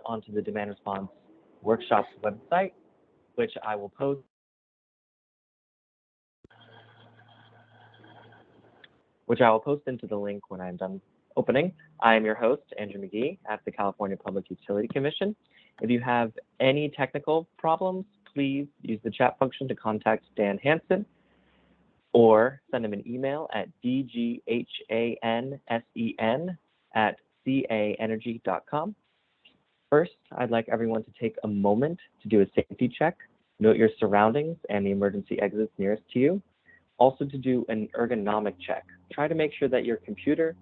onto the demand response workshop's website, which I will post into the link when I'm done opening. I am your host, Andrew McGee, at the California Public Utility Commission. If you have any technical problems, please use the chat function to contact Dan Hansen or send him an email at dghansen@caenergy.com. First, I'd like everyone to take a moment to do a safety check, note your surroundings and the emergency exits nearest to you. Also to do an ergonomic check. Try to make sure that your computer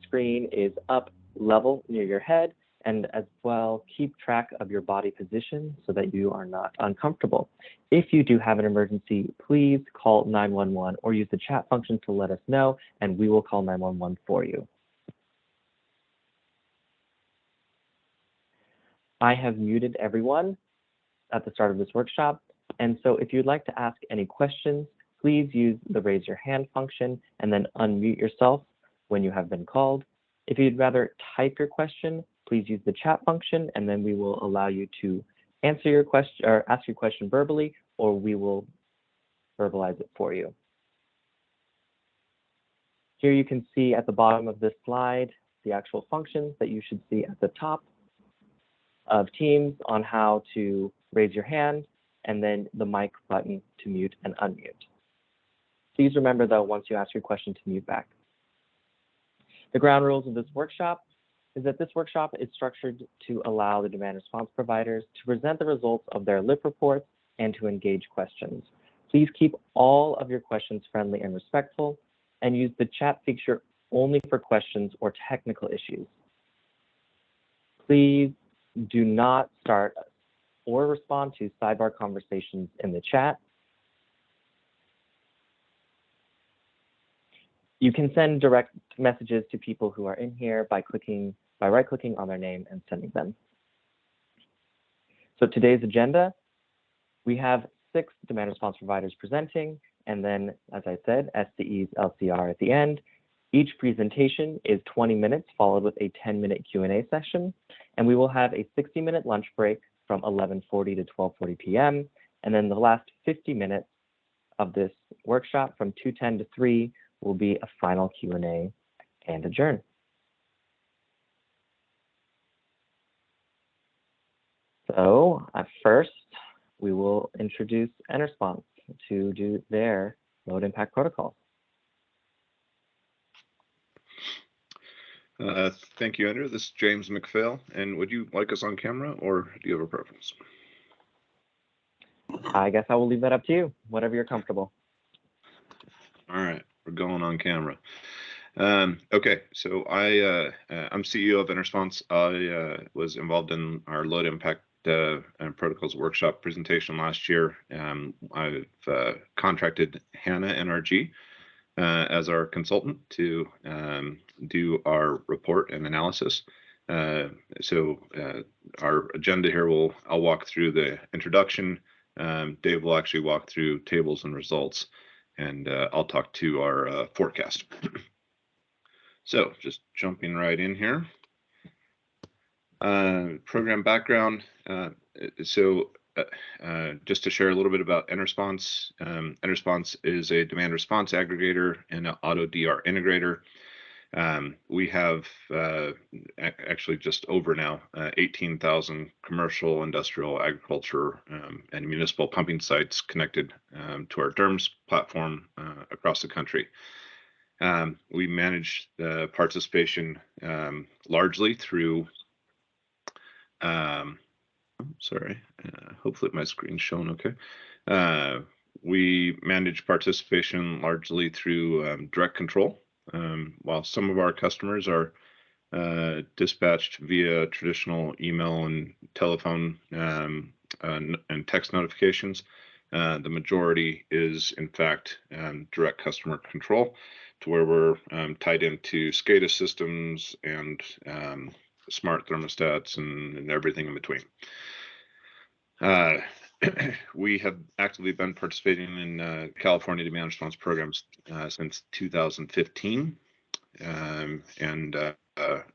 screen is up level near your head, and as well keep track of your body position so that you are not uncomfortable. If you do have an emergency, please call 911 or use the chat function to let us know, and we will call 911 for you. I have muted everyone at the start of this workshop, and so if you'd like to ask any questions, please use the raise your hand function and then unmute yourself when you have been called. If you'd rather type your question, please use the chat function, and then we will allow you to answer your question or ask your question verbally, or we will verbalize it for you. Here you can see at the bottom of this slide the actual functions that you should see at the top of Teams on how to raise your hand, and then the mic button to mute and unmute. Please remember, though, once you ask your question, to mute back. The ground rules of this workshop is that this workshop is structured to allow the demand response providers to present the results of their LIP reports and to engage questions. Please keep all of your questions friendly and respectful, and use the chat feature only for questions or technical issues. Please do not start or respond to sidebar conversations in the chat. You can send direct messages to people who are in here by right-clicking on their name and sending them. So today's agenda, we have 6 demand response providers presenting, and then, as I said, SCE's LCR at the end. Each presentation is 20 minutes, followed with a 10-minute Q&A session, and we will have a 60-minute lunch break from 11:40 to 12:40 p.m., and then the last 50 minutes of this workshop from 2:10 to 3 will be a final Q&A and adjourn. So first, we will introduce Enrollment to do their load impact protocols. Thank you, Andrew. This is James McPhail, and would you like us on camera, or do you have a preference? I guess I will leave that up to you, whatever you're comfortable. All right. We're going on camera. Okay, so I'm CEO of Enrollment. I was involved in our load impact and protocols workshop presentation last year. I've contracted Hannah NRG as our consultant to do our report and analysis. So our agenda here I'll walk through the introduction. Dave will actually walk through tables and results, and I'll talk to our forecast. So just jumping right in here. Program background. Just to share a little bit about Enrollment. Enrollment is a demand response aggregator and an auto DR integrator. We have actually just over now 18,000 commercial, industrial, agriculture, and municipal pumping sites connected to our DERMS platform across the country. We manage the participation largely through, hopefully my screen's showing okay. We manage participation largely through direct control. While some of our customers are dispatched via traditional email and telephone and text notifications, the majority is in fact direct customer control, to where we're tied into SCADA systems and smart thermostats and everything in between. We have actively been participating in California demand response programs since 2015, and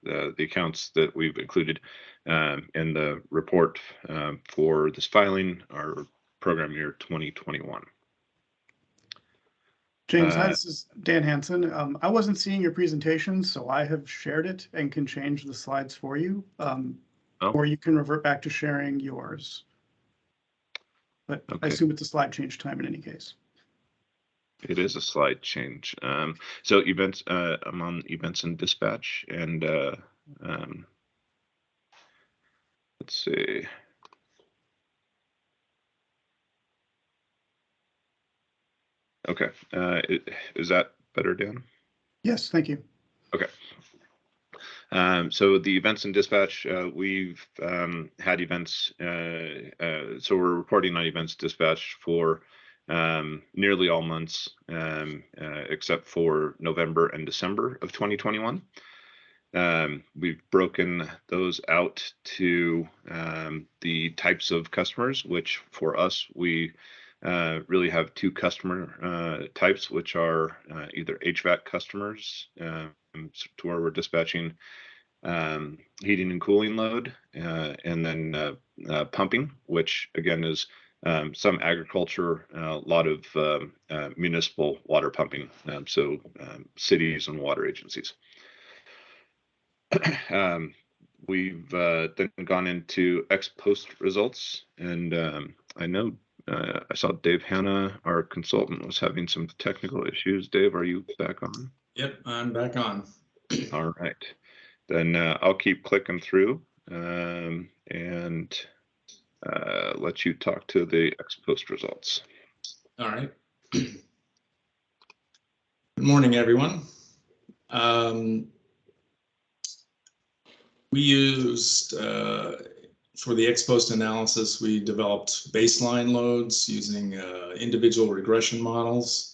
the accounts that we've included in the report for this filing are program year 2021. James, hi, this is Dan Hansen. I wasn't seeing your presentation, so I have shared it and can change the slides for you. Or you can revert back to sharing yours. But okay. I assume it's a slide change time in any case. It is a slide change. So events, I'm on events and dispatch, and let's see. Okay, is that better, Dan? Yes, thank you. Okay. So the events and dispatch, we've had events, so we're reporting on events dispatch for nearly all months, except for November and December of 2021. We've broken those out to the types of customers, which for us, we really have two customer types, which are either HVAC customers, to where we're dispatching heating and cooling load, and then pumping, which again is some agriculture, a lot of municipal water pumping, so cities and water agencies. We've then gone into ex post results, and I know I saw Dave Hanna, our consultant, was having some technical issues. Dave, are you back on? Yep, I'm back on. All right, then I'll keep clicking through and let you talk to the ex post results. All right. Good morning, everyone. We used, for the ex post analysis, we developed baseline loads using individual regression models.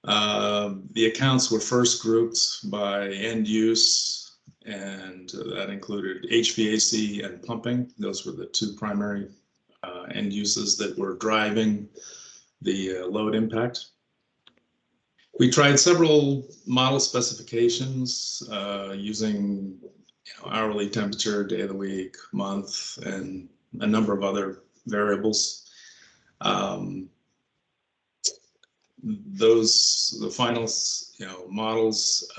The accounts were first grouped by end use, and that included HVAC and pumping. Those were the two primary end uses that were driving the load impact. We tried several model specifications using hourly temperature, day of the week, month, and a number of other variables. The final models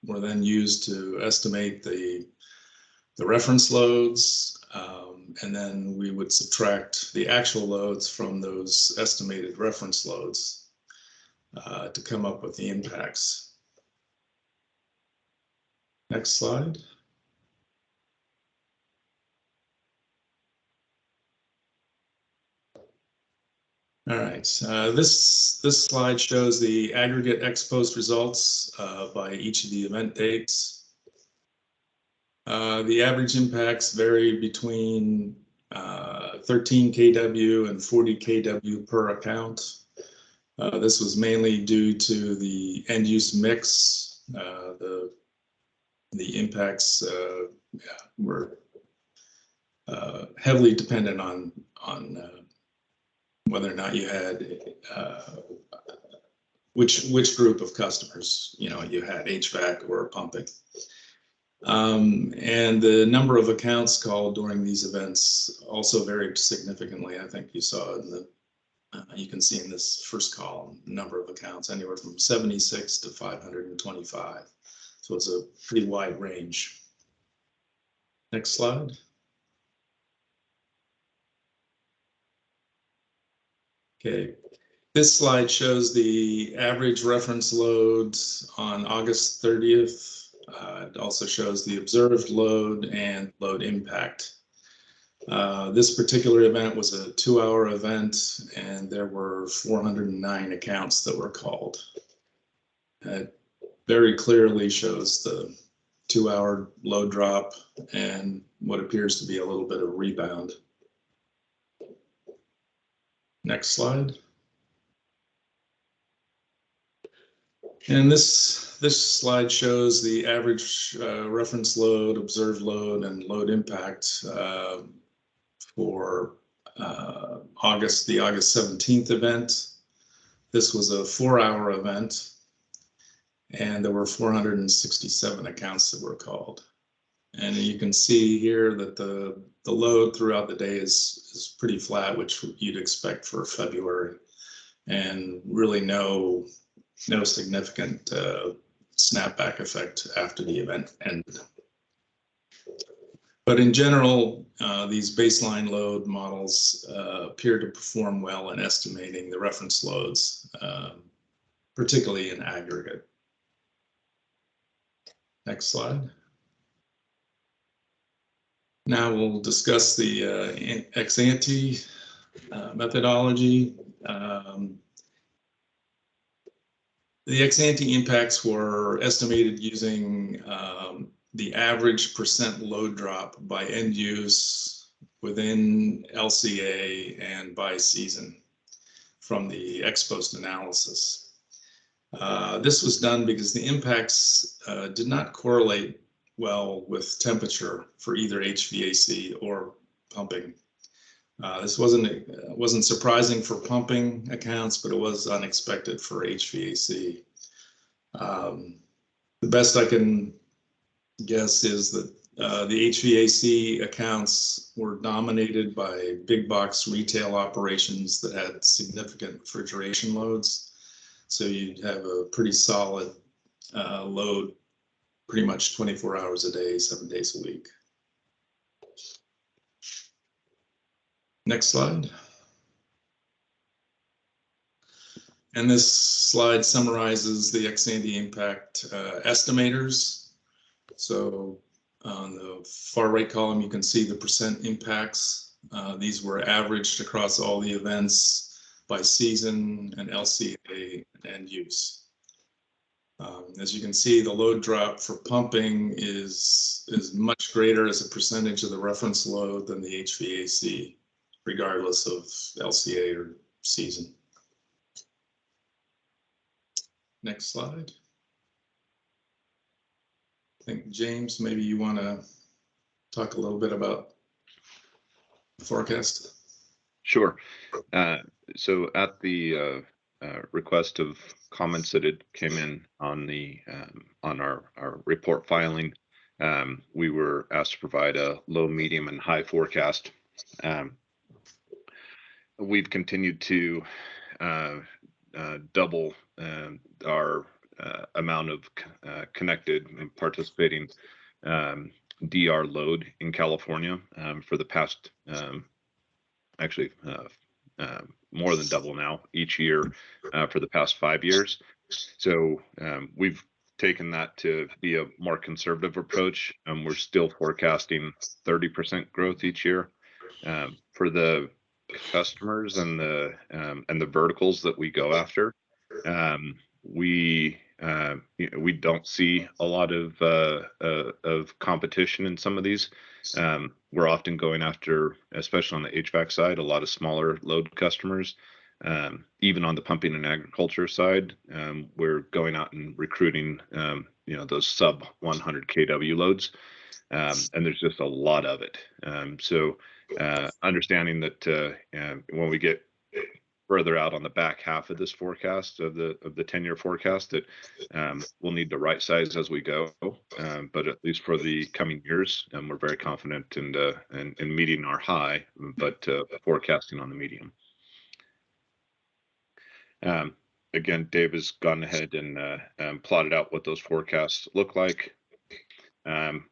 were then used to estimate the reference loads, and then we would subtract the actual loads from those estimated reference loads to come up with the impacts. Next slide. All right, this slide shows the aggregate ex post results by each of the event dates. The average impacts vary between 13 kW and 40 kW per account. This was mainly due to the end use mix. The impacts were heavily dependent on whether or not you had which group of customers you had, HVAC or pumping. And the number of accounts called during these events also varied significantly. I think you saw in the you can see in this first column, number of accounts anywhere from 76 to 525. So it's a pretty wide range. Next slide. Okay, this slide shows the average reference loads on August 30th. It also shows the observed load and load impact. This particular event was a 2-hour event, and there were 409 accounts that were called. It very clearly shows the 2-hour load drop and what appears to be a little bit of rebound. Next slide. And this slide shows the average reference load, observed load, and load impact for the August 17th event. This was a 4-hour event, and there were 467 accounts that were called. And you can see here that the load throughout the day is pretty flat, which you'd expect for February, and really no significant snapback effect after the event ended. But in general, these baseline load models appear to perform well in estimating the reference loads, particularly in aggregate. Next slide. Now we'll discuss the ex-ante methodology. The ex-ante impacts were estimated using the average percent load drop by end use within LCA and by season from the ex-post analysis. This was done because the impacts did not correlate well with temperature for either HVAC or pumping. This wasn't surprising for pumping accounts, but it was unexpected for HVAC. The best I can guess is that the HVAC accounts were dominated by big box retail operations that had significant refrigeration loads. So you'd have a pretty solid load pretty much 24 hours a day, 7 days a week. Next slide. And this slide summarizes the ex-ante impact estimators. So on the far right column, you can see the percent impacts. These were averaged across all the events by season and LCA and use. As you can see, the load drop for pumping is much greater as a percentage of the reference load than the HVAC, regardless of LCA or season. Next slide. I think, James, maybe you want to talk a little bit about the forecast. Sure. So at the request of comments that had came in on the on our report filing, we were asked to provide a low, medium, and high forecast. We've continued to double our amount of connected and participating DR load in California for the past, actually more than double now each year for the past 5 years. So we've taken that to be a more conservative approach. We're still forecasting 30% growth each year for the customers and the verticals that we go after. We don't see a lot of competition in some of these. We're often going after, especially on the HVAC side, a lot of smaller load customers. Even on the pumping and agriculture side, we're going out and recruiting, those sub 100 kW loads, and there's just a lot of it. So understanding that when we get further out on the back half of this forecast of the 10-year forecast, that we'll need to right size as we go. But at least for the coming years, we're very confident in meeting our high, but forecasting on the medium. Again, Dave has gone ahead and plotted out what those forecasts look like,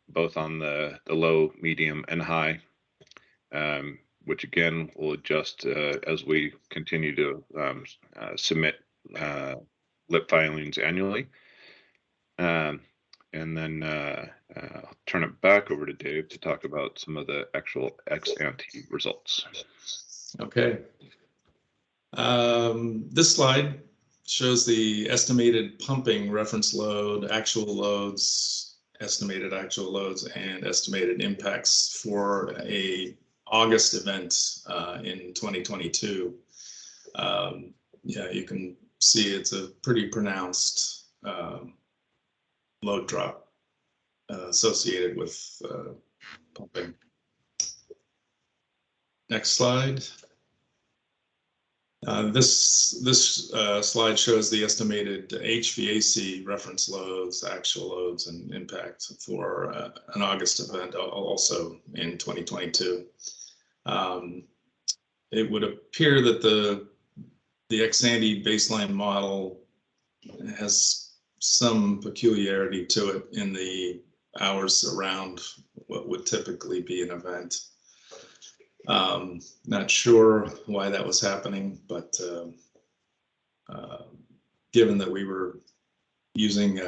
both on the low, medium, and high, which again will adjust as we continue to submit LIP filings annually. And then I'll turn it back over to Dave to talk about some of the actual ex-ante results. Okay. This slide shows the estimated pumping reference load, actual loads, estimated actual loads, and estimated impacts for a August event in 2022. Yeah, you can see it's a pretty pronounced load drop associated with pumping. Next slide. This slide shows the estimated HVAC reference loads, actual loads, and impact for an August event, also in 2022. It would appear that the Ex-Ante baseline model has some peculiarity to it in the hours around what would typically be an event. Not sure why that was happening, but given that we were using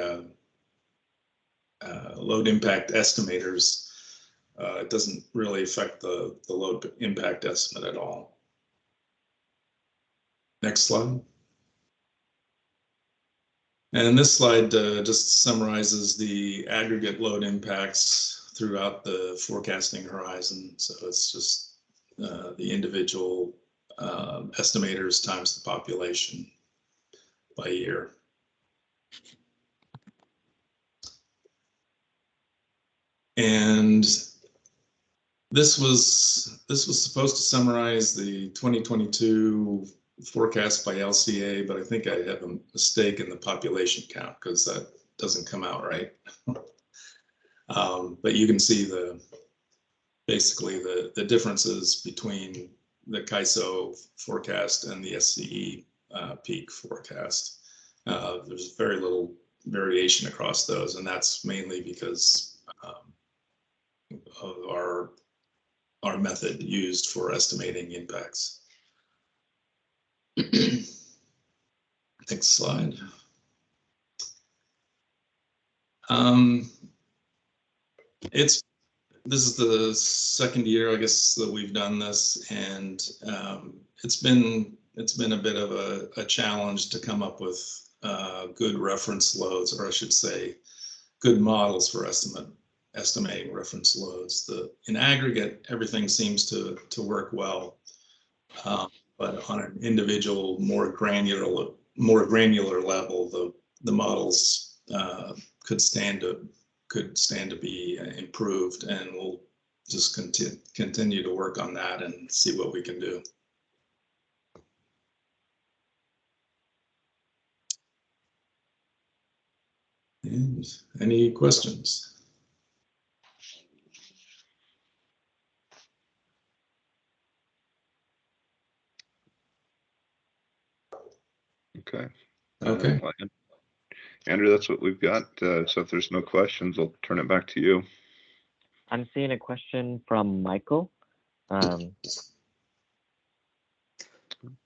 load impact estimators, it doesn't really affect the load impact estimate at all. Next slide. And this slide just summarizes the aggregate load impacts throughout the forecasting horizon. So it's just the individual estimators times the population by year. And this was supposed to summarize the 2022 forecast by LCA, but I think I have a mistake in the population count because that doesn't come out right. But you can see basically the differences between the CAISO forecast and the SCE peak forecast. There's very little variation across those, and that's mainly because of our method used for estimating impacts. Next slide. This is the second year, I guess, that we've done this, and it's been a bit of a challenge to come up with good reference loads, or I should say, good models for estimating reference loads. In aggregate, everything seems to work well, but on an individual, more granular level, the models could stand to be improved, and we'll just continue to work on that and see what we can do. And any questions? Okay. Okay. Andrew, that's what we've got. So if there's no questions, I'll turn it back to you. I'm seeing a question from Michael.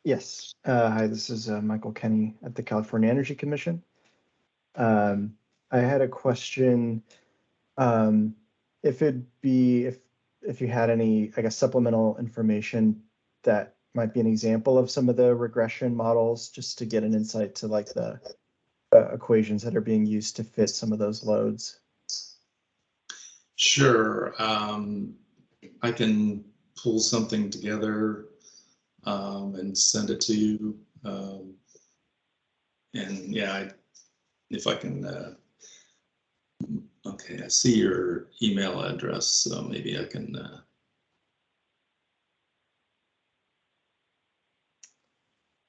Yes. Hi, this is Michael Kenny at the California Energy Commission. I had a question. If you had any, I guess, supplemental information that might be an example of some of the regression models, just to get an insight to like the equations that are being used to fit some of those loads. Sure. I can pull something together and send it to you. And yeah, if I can, okay, I see your email address, so maybe I can.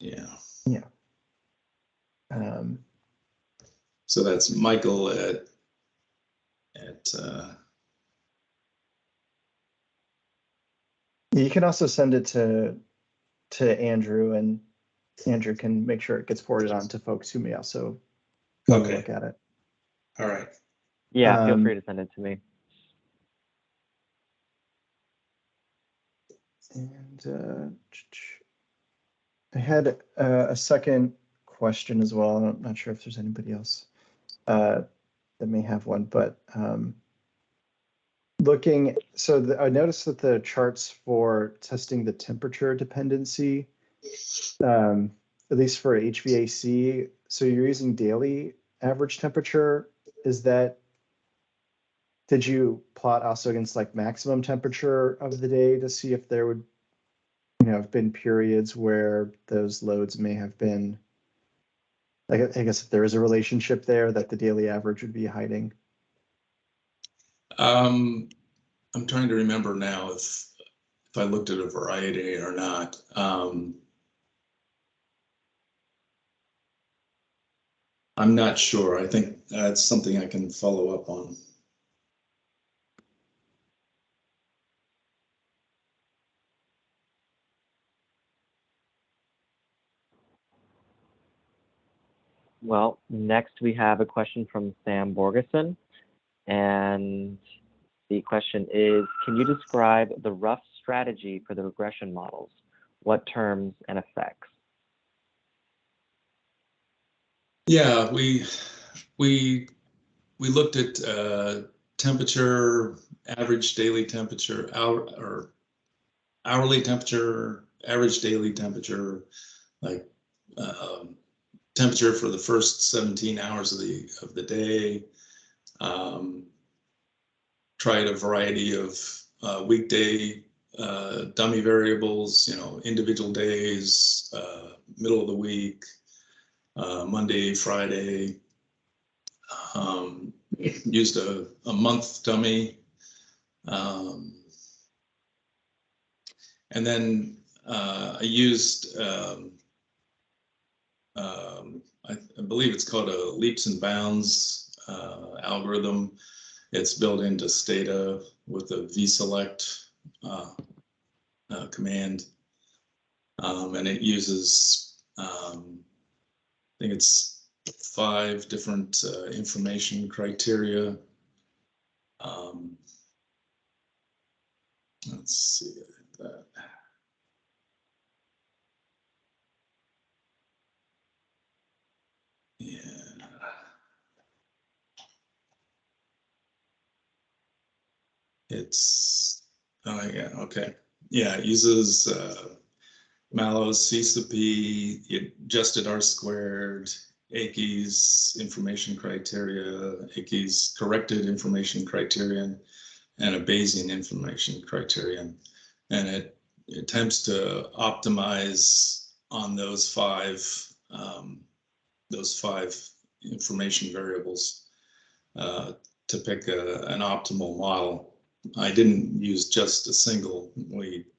Yeah. Yeah. So that's Michael at you can also send it to Andrew, and Andrew can make sure it gets forwarded on to folks who may also want to look at it. All right. Yeah, feel free to send it to me. And I had a second question as well. I'm not sure if there's anybody else that may have one, but I noticed that the charts for testing the temperature dependency, at least for HVAC, so you're using daily average temperature. Did you plot also against like maximum temperature of the day to see if there would, have been periods where those loads may have been, I guess if there is a relationship there that the daily average would be hiding? I'm trying to remember now if I looked at a variety or not. I'm not sure. I think that's something I can follow up on. Well, next we have a question from Sam Borgeson. And the question is, can you describe the rough strategy for the regression models? What terms and effects? Yeah, we looked at temperature, average daily temperature, hourly temperature, average daily temperature, like temperature for the first 17 hours of the day. Tried a variety of weekday dummy variables, individual days, middle of the week, Monday, Friday. Used a month dummy. And then I used, I believe it's called a leaps and bounds algorithm. It's built into Stata with a vselect command. And it uses, I think it's 5 different information criteria. Let's see that. Yeah. It's, oh yeah, okay. Yeah, it uses Mallows, CPUC, adjusted R squared, AKI's information criteria, AKI's corrected information criterion, and a Bayesian information criterion. And it attempts to optimize on those 5 information variables to pick an optimal model. I didn't use just a single.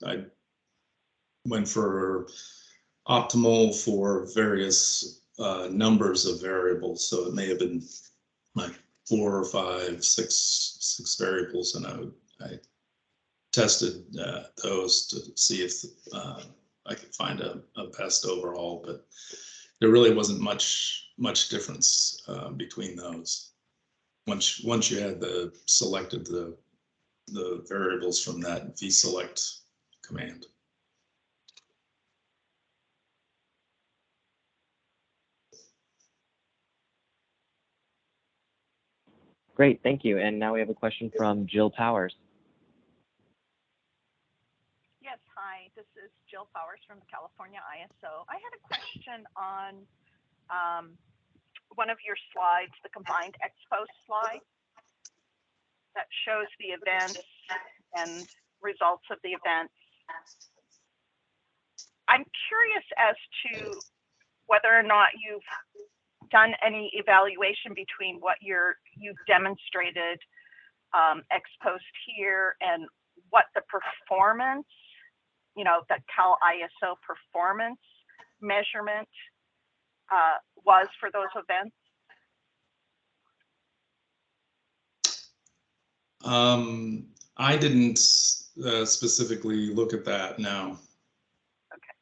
I went for optimal for various numbers of variables. So it may have been like 4 or 5, 6 variables, and I tested those to see if I could find a best overall, but there really wasn't much difference between those. Once you had selected the variables from that vselect command. Great, thank you. And now we have a question from Jill Powers. Yes, hi, this is Jill Powers from the California ISO. I had a question on one of your slides, the combined ex-post slide that shows the events and results of the events. I'm curious as to whether or not you've done any evaluation between what you've demonstrated ex-post here and what the performance, the Cal ISO performance measurement was for those events? I didn't specifically look at that, no. Okay.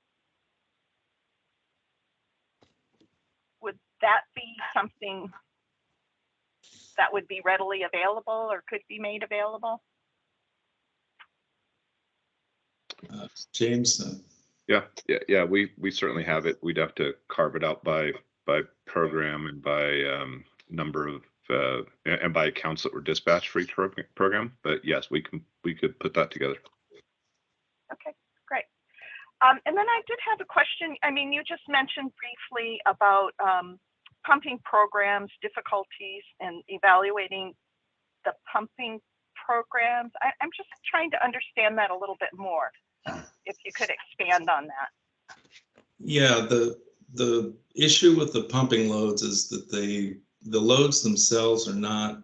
Would that be something that would be readily available or could be made available? James? Yeah, we certainly have it. We'd have to carve it out by program and by number of and by accounts that were dispatched for each program. But yes, we could put that together. Okay, great. And then I did have a question. I mean, you just mentioned briefly about pumping programs, difficulties, and evaluating the pumping programs. I'm just trying to understand that a little bit more. If you could expand on that. Yeah, the issue with the pumping loads is that the loads themselves are not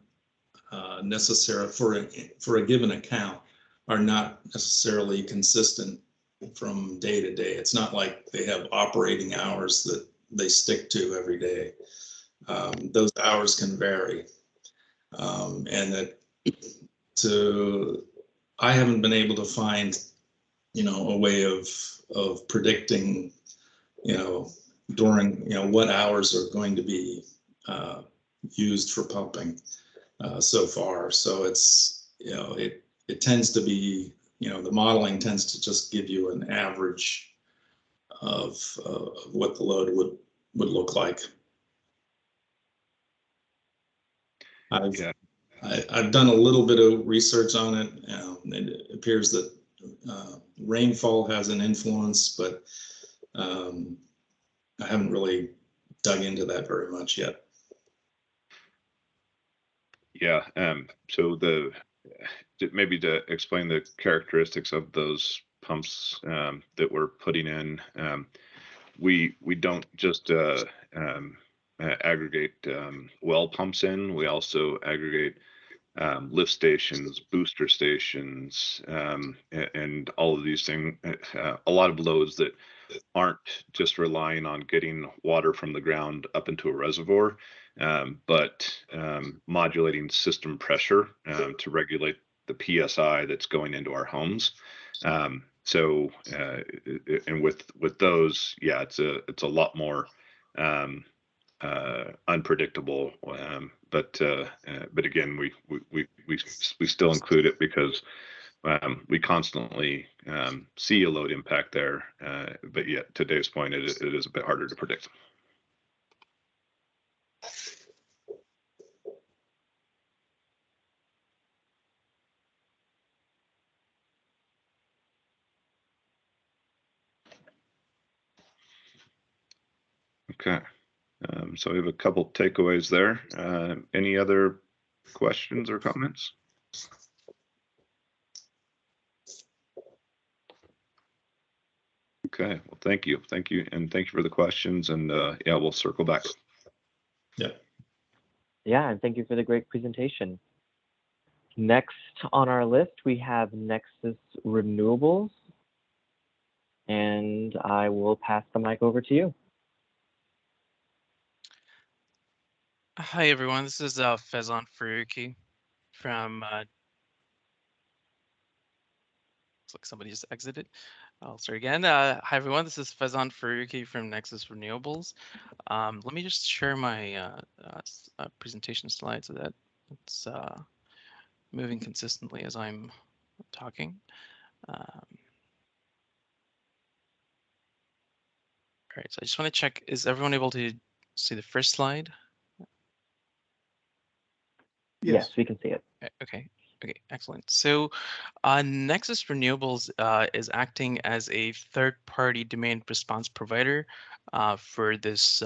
necessary for a given account, are not necessarily consistent from day to day. It's not like they have operating hours that they stick to every day. those hours can vary. And that I haven't been able to find, a way of predicting, during, what hours are going to be used for pumping so far. So it's, it tends to be, the modeling tends to just give you an average of what the load would look like. I've done a little bit of research on it. It appears that rainfall has an influence, but I haven't really dug into that very much yet. Yeah. So maybe to explain the characteristics of those pumps that we're putting in, we don't just aggregate well pumps in. We also aggregate lift stations, booster stations, and all of these things. A lot of loads that aren't just relying on getting water from the ground up into a reservoir, but modulating system pressure to regulate the PSI that's going into our homes. So, and with those, yeah, it's a lot more unpredictable. But again, we still include it because we constantly see a load impact there, but yet to Dave's point, it is a bit harder to predict. Okay, so we have a couple takeaways there. Any other questions or comments? Okay, well, thank you, and thank you for the questions, and yeah, we'll circle back. Yeah, and thank you for the great presentation. Next on our list, we have Nexus Renewables, and I will pass the mic over to you. Hi, everyone. This is Faizan Faruqi from, looks like somebody just exited. I'll start again. Hi, everyone. This is Faizan Faruqi from Nexus Renewables. Let me just share my presentation slide so that it's moving consistently as I'm talking. All right, so I just want to check, is everyone able to see the first slide? Yes, we can see it. Okay. Okay, excellent. So Nexus Renewables is acting as a third-party demand response provider for this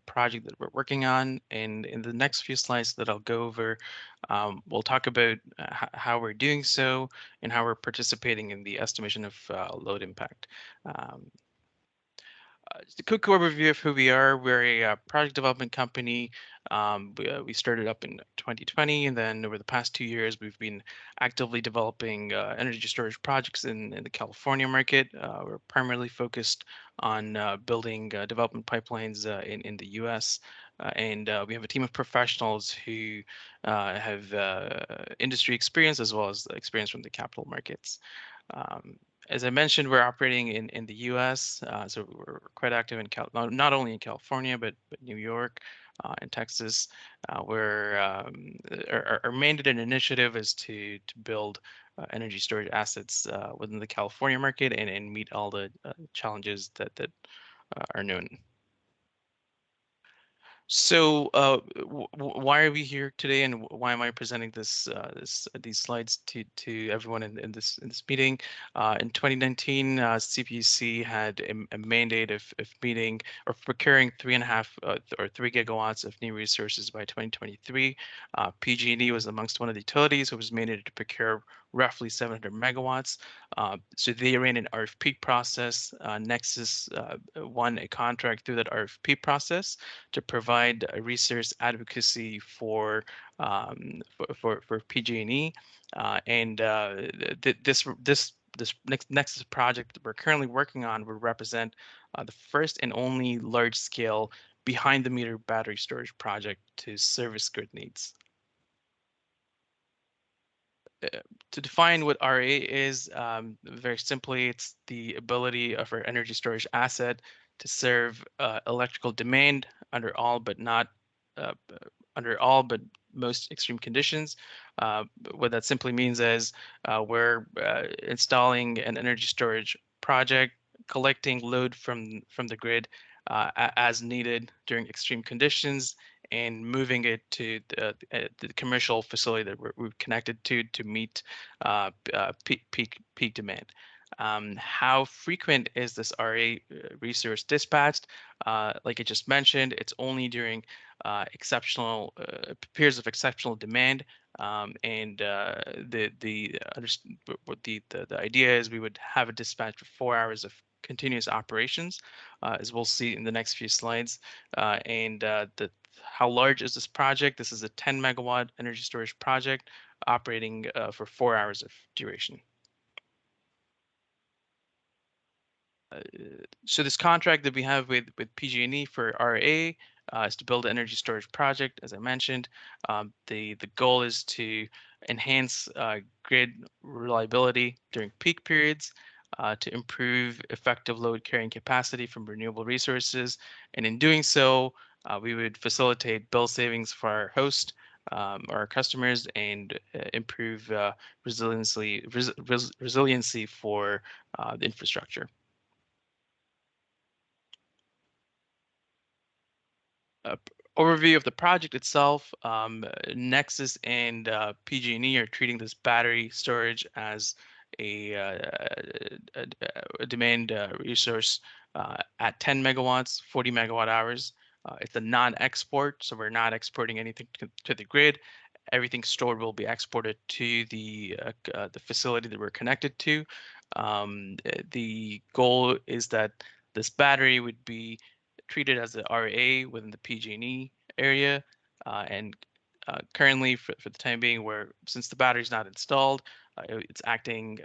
project that we're working on. And in the next few slides that I'll go over, we'll talk about how we're doing so and how we're participating in the estimation of load impact. Just a quick overview of who we are. We're a project development company. We started up in 2020, and then over the past 2 years, we've been actively developing energy storage projects in the California market. We're primarily focused on building development pipelines in the US. And we have a team of professionals who have industry experience as well as experience from the capital markets. As I mentioned, we're operating in the U.S., so we're quite active in not only in California, but New York and Texas. Our mandate and initiative is to build energy storage assets within the California market and meet all the challenges that are known. So why are we here today, and why am I presenting these slides to everyone in this meeting? In 2019, CPUC had a mandate of meeting or procuring 3.5 or 3 gigawatts of new resources by 2023. PG&E was amongst one of the utilities who was mandated to procure roughly 700 megawatts. So they ran an RFP process. Nexus won a contract through that RFP process to provide a resource advocacy for PG&E, and this Nexus project that we're currently working on would represent the first and only large-scale behind the meter battery storage project to service grid needs. To define what RA is, very simply, it's the ability of our energy storage asset to serve electrical demand under all but most extreme conditions. What that simply means is we're installing an energy storage project, collecting load from the grid as needed during extreme conditions, and moving it to the commercial facility that we're connected to meet peak demand. How frequent is this RA resource dispatched? Like I just mentioned, it's only during exceptional periods of exceptional demand, and the idea is we would have a dispatch for 4 hours of continuous operations, as we'll see in the next few slides. How large is this project? This is a 10 megawatt energy storage project operating for 4 hours of duration. So this contract that we have with PG&E for RA is to build an energy storage project, as I mentioned. The goal is to enhance grid reliability during peak periods, to improve effective load carrying capacity from renewable resources, and in doing so, we would facilitate bill savings for our host, our customers, and improve resiliency for the infrastructure. Overview of the project itself. Nexus and PG&E are treating this battery storage as a demand resource at 10 megawatts, 40 megawatt hours. It's a non-export, so we're not exporting anything to the grid. Everything stored will be exported to the facility that we're connected to. The goal is that this battery would be treated as a RA within the PG&E area, and currently, for the time being, since the battery is not installed, it's acting.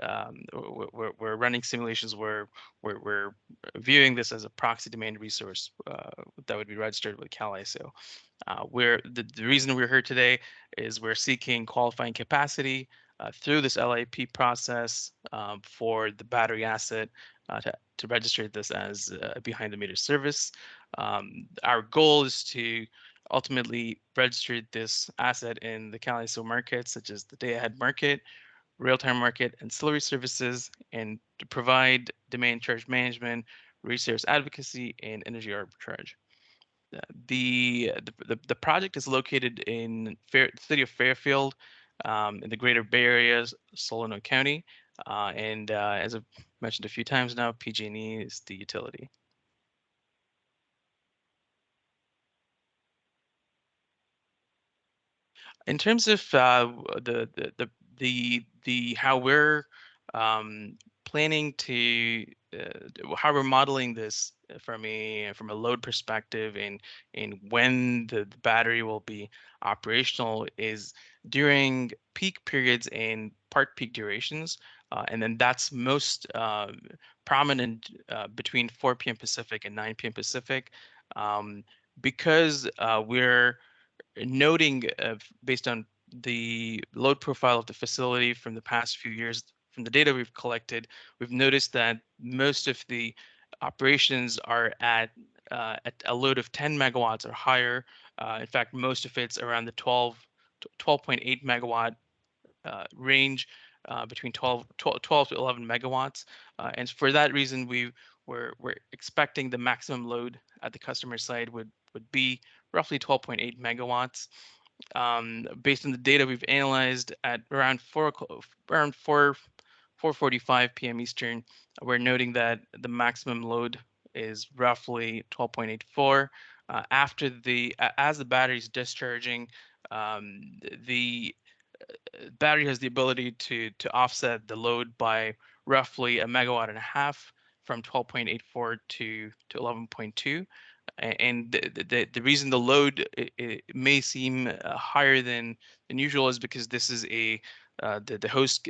We're running simulations where we're viewing this as a proxy demand resource that would be registered with CalISO. The reason we're here today is we're seeking qualifying capacity through this LIP process for the battery asset to register this as behind the meter service. Our goal is to ultimately register this asset in the CalISO markets, such as the day-ahead market, real-time market, ancillary services, and to provide demand charge management, resource advocacy, and energy arbitrage. The project is located in the city of Fairfield, in the Greater Bay Area, Solano County, and as I've mentioned a few times now, PG&E is the utility. In terms of how we're planning to how we're modeling this from a load perspective, and when the battery will be operational is during peak periods and part peak durations, and then that's most prominent between 4 p.m. Pacific and 9 p.m. Pacific, because we're noting based on the load profile of the facility from the past few years, from the data we've collected, we've noticed that most of the operations are at a load of 10 megawatts or higher. In fact, most of it's around the 12.8 megawatt range, between 12 to 11 megawatts. And for that reason, we're expecting the maximum load at the customer side would be roughly 12.8 megawatts. Based on the data we've analyzed at around 4:45 p.m. Eastern, we're noting that the maximum load is roughly 12.84. As the battery is discharging, the battery has the ability to offset the load by roughly a megawatt and a half, from 12.84 to 11.2. And the reason the load it may seem higher than usual is because this is a the host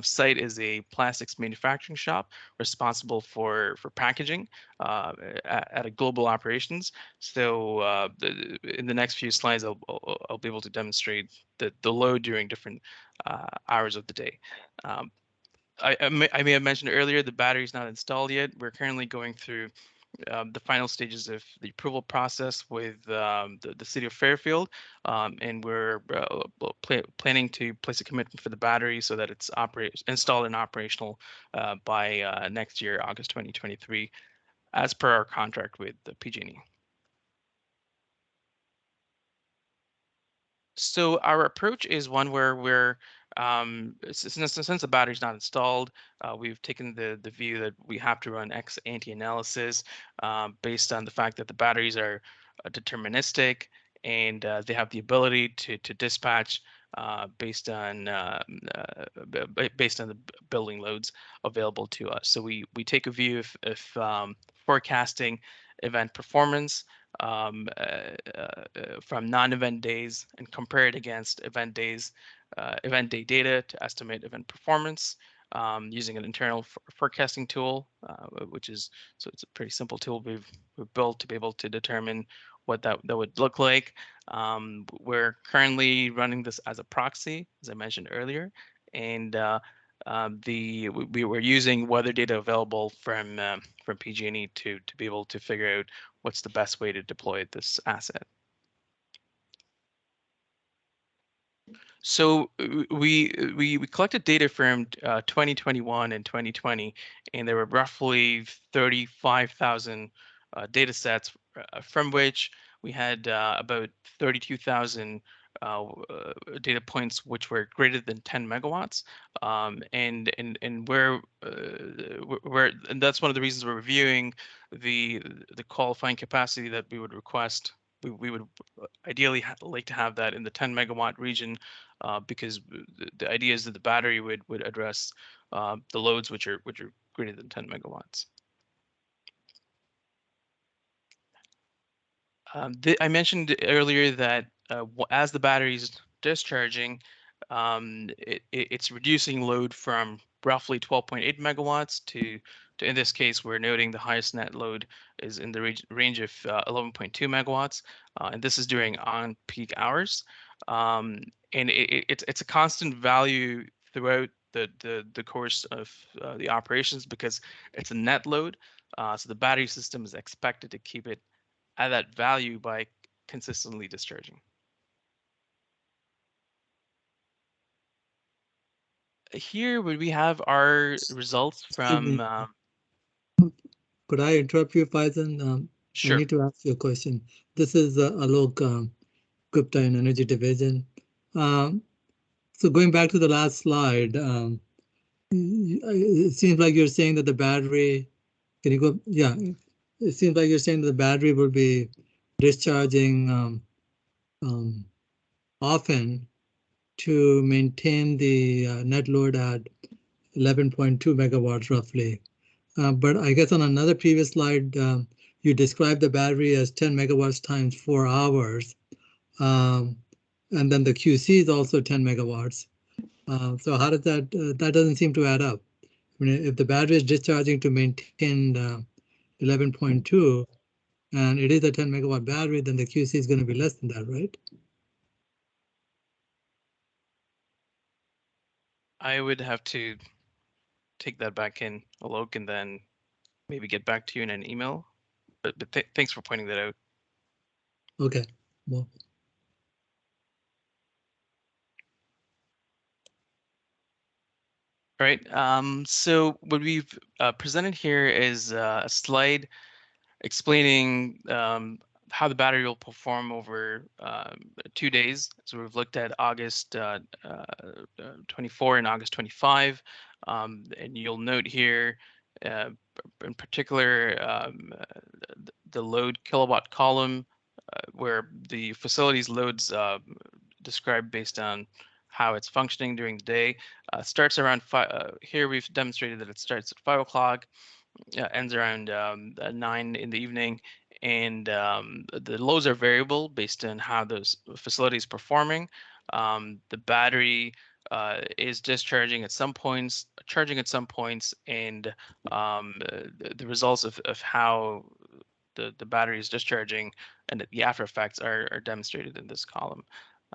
site is a plastics manufacturing shop responsible for packaging at a global operations. So in the next few slides, I'll be able to demonstrate the load during different hours of the day. I may have mentioned earlier the battery is not installed yet. We're currently going through the final stages of the approval process with the city of Fairfield, and we're planning to place a commitment for the battery so that it's installed and operational by next year, August 2023, as per our contract with the PG&E. So our approach is one where we're since the battery is not installed, we've taken the view that we have to run ex-ante analysis based on the fact that the batteries are deterministic and they have the ability to dispatch based on the building loads available to us. So we take a view of forecasting event performance from non-event days and compare it against event days, event day data to estimate event performance using an internal forecasting tool, so it's a pretty simple tool we've built to be able to determine what that would look like. We're currently running this as a proxy, as I mentioned earlier, and we were using weather data available from PG&E to be able to figure out what's the best way to deploy this asset. So we collected data from 2021 and 2020, and there were roughly 35,000 data sets, from which we had about 32,000 data points which were greater than 10 megawatts, and that's one of the reasons we're reviewing the qualifying capacity that we would request. We would ideally like to have that in the 10 megawatt region, because the idea is that the battery would address the loads which are greater than 10 megawatts. I mentioned earlier that as the battery's discharging, it's reducing load from roughly 12.8 megawatts to in this case, we're noting the highest net load is in the range of 11.2 megawatts, and this is during on-peak hours. And it's a constant value throughout the course of the operations because it's a net load. So the battery system is expected to keep it at that value by consistently discharging. Here we have our results from. Could I interrupt you, Faizan? Sure. I need to ask you a question. This is Alok Gupta in Energy Division. So going back to the last slide, it seems like you're saying that the battery, can you go? Yeah, it seems like you're saying that the battery will be discharging often to maintain the net load at 11.2 megawatts roughly. But I guess on another previous slide, you described the battery as 10 megawatts times 4 hours. And then the QC is also 10 megawatts. So how does that, that doesn't seem to add up. I mean, if the battery is discharging to maintain 11.2, and it is a 10 megawatt battery, then the QC is going to be less than that, right? I would have to take that back in, Alok, and then maybe get back to you in an email. But thanks for pointing that out. Okay. Well. All right. So what we've presented here is a slide explaining how the battery will perform over 2 days. So we've looked at August 24 and August 25. And you'll note here, in particular, the load kilowatt column, where the facility's loads described based on how it's functioning during the day. Starts around 5. Here we've demonstrated that it starts at 5 o'clock. Ends around 9 in the evening, and the loads are variable based on how those facilities performing. The battery is discharging at some points, charging at some points, and the results of how the battery is discharging and the after effects are demonstrated in this column.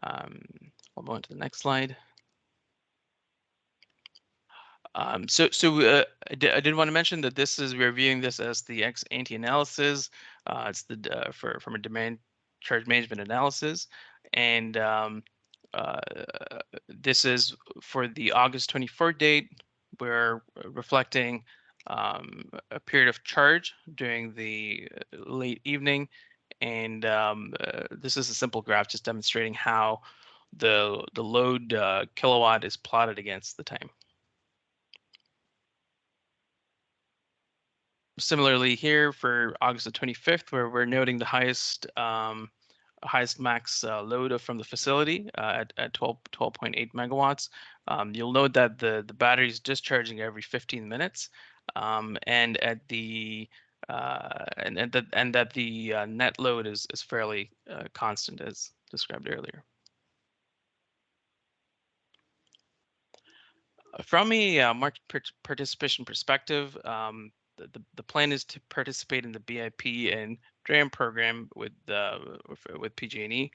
I'll go on to the next slide. I did want to mention that we're viewing this as the ex-ante analysis. It's from a demand charge management analysis, and this is for the August 24 date. We're reflecting a period of charge during the late evening, and this is a simple graph just demonstrating how the load kilowatt is plotted against the time. Similarly here for August the 25th, where we're noting the highest max load from the facility at 12.8 megawatts. You'll note that the battery is discharging every 15 minutes, and at the that the net load is fairly constant as described earlier. From a market participation perspective, the plan is to participate in the BIP and DRAM program with PG&E.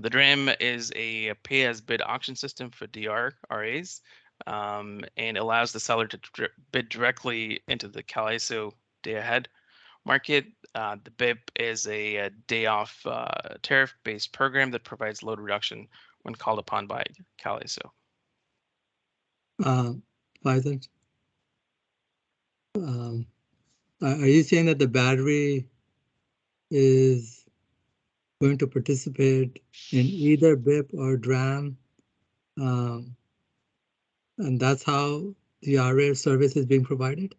The DRAM is a pay-as-bid auction system for RAs, and allows the seller to bid directly into the CAISO day-ahead market. The BIP is a day-off tariff-based program that provides load reduction when called upon by CAISO. Faisal, are you saying that the battery is going to participate in either BIP or DRAM, and that's how the RA service is being provided?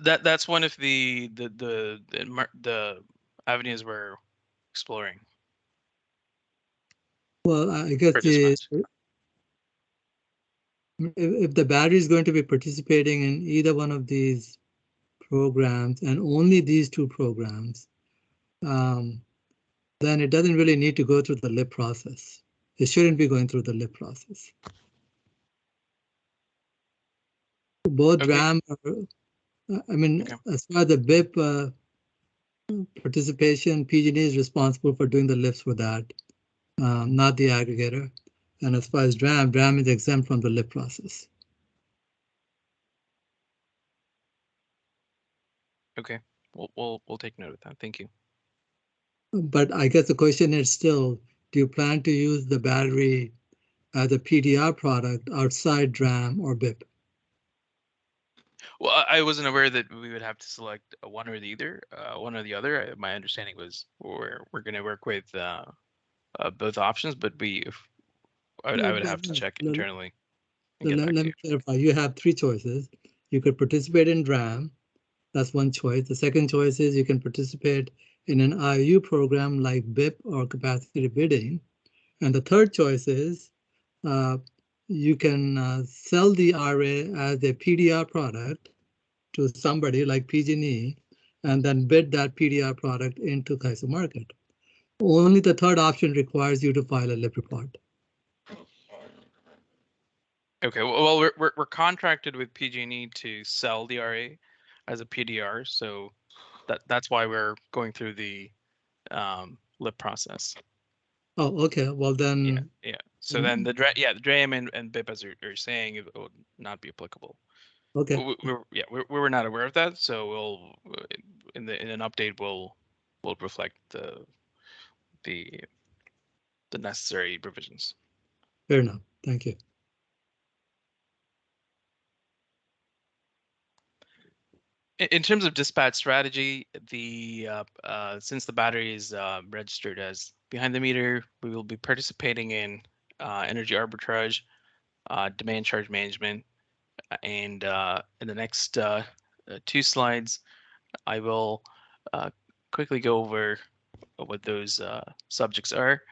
That's one of the avenues we're exploring. Well, I guess if the battery is going to be participating in either one of these programs and only these two programs, then it doesn't really need to go through the LIP process. It shouldn't be going through the LIP process. Both DRAM, as far as the BIP participation, PG&E is responsible for doing the LIPs for that, not the aggregator. And as far as DRAM is exempt from the LIP process. Okay, we'll take note of that. Thank you. But I guess the question is still, do you plan to use the battery as a PDR product outside DRAM or BIP? Well, I wasn't aware that we would have to select one or the other. My understanding was we're going to work with both options, but I would have to check internally. Let me clarify. You have three choices. You could participate in DRAM. That's one choice. The second choice is you can participate in an IOU program like BIP or capacity bidding. And the third choice is you can sell the RA as a PDR product to somebody like PG&E and then bid that PDR product into CAISO market. Only the third option requires you to file a LIP report. Okay, well, we're contracted with PG&E to sell the RA as a PDR, so that's why we're going through the LIP process. Oh, okay. Well then. Yeah. So then the DRAM and BIP, as you're saying, it would not be applicable. Okay. We were not aware of that, so we'll in an update we'll reflect the necessary provisions. Fair enough. Thank you. In terms of dispatch strategy, since the battery is registered as behind the meter, we will be participating in energy arbitrage, demand charge management, and in the next two slides, I will quickly go over what those subjects are,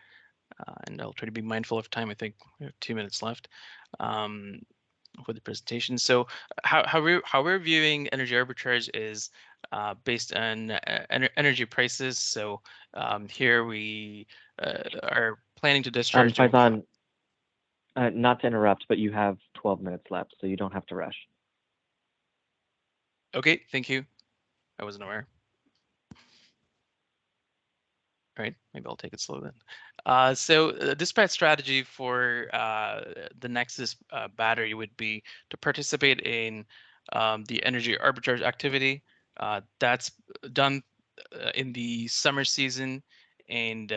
and I'll try to be mindful of time. I think we have 2 minutes left. For the presentation. So how we're viewing energy arbitrage is based on energy prices. So here we are planning to discharge. Faizan, not to interrupt, but you have 12 minutes left, so you don't have to rush. Okay, thank you. I wasn't aware. All right, maybe I'll take it slow then. So dispatch strategy for the Nexus battery would be to participate in the energy arbitrage activity. That's done in the summer season, and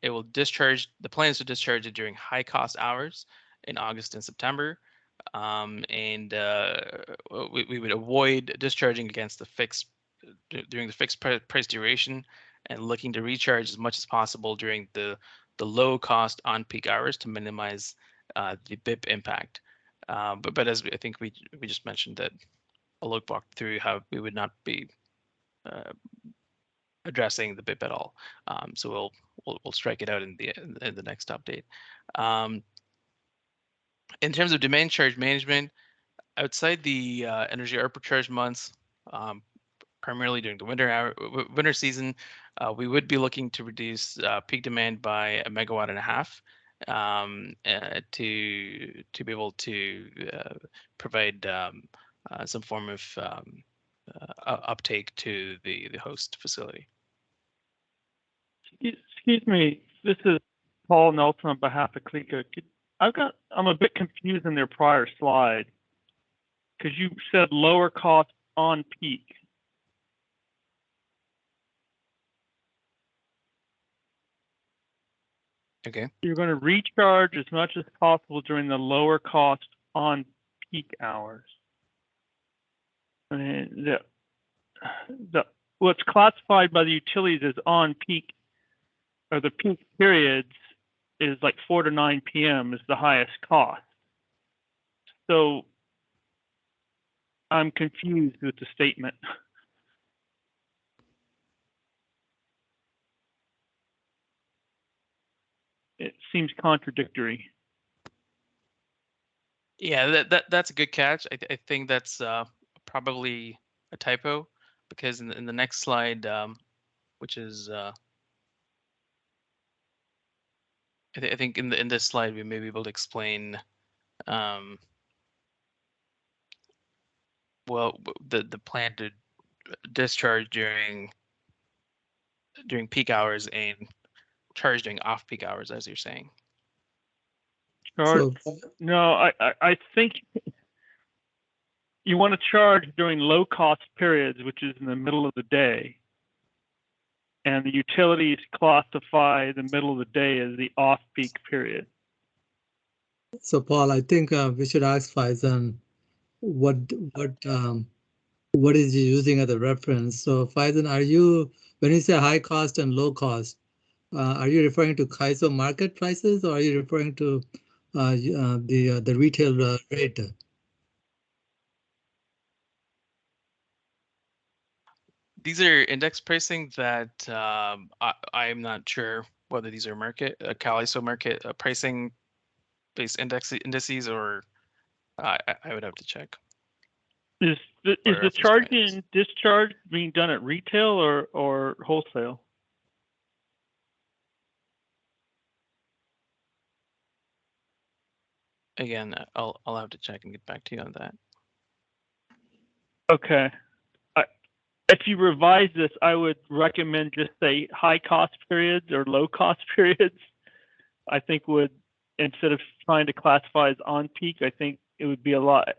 it will discharge. The plan is to discharge it during high cost hours in August and September. We would avoid discharging against the fixed during the fixed price duration, and looking to recharge as much as possible during the low cost on peak hours to minimize the BIP impact. But as I think we just mentioned, that I'll walk through how we would not be addressing the BIP at all. So we'll strike it out in the next update. In terms of demand charge management, outside the energy arbitrage months, primarily during the winter season, we would be looking to reduce peak demand by 1.5 megawatts to be able to provide some form of uptake to the host facility. Excuse me, this is Paul Nelson on behalf of Clico. I'm a bit confused in their prior slide because you said lower cost on peak. Okay. You're going to recharge as much as possible during the lower cost on peak hours. And what's classified by the utilities as on peak, or the peak periods, is like 4 to 9 p.m. is the highest cost. So I'm confused with the statement. It seems contradictory. Yeah, that's a good catch. I think that's probably a typo, because in the next slide, which is I think in this slide we may be able to explain well the plan to discharge during peak hours and charge during off peak hours, as you're saying. So, no, I think you want to charge during low cost periods, which is in the middle of the day. And the utilities classify the middle of the day as the off peak period. So Paul, I think we should ask Faizan what is he using as a reference. So Faizan, are you, when you say high cost and low cost, are you referring to CAISO market prices, or are you referring to the retail rate? These are index pricing that I am not sure whether these are market CAISO market pricing based indices, or I would have to check. Is the charging and discharge being done at retail or wholesale? Again, I'll have to check and get back to you on that. Okay. If you revise this, I would recommend just say high cost periods or low cost periods. I think would, instead of trying to classify as on peak, I think it would be a lot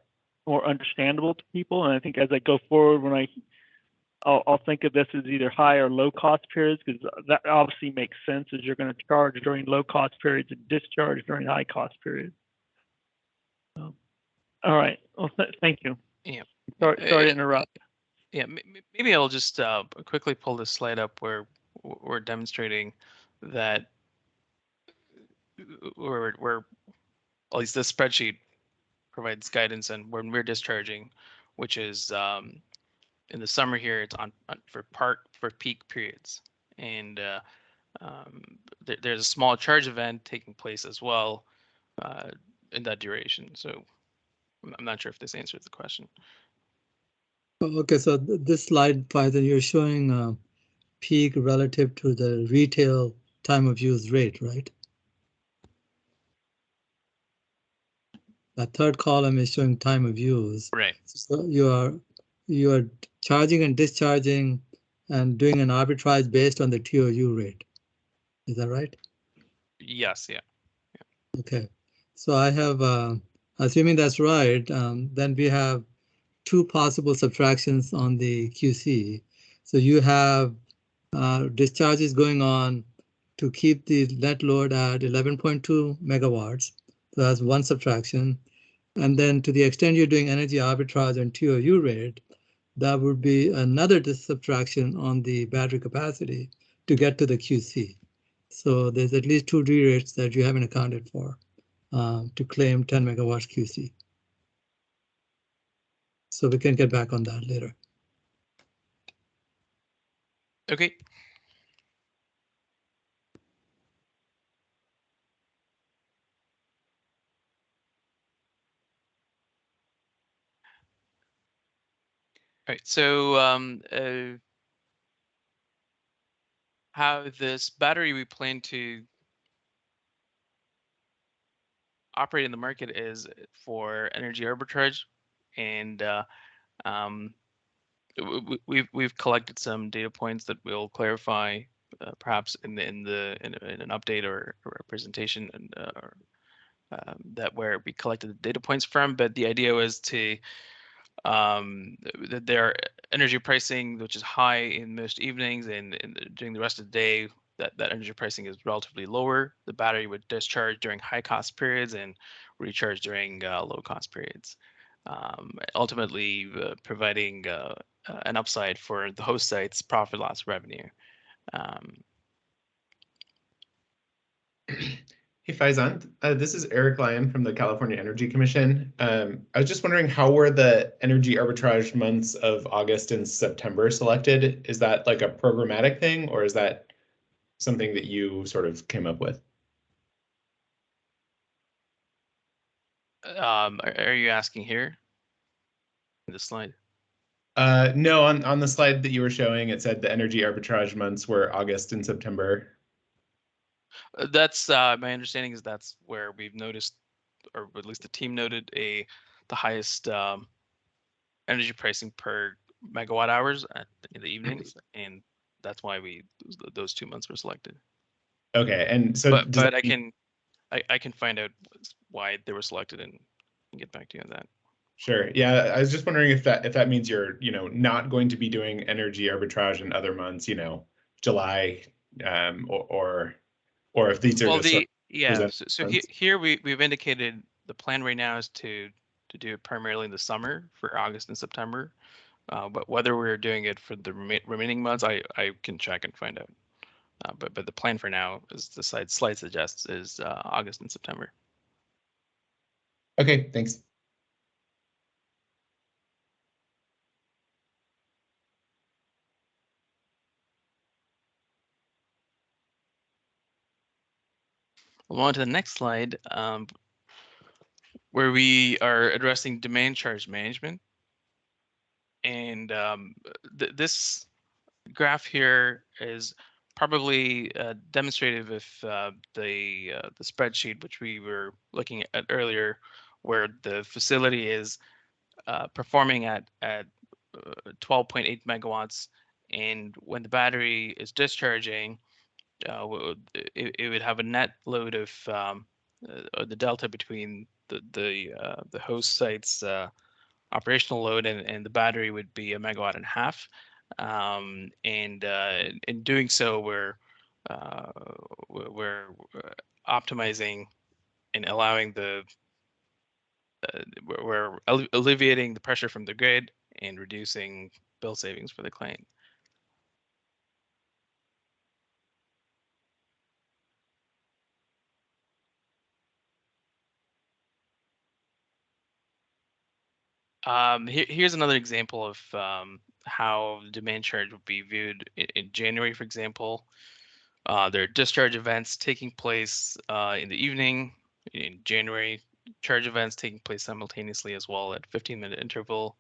more understandable to people. And I think as I go forward, when I'll think of this as either high or low cost periods, because that obviously makes sense, as you're going to charge during low cost periods and discharge during high cost periods. All right. Well, thank you. Yeah. Sorry to interrupt. Yeah, maybe I'll just quickly pull this slide up where we're demonstrating that we're at least this spreadsheet provides guidance on when we're discharging, which is in the summer here, it's on for peak periods, and there's a small charge event taking place as well in that duration. So I'm not sure if this answers the question. Okay, so this slide, Faizan, you're showing peak relative to the retail time of use rate, right? The third column is showing time of use. Right. So you are charging and discharging and doing an arbitrage based on the TOU rate. Is that right? Yes. Yeah. Okay. So I have, assuming that's right, then we have two possible subtractions on the QC. So you have discharges going on to keep the net load at 11.2 megawatts. So that's one subtraction. And then to the extent you're doing energy arbitrage and TOU rate, that would be another subtraction on the battery capacity to get to the QC. So there's at least two D-rates that you haven't accounted for to claim 10 megawatts QC. So we can get back on that later. Okay. All right. So how this battery we plan to operate in the market is for energy arbitrage, and we've collected some data points that we'll clarify perhaps in an update or a presentation, and that where we collected the data points from. But the idea was to that their energy pricing, which is high in most evenings, and during the rest of the day, that energy pricing is relatively lower. The battery would discharge during high cost periods and recharge during low cost periods, ultimately providing an upside for the host site's profit loss revenue. Hey Faizan, this is Eric Lyon from the California Energy Commission. I was just wondering, how were the energy arbitrage months of August and September selected? Is that like a programmatic thing, or is that something that you sort of came up with? Are you asking here in the slide? No, on the slide that you were showing, it said the energy arbitrage months were August and September. That's my understanding is that's where we've noticed, or at least the team noted, the highest energy pricing per megawatt hours in the evenings, and that's why those 2 months were selected. Okay, and so but I can find out why they were selected and get back to you on that. Sure. Yeah, I was just wondering if that means you're, not going to be doing energy arbitrage in other months, July, or if these are just here we've indicated the plan right now is to do it primarily in the summer for August and September, but whether we're doing it for the remaining months, I can check and find out. But the plan for now, as the slide suggests, is August and September. Okay, thanks. We'll on to the next slide, where we are addressing demand charge management. And this graph here is probably demonstrative of the spreadsheet which we were looking at earlier, where the facility is performing at 12.8 megawatts, and when the battery is discharging, it would have a net load of the delta between the host site's operational load and the battery would be 1.5 megawatts. And in doing so, we're optimizing and allowing we're alleviating the pressure from the grid and reducing bill savings for the client. Here's another example of how demand charge would be viewed in January, for example. There are discharge events taking place in the evening in January, charge events taking place simultaneously as well at 15-minute interval.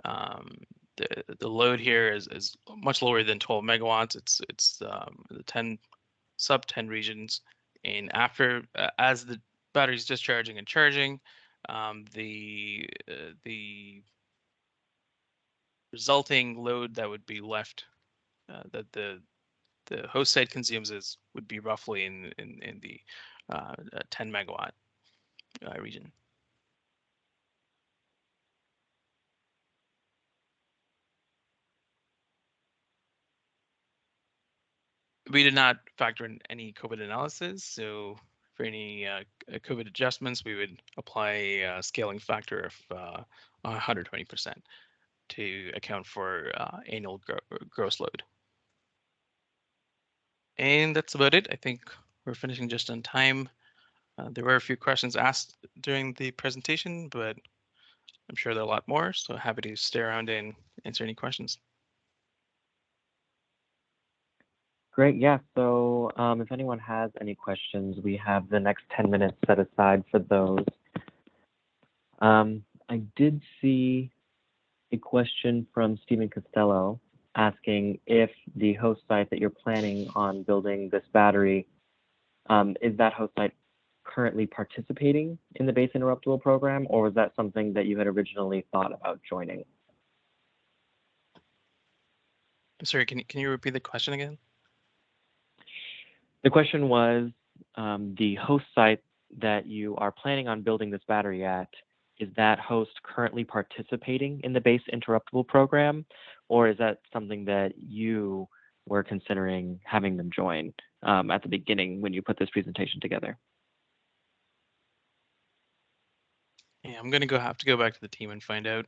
The load here is much lower than 12 megawatts. It's the sub 10 regions, and after as the battery's discharging and charging, the resulting load that would be left that the host site consumes would be roughly in the 10 megawatt region. We did not factor in any COVID analysis, so for any COVID adjustments, we would apply a scaling factor of 120% to account for annual gross load. And that's about it. I think we're finishing just on time. There were a few questions asked during the presentation, but I'm sure there are a lot more, so happy to stay around and answer any questions. Great, yeah, so if anyone has any questions, we have the next 10 minutes set aside for those. I did see a question from Stephen Costello asking if the host site that you're planning on building this battery, is that host site currently participating in the base interruptible program, or was that something that you had originally thought about joining? Sorry, can you repeat the question again? The question was, the host site that you are planning on building this battery at, is that host currently participating in the base interruptible program, or is that something that you were considering having them join at the beginning when you put this presentation together? Yeah, I'm gonna have to go back to the team and find out.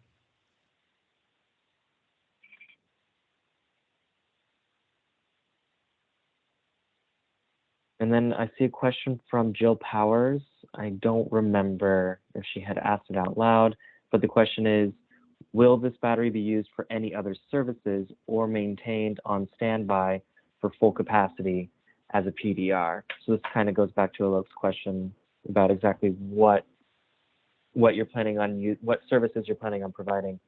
And then I see a question from Jill Powers. I don't remember if she had asked it out loud, but the question is, will this battery be used for any other services or maintained on standby for full capacity as a PDR? So this kind of goes back to Alok's question about exactly what you're planning on, what services you're planning on providing.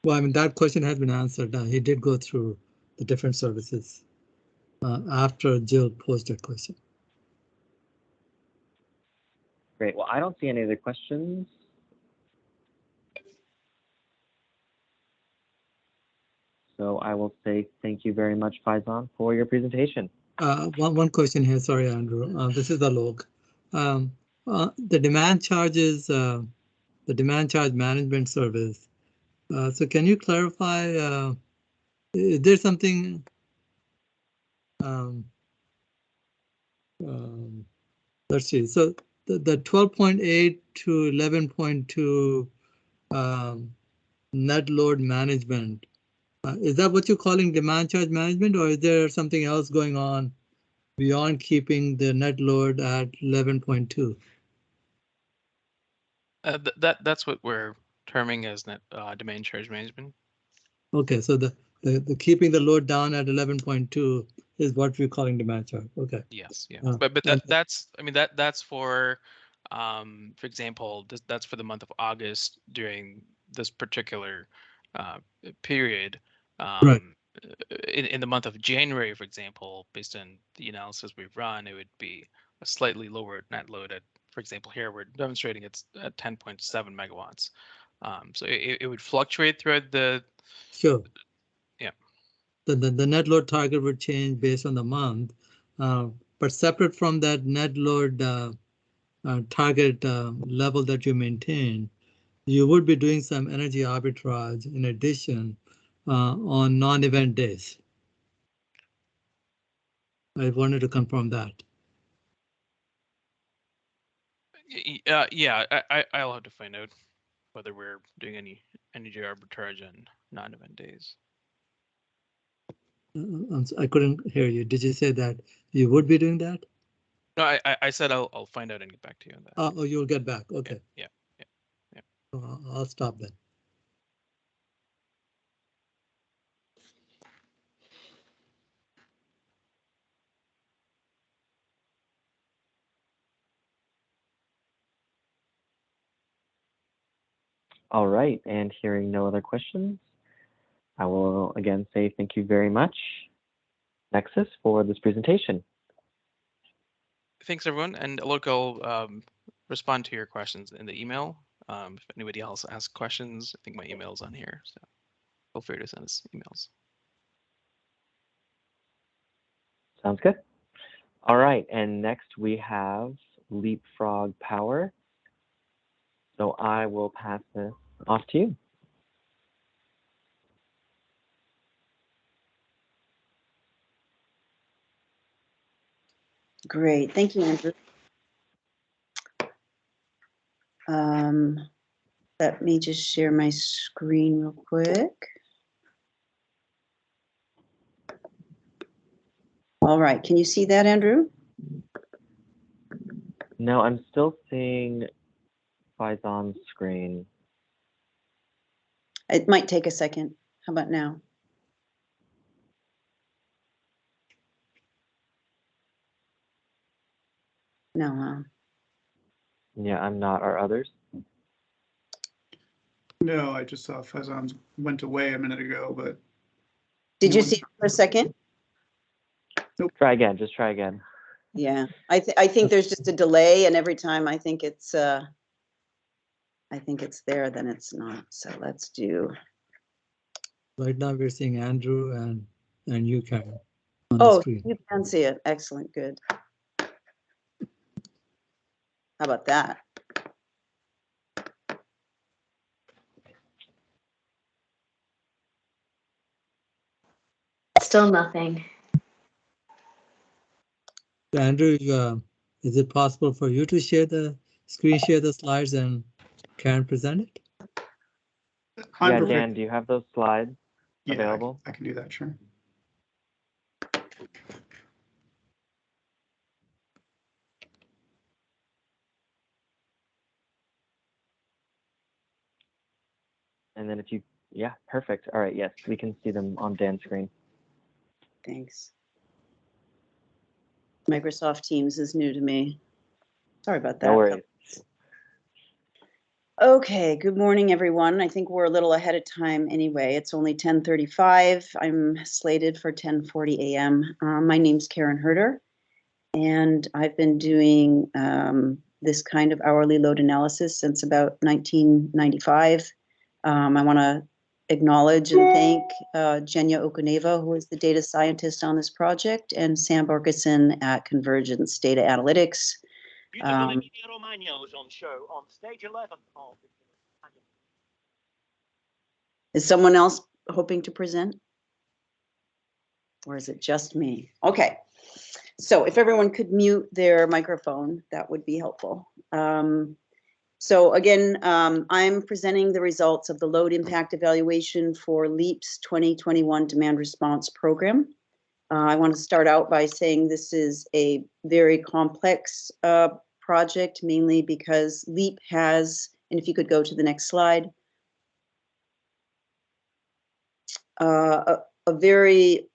Well, I mean, that question has been answered. He did go through the different services after Jill posed that question. Great. Well, I don't see any other questions. So I will say thank you very much, Faizan, for your presentation. One question here. Sorry, Andrew. This is Alok. The demand charges, the demand charge management service. So can you clarify? Is there something? Let's see. So the 12.8 to 11.2 net load management, is that what you're calling demand charge management, or is there something else going on beyond keeping the net load at 11.2? That's what we're terming as net demand charge management. Okay, so the keeping the load down at 11.2 is what we're calling demand charge. Okay. Yes, yeah. But that's I mean that's for example, that's for the month of August during this particular period. Right. In the month of January, for example, based on the analysis we've run, it would be a slightly lower net load at, for example, here we're demonstrating it's at 10.7 megawatts. So it would fluctuate throughout the. Sure. Yeah. The net load target would change based on the month, but separate from that net load target level that you maintain, you would be doing some energy arbitrage in addition on non-event days. I wanted to confirm that. Yeah, I'll have to find out whether we're doing any energy arbitrage on non-event days. I couldn't hear you. Did you say that you would be doing that? No, I said I'll find out and get back to you on that. Oh, you'll get back. Okay. Yeah. I'll stop then. All right, and hearing no other questions, I will again say thank you very much, Nexus, for this presentation. Thanks, everyone. And Alok, I'll respond to your questions in the email. If anybody else asks questions, I think my email is on here, so feel free to send us emails. Sounds good. All right, and next we have Leapfrog Power. So I will pass this off to you. Great, thank you, Andrew. Let me just share my screen real quick. All right, can you see that, Andrew? No, I'm still seeing Faizan's screen. It might take a second. How about now? No, huh? Yeah, I'm not. Are others? No, I just saw Faizan went away a minute ago, but. Did you see it for a second? Nope. Try again, just try again. Yeah, I think there's just a delay, and every time I think it's there, then it's not. So let's do. Right now we're seeing Andrew and you, Karen, on Oh, the screen. you can see it. Excellent, good. How about that? Still nothing. Andrew, is it possible for you to share the slides and Karen present it? Yeah, Dan, do you have those slides available? I can do that, sure. And then if you, yeah, perfect. All right, yes, we can see them on Dan's screen. Thanks. Microsoft Teams is new to me. Sorry about that. No worries. Okay, good morning, everyone. I think we're a little ahead of time anyway. It's only 10:35. I'm slated for 10:40 a.m. My name's Karen Herder, and I've been doing this kind of hourly load analysis since about 1995. I want to acknowledge and thank Jenya Okuneva, who is the data scientist on this project, and Sam Borgeson at Convergence Data Analytics. Romagno's on show on stage 11. Is someone else hoping to present? Or is it just me? Okay. So if everyone could mute their microphone, that would be helpful. So again, I'm presenting the results of the load impact evaluation for LEAP's 2021 demand response program. I want to start out by saying this is a very complex project, mainly because LEAP has, and if you could go to the next slide, a very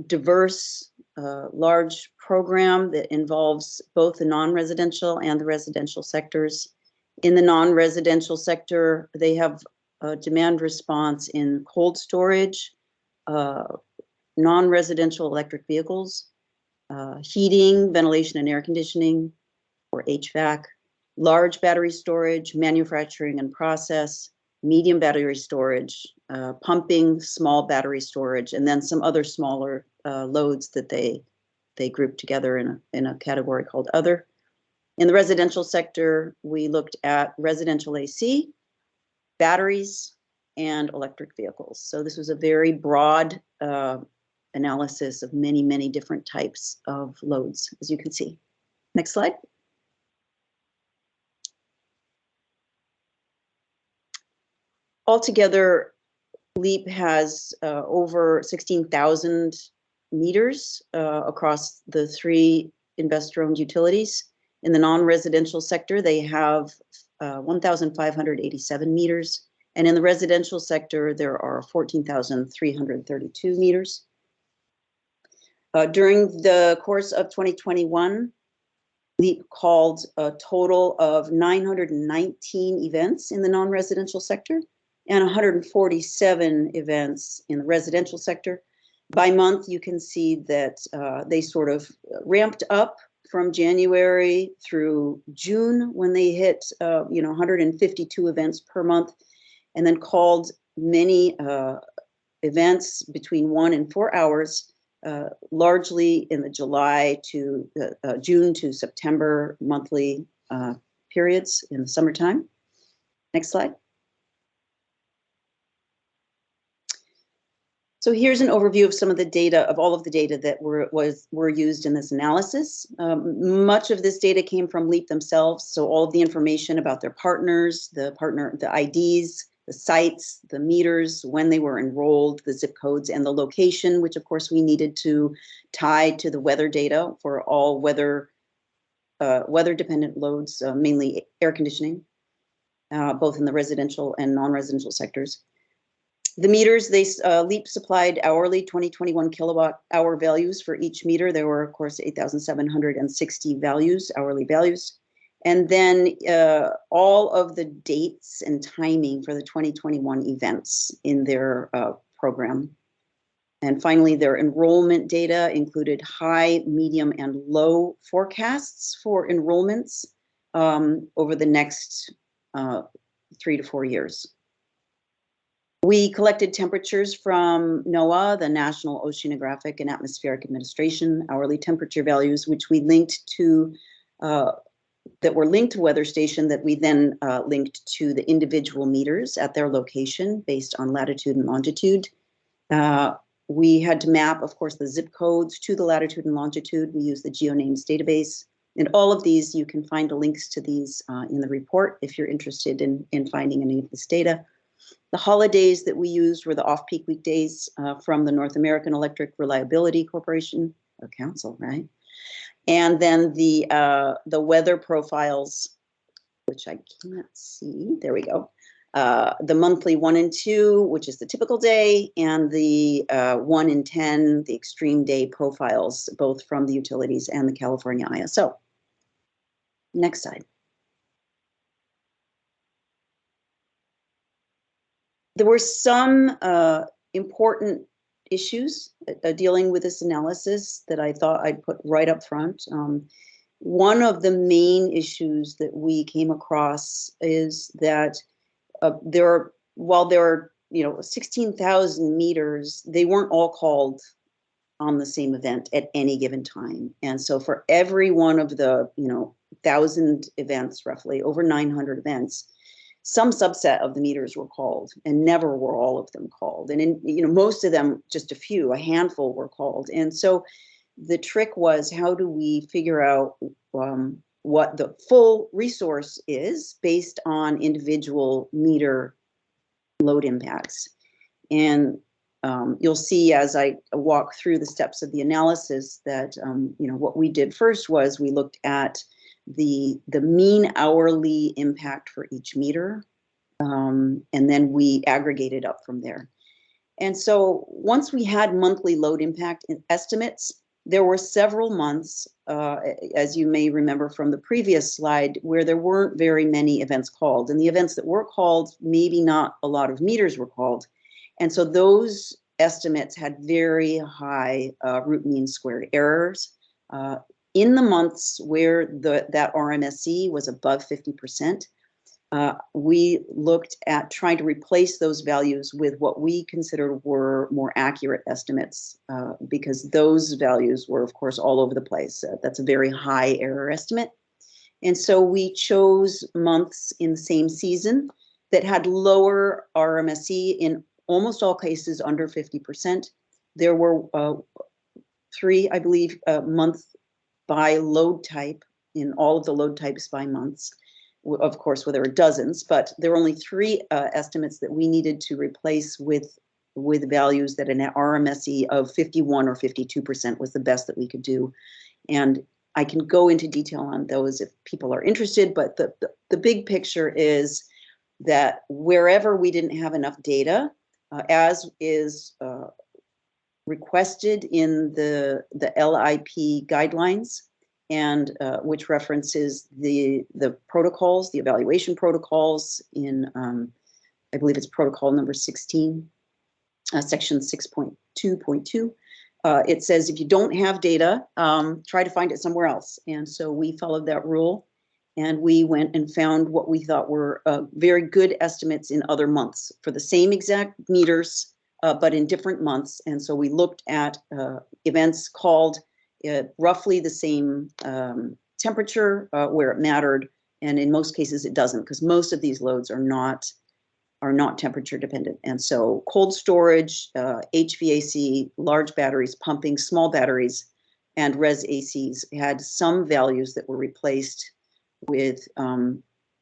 diverse, large program that involves both the non-residential and the residential sectors. In the non-residential sector, they have a demand response in cold storage, non-residential electric vehicles, heating, ventilation and air conditioning, or HVAC, large battery storage, manufacturing and process, medium battery storage, pumping, small battery storage, and then some other smaller loads that they group together in a category called other. In the residential sector, we looked at residential AC, batteries, and electric vehicles. So this was a very broad analysis of many, many different types of loads, as you can see. Next slide. Altogether, LEAP has over 16,000 meters across the 3 investor-owned utilities. In the non-residential sector, they have 1,587 meters. And in the residential sector, there are 14,332 meters. During the course of 2021, LEAP called a total of 919 events in the non-residential sector and 147 events in the residential sector. By month, you can see that they sort of ramped up from January through June when they hit 152 events per month, and then called many events between 1 and 4 hours, largely in the July to June to September monthly periods in the summertime. Next slide. So here's an overview of some of the data, of all of the data that were used in this analysis. Much of this data came from LEAP themselves, so all of the information about their partners, the IDs, the sites, the meters, when they were enrolled, the zip codes, and the location, which of course we needed to tie to the weather data for all weather-dependent loads, mainly air conditioning, both in the residential and non-residential sectors. The meters, LEAP supplied hourly 2021 kilowatt hour values for each meter. There were, of course, 8,760 values, hourly values. And then all of the dates and timing for the 2021 events in their program. And finally, their enrollment data included high, medium, and low forecasts for enrollments over the next 3 to 4 years. We collected temperatures from NOAA, the National Oceanographic and Atmospheric Administration, hourly temperature values, which we linked to, that were linked to weather station, that we then linked to the individual meters at their location based on latitude and longitude. We had to map, of course, the zip codes to the latitude and longitude. We used the GeoNames database. And all of these, you can find the links to these in the report if you're interested in finding any of this data. The holidays that we used were the off-peak weekdays from the North American Electric Reliability Corporation, or Council, right? And then the weather profiles, which I can't see, there we go. The monthly 1 and 2, which is the typical day, and the 1 and 10, the extreme day profiles, both from the utilities and the California ISO. Next slide. There were some important issues dealing with this analysis that I thought I'd put right up front. One of the main issues that we came across is that while there are 16,000 meters, they weren't all called on the same event at any given time. And so for every one of the 1,000 events, roughly over 900 events, some subset of the meters were called, and never were all of them called. And in most of them, just a handful were called. And so the trick was, how do we figure out what the full resource is based on individual meter load impacts? And you'll see as I walk through the steps of the analysis that what we did first was we looked at the mean hourly impact for each meter, and then we aggregated up from there. And so once we had monthly load impact estimates, there were several months, as you may remember from the previous slide, where there weren't very many events called. And the events that were called, maybe not a lot of meters were called. And so those estimates had very high root mean squared errors. In the months where that RMSE was above 50%, we looked at trying to replace those values with what we considered were more accurate estimates, because those values were, of course, all over the place. That's a very high error estimate. And so we chose months in the same season that had lower RMSE, in almost all cases under 50%. There were 3, I believe, month by load type in all of the load types by months. Of course, well, there were dozens, but there were only 3 estimates that we needed to replace with values that an RMSE of 51 or 52% was the best that we could do. And I can go into detail on those if people are interested, but the big picture is that wherever we didn't have enough data, as is requested in the LIP guidelines, and which references the protocols, the evaluation protocols in, I believe it's protocol number 16, section 6.2.2. it says if you don't have data, try to find it somewhere else. And so we followed that rule, and we went and found what we thought were very good estimates in other months for the same exact meters, but in different months. And so we looked at events called roughly the same temperature where it mattered, and in most cases it doesn't, because most of these loads are not temperature dependent. And so cold storage, HVAC, large batteries, pumping, small batteries, and res ACs had some values that were replaced with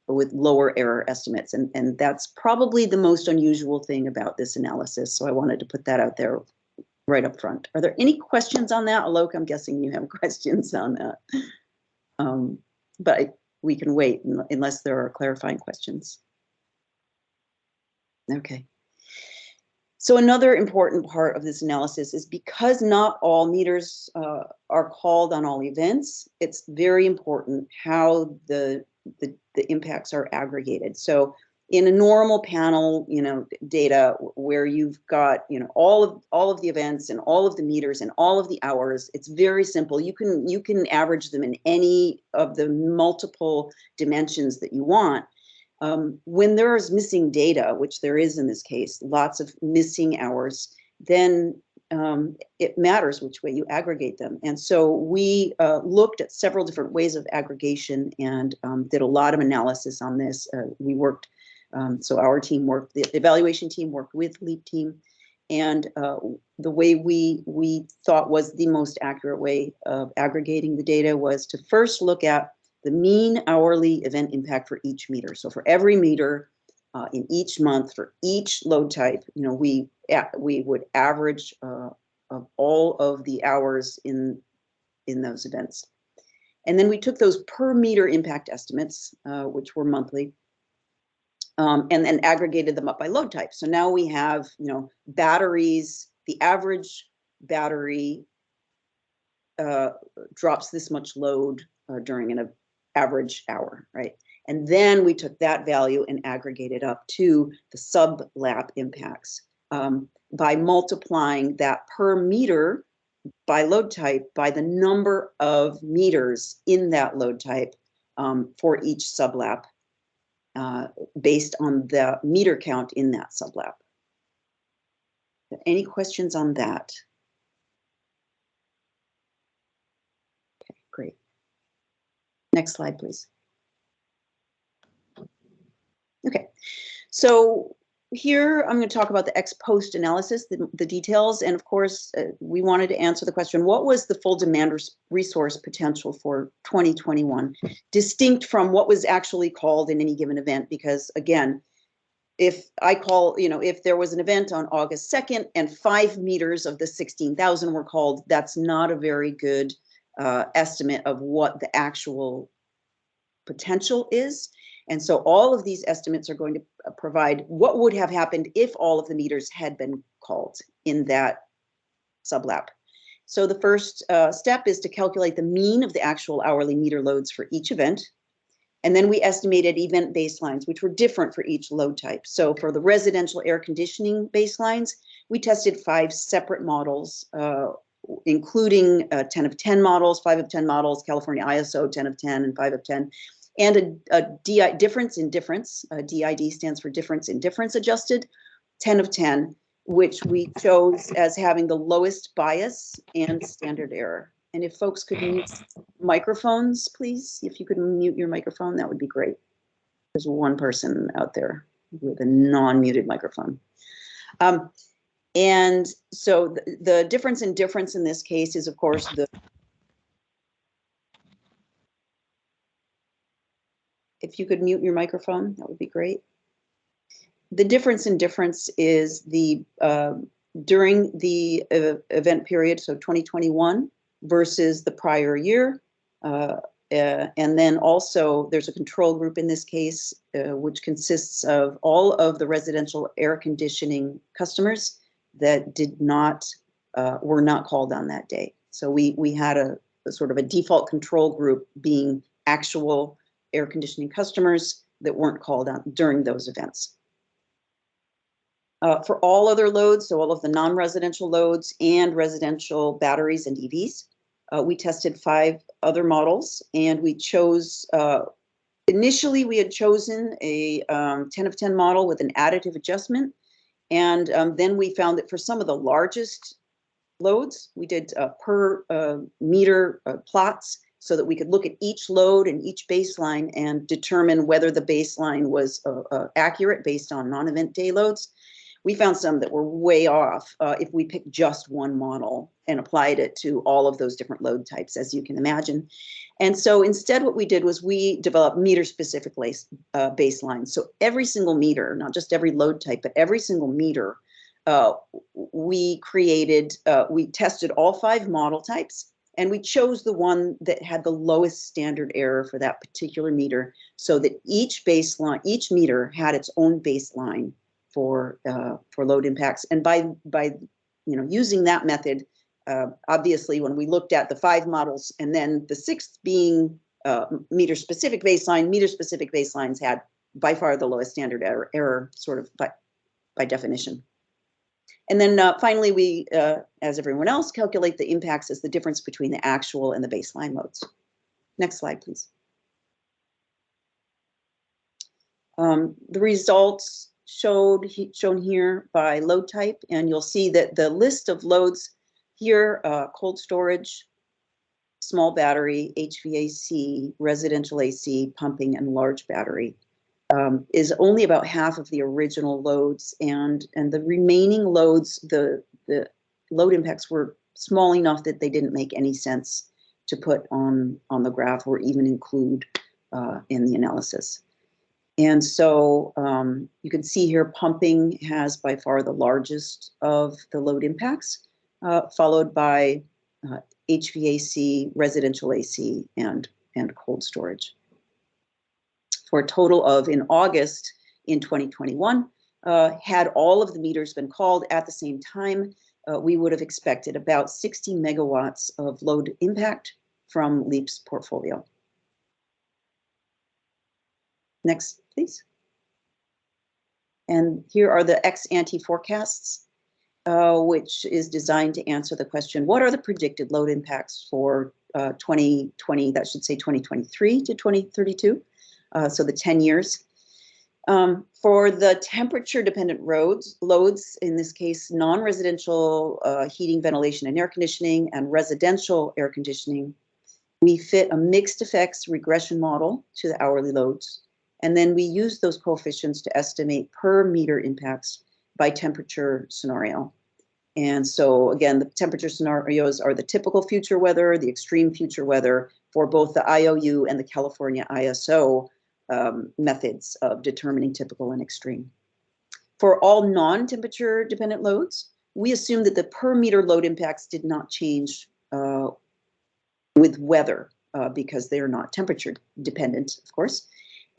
lower error estimates. And that's probably the most unusual thing about this analysis. So I wanted to put that out there right up front. Are there any questions on that? Alok, I'm guessing you have questions on that. But we can wait unless there are clarifying questions. Okay. So another important part of this analysis is because not all meters are called on all events, it's very important how the impacts are aggregated. So in a normal panel, data where you've got, all of the events and all of the meters and all of the hours, it's very simple. You can average them in any of the multiple dimensions that you want. When there is missing data, which there is in this case, lots of missing hours, then it matters which way you aggregate them. And so we looked at several different ways of aggregation and did a lot of analysis on this. We worked, so our team worked, the evaluation team worked with LEAP team, and the way we thought was the most accurate way of aggregating the data was to first look at the mean hourly event impact for each meter. So for every meter in each month, for each load type, we would average of all of the hours in those events. And then we took those per meter impact estimates, which were monthly, and then aggregated them up by load type. So now we have, batteries, the average battery drops this much load during an average hour, right? And then we took that value and aggregated up to the sub-lap impacts by multiplying that per meter by load type by the number of meters in that load type for each sub-lap based on the meter count in that sub-lap. Any questions on that? Okay, great. Next slide, please. Okay, so here I'm going to talk about the ex post analysis, the details, and of course we wanted to answer the question, what was the full demand resource potential for 2021, distinct from what was actually called in any given event? Because again, if I call, if there was an event on August 2nd and 5 meters of the 16,000 were called, that's not a very good estimate of what the actual potential is. And so all of these estimates are going to provide what would have happened if all of the meters had been called in that sublap. So the first step is to calculate the mean of the actual hourly meter loads for each event. And then we estimated event baselines, which were different for each load type. So for the residential air conditioning baselines, we tested 5 separate models, including 10 of 10 models, 5 of 10 models, California ISO 10 of 10 and 5 of 10, and a difference in difference. DID stands for difference in difference adjusted, 10 of 10, which we chose as having the lowest bias and standard error. And if folks could mute microphones, please, if you could mute your microphone, that would be great. There's one person out there with a non-muted microphone. And so the difference in difference in this case is, of course, if you could mute your microphone, that would be great. The difference in difference is during the event period, so 2021 versus the prior year. And then also there's a control group in this case, which consists of all of the residential air conditioning customers that were not called on that day. So we had a sort of a default control group being actual air conditioning customers that weren't called on during those events. For all other loads, so all of the non-residential loads and residential batteries and EVs, we tested 5 other models, and we chose, initially we had chosen a 10 of 10 model with an additive adjustment. And then we found that for some of the largest loads, we did per meter plots so that we could look at each load and each baseline and determine whether the baseline was accurate based on non-event day loads. We found some that were way off if we picked just one model and applied it to all of those different load types, as you can imagine. And so instead what we did was we developed meter-specific baselines. So every single meter, not just every load type, but every single meter, we tested all 5 model types, and we chose the one that had the lowest standard error for that particular meter, so that each meter had its own baseline for load impacts. And by using that method, obviously when we looked at the 5 models and then the 6th being meter-specific baselines had by far the lowest standard error sort of by definition. And then finally, we, as everyone else, calculate the impacts as the difference between the actual and the baseline loads. Next slide, please. The results shown here by load type, and you'll see that the list of loads here, cold storage, small battery, HVAC, residential AC, pumping, and large battery, is only about half of the original loads, and the remaining loads, the load impacts were small enough that they didn't make any sense to put on the graph or even include in the analysis. And so you can see here pumping has by far the largest of the load impacts, followed by HVAC, residential AC, and cold storage. For a total of, in August in 2021, had all of the meters been called at the same time, we would have expected about 60 megawatts of load impact from LEAP's portfolio. Next, please. And here are the ex-ante forecasts, which is designed to answer the question, what are the predicted load impacts for 2020, that should say 2023 to 2032, so the 10 years. For the temperature-dependent loads, in this case, non-residential heating, ventilation, and air conditioning, and residential air conditioning, we fit a mixed effects regression model to the hourly loads. And then we use those coefficients to estimate per meter impacts by temperature scenario. And so again, the temperature scenarios are the typical future weather, the extreme future weather for both the IOU and the California ISO methods of determining typical and extreme. For all non-temperature dependent loads, we assume that the per meter load impacts did not change with weather because they are not temperature dependent, of course.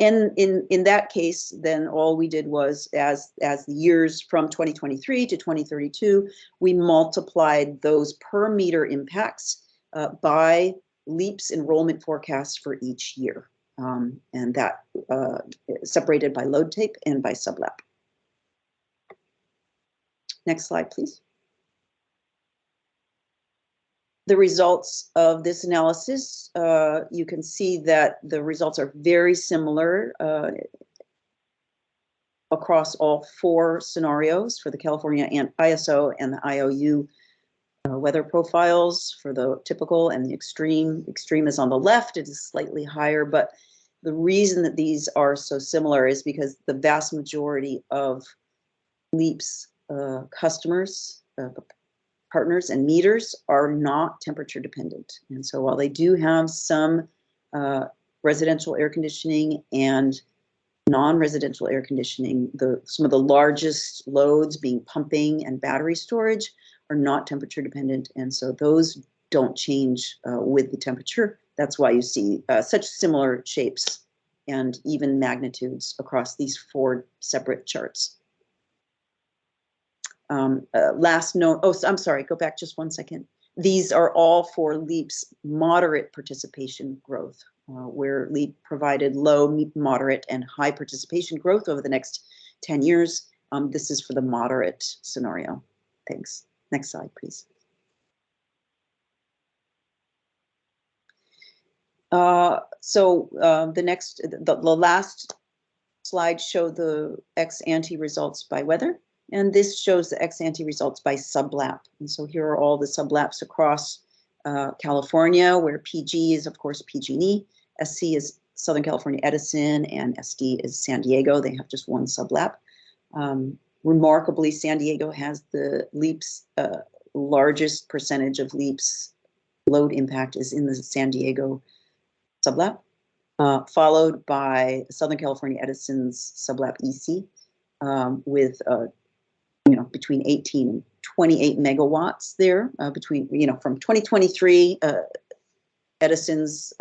And in that case, then all we did was, as the years from 2023 to 2032, we multiplied those per meter impacts by LEAP's enrollment forecasts for each year. And that separated by load type and by sublab. Next slide, please. The results of this analysis, you can see that the results are very similar across all 4 scenarios for the California and ISO and the IOU weather profiles for the typical and the extreme. Extreme is on the left, it is slightly higher, but the reason that these are so similar is because the vast majority of LEAP's customers, partners and meters are not temperature dependent. And so while they do have some residential air conditioning and non-residential air conditioning, some of the largest loads being pumping and battery storage are not temperature dependent. And so those don't change with the temperature. That's why you see such similar shapes and even magnitudes across these 4 separate charts. Last note, oh, I'm sorry, go back just one second. These are all for LEAP's moderate participation growth, where LEAP provided low, moderate, and high participation growth over the next 10 years. This is for the moderate scenario. Thanks. Next slide, please. The last slide showed the ex-ante results by weather, and this shows the ex-ante results by sublap. And so here are all the sublaps across California, where PG is, of course, PG&E, SC is Southern California Edison, and SD is San Diego. They have just one sublap. Remarkably, San Diego has the LEAP's largest percentage of LEAP's load impact is in the San Diego sublap, followed by Southern California Edison's sublap EC with between 18 and 28 megawatts there. From 2023, Edison's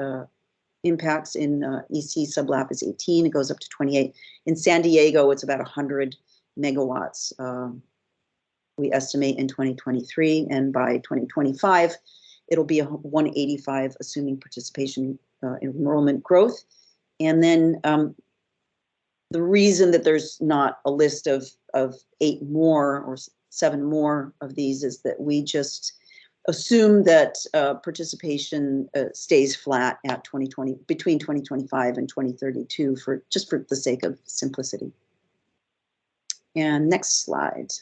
impacts in EC sublap is 18. It goes up to 28. In San Diego, it's about 100 megawatts. We estimate in 2023, and by 2025, it'll be 185, assuming participation enrollment growth. And then the reason that there's not a list of 8 more or 7 more of these is that we just assume that participation stays flat at between 2025 and 2032 for the sake of simplicity. And next slide.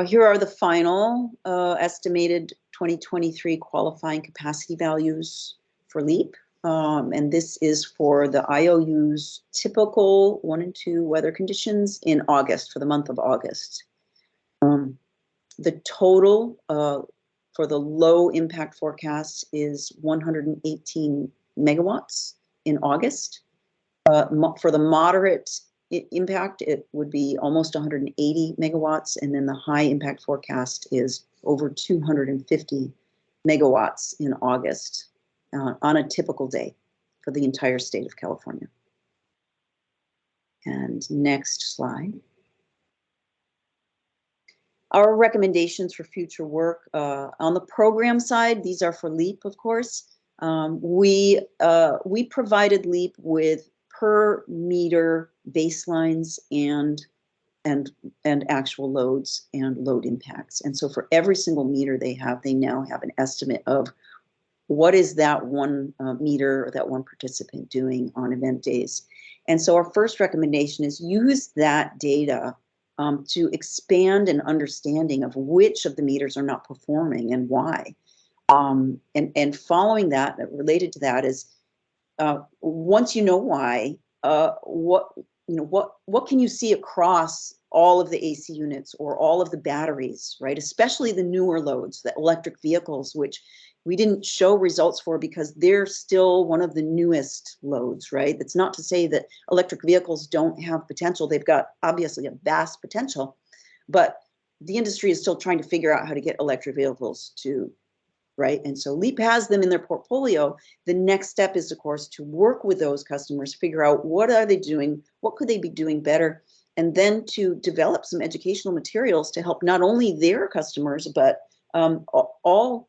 Here are the final estimated 2023 qualifying capacity values for LEAP. And this is for the IOU's typical 1 and 2 weather conditions in August, for the month of August. The total for the low impact forecast is 118 megawatts in August. For the moderate impact, it would be almost 180 megawatts, and then the high impact forecast is over 250 megawatts in August on a typical day for the entire state of California. And next slide. Our recommendations for future work on the program side, these are for LEAP, of course. We provided LEAP with per meter baselines and actual loads and load impacts. And so for every single meter they now have an estimate of what is that one meter or that one participant doing on event days. And so our first recommendation is use that data to expand an understanding of which of the meters are not performing and why. And following that, related to that, is once you know why, what can you see across all of the AC units or all of the batteries, right? Especially the newer loads, the electric vehicles, which we didn't show results for because they're still one of the newest loads, right? That's not to say that electric vehicles don't have potential. They've got obviously a vast potential, but the industry is still trying to figure out how to get electric vehicles to, right? And so LEAP has them in their portfolio. The next step is, of course, to work with those customers, figure out what are they doing, what could they be doing better, and then to develop some educational materials to help not only their customers, but all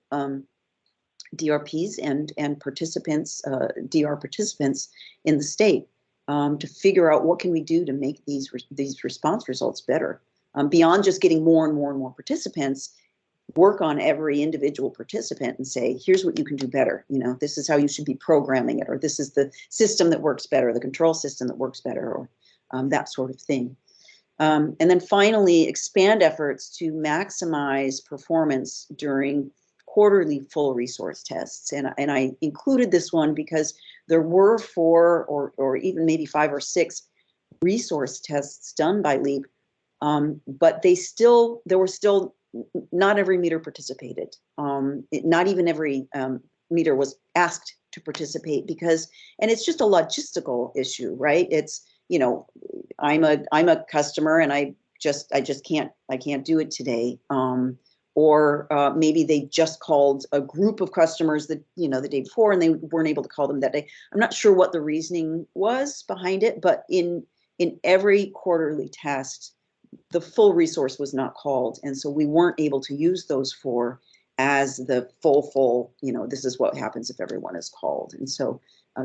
DRPs and participants, DR participants in the state, to figure out what can we do to make these response results better. Beyond just getting more and more and more participants, work on every individual participant and say, here's what you can do better. This is how you should be programming it, or this is the system that works better, the control system that works better, or that sort of thing. And then finally, expand efforts to maximize performance during quarterly full resource tests. And I included this one because there were 4 or even maybe 5 or 6 resource tests done by LEAP, but there were still not every meter participated. Not even every meter was asked to participate and it's just a logistical issue, right? It's, I'm a customer and I can't do it today. Or maybe they just called a group of customers the day before and they weren't able to call them that day. I'm not sure what the reasoning was behind it, but in every quarterly test, the full resource was not called. And so we weren't able to use those 4 as the full, this is what happens if everyone is called. And so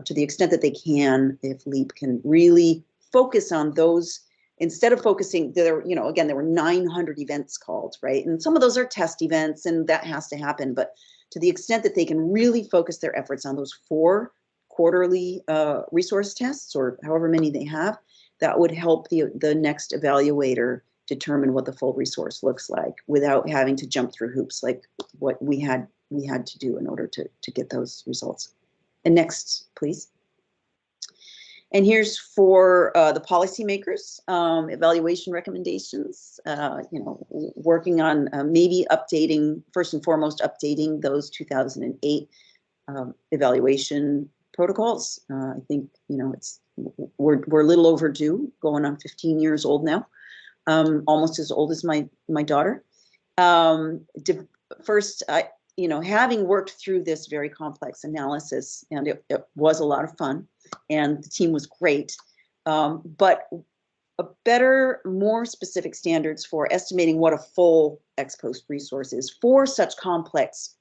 to the extent that they can, if LEAP can really focus on those instead of focusing there, you know, again, there were 900 events called, right? And some of those are test events and that has to happen. But to the extent that they can really focus their efforts on those 4 quarterly resource tests or however many they have, that would help the next evaluator determine what the full resource looks like without having to jump through hoops like what we had to do in order to get those results. And next, please. And here's for the policymakers, evaluation recommendations, you know, working on maybe updating, first and foremost, updating those 2008 evaluation protocols. I think, you know, we're a little overdue, going on 15 years old now, almost as old as my daughter. First, you know, having worked through this very complex analysis, and it was a lot of fun, and the team was great, but a better, more specific standards for estimating what a full ex post resource is for such complex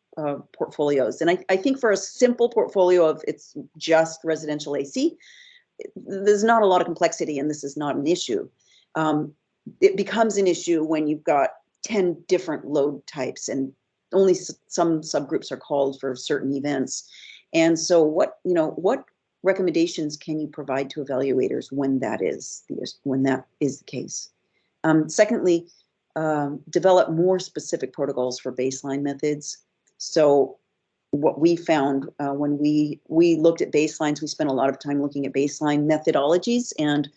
portfolios. And I think for a simple portfolio of it's just residential AC, there's not a lot of complexity, and this is not an issue. It becomes an issue when you've got 10 different load types and only some subgroups are called for certain events. And so what recommendations can you provide to evaluators when that is the case? Secondly, develop more specific protocols for baseline methods. So what we found when we looked at baselines, we spent a lot of time looking at baseline methodologies and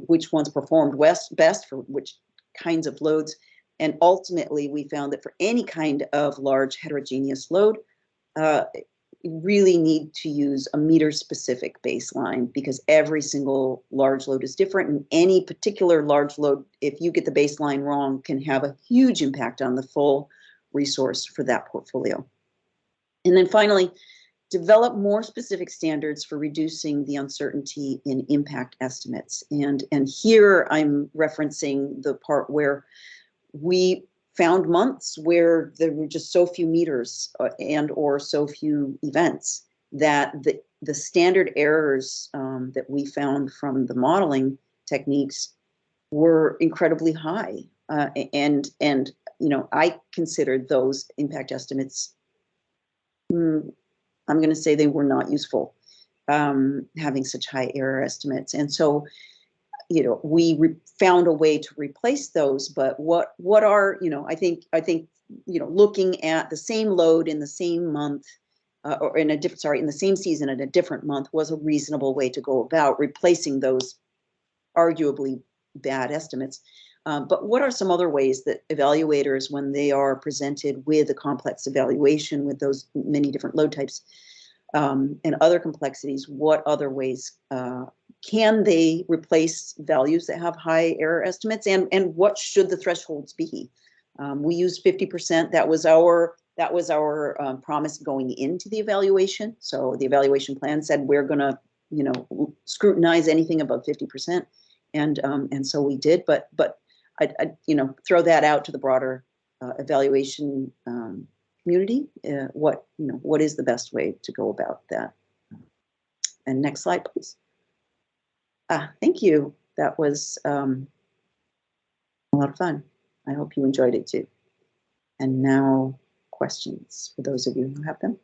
which ones performed best for which kinds of loads. And ultimately, we found that for any kind of large heterogeneous load, you really need to use a meter-specific baseline because every single large load is different. And any particular large load, if you get the baseline wrong, can have a huge impact on the full resource for that portfolio. And then finally, develop more specific standards for reducing the uncertainty in impact estimates. And here I'm referencing the part where we found months where there were just so few meters and or so few events that the standard errors that we found from the modeling techniques were incredibly high. And you know, I considered those impact estimates, I'm going to say they were not useful, having such high error estimates. And so, you know, we found a way to replace those, but what are, you know, I think, you know, looking at the same load in the same month or in the same season at a different month was a reasonable way to go about replacing those arguably bad estimates. But what are some other ways that evaluators, when they are presented with a complex evaluation with those many different load types and other complexities, what other ways can they replace values that have high error estimates, and what should the thresholds be? We used 50%. That was our promise going into the evaluation. So the evaluation plan said we're going to, you know, scrutinize anything above 50%, and so we did. But I you know, throw that out to the broader evaluation community. What is the best way to go about that? And next slide, please. Thank you. That was a lot of fun. I hope you enjoyed it too. And now questions for those of you who have them.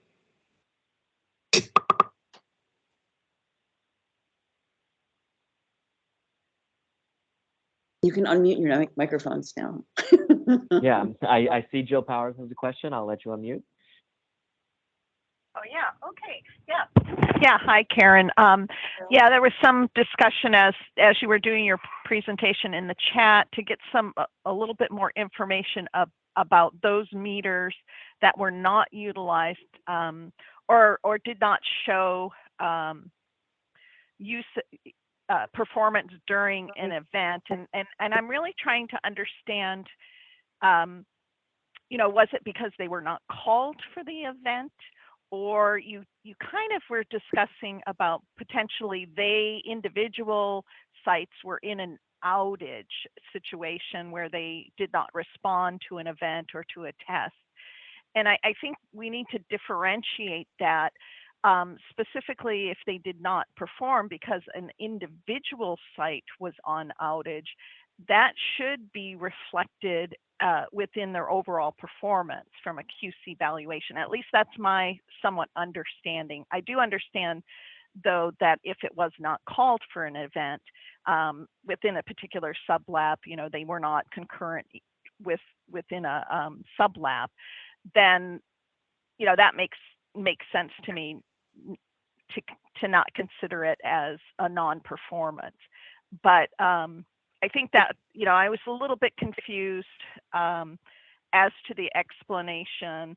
You can unmute your microphones now. Yeah, I see Jill Powers has a question. I'll let you unmute. Oh, yeah. Okay. Yeah. Yeah. Hi, Karen. Yeah, there was some discussion as you were doing your presentation in the chat to get a little bit more information about those meters that were not utilized or did not show use performance during an event, and I'm really trying to understand, you know, was it because they were not called for the event, or you kind of were discussing about potentially individual sites were in an outage situation where they did not respond to an event or to a test. And I think we need to differentiate that. specifically if they did not perform because an individual site was on outage, that should be reflected within their overall performance from a QC valuation. At least that's my somewhat understanding. I do understand, though, that if it was not called for an event within a particular sublab, you know, they were not concurrent within a sublab, then, you know, that makes sense to me to not consider it as a non-performance. But I think that, you know, I was a little bit confused as to the explanation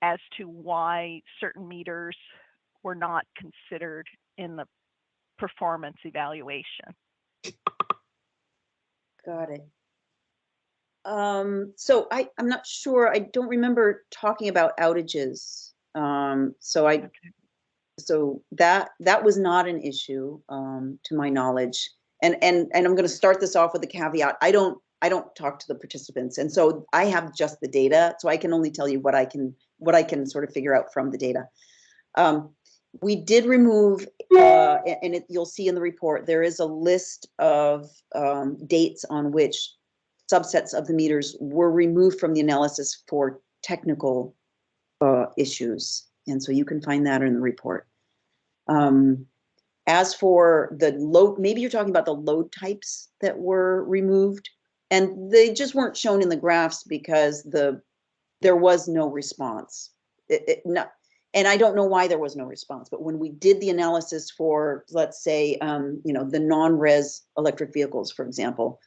as to why certain meters were not considered in the performance evaluation. Got it. So I'm not sure. I don't remember talking about outages. So that was not an issue to my knowledge. And I'm going to start this off with a caveat. I don't talk to the participants, and so I have just the data. So I can only tell you what I can sort of figure out from the data. We did remove, and you'll see in the report, there is a list of dates on which subsets of the meters were removed from the analysis for technical issues. And so you can find that in the report. As for the load, maybe you're talking about the load types that were removed, and they just weren't shown in the graphs because there was no response. And I don't know why there was no response, but when we did the analysis for, let's say, you know, the non-res electric vehicles, for example,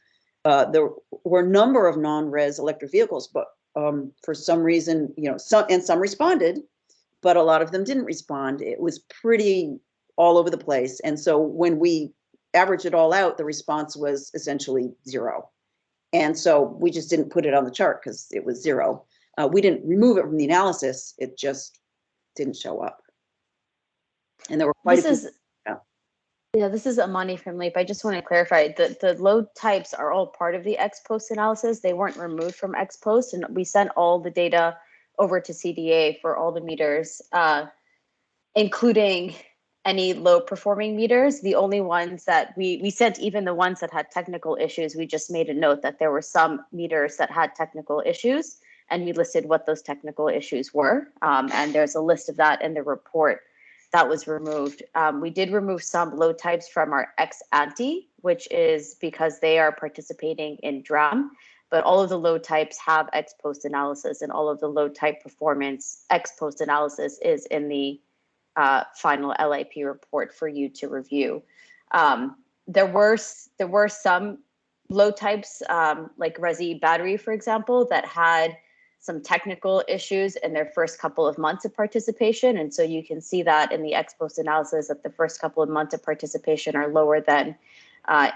there were a number of non-res electric vehicles, but for some reason, you know, some responded, but a lot of them didn't respond. It was pretty all over the place. And so when we averaged it all out, the response was essentially 0. And so we just didn't put it on the chart because it was 0. We didn't remove it from the analysis. It just didn't show up. And there were quite a few. Yeah, this is Amani from LEAP. I just want to clarify that the load types are all part of the ex-post analysis. They weren't removed from ex-post, and we sent all the data over to CDA for all the meters, including any low performing meters. The only ones that we sent, even the ones that had technical issues, we just made a note that there were some meters that had technical issues, and we listed what those technical issues were. And there's a list of that in the report that was removed. We did remove some load types from our Ex-Ante, which is because they are participating in DRAM, but all of the load types have ex-post analysis, and all of the load type performance ex-post analysis is in the final LIP report for you to review. There were some load types, like Resi battery, for example, that had some technical issues in their first couple of months of participation. And so you can see that in the ex-post analysis that the first couple of months of participation are lower than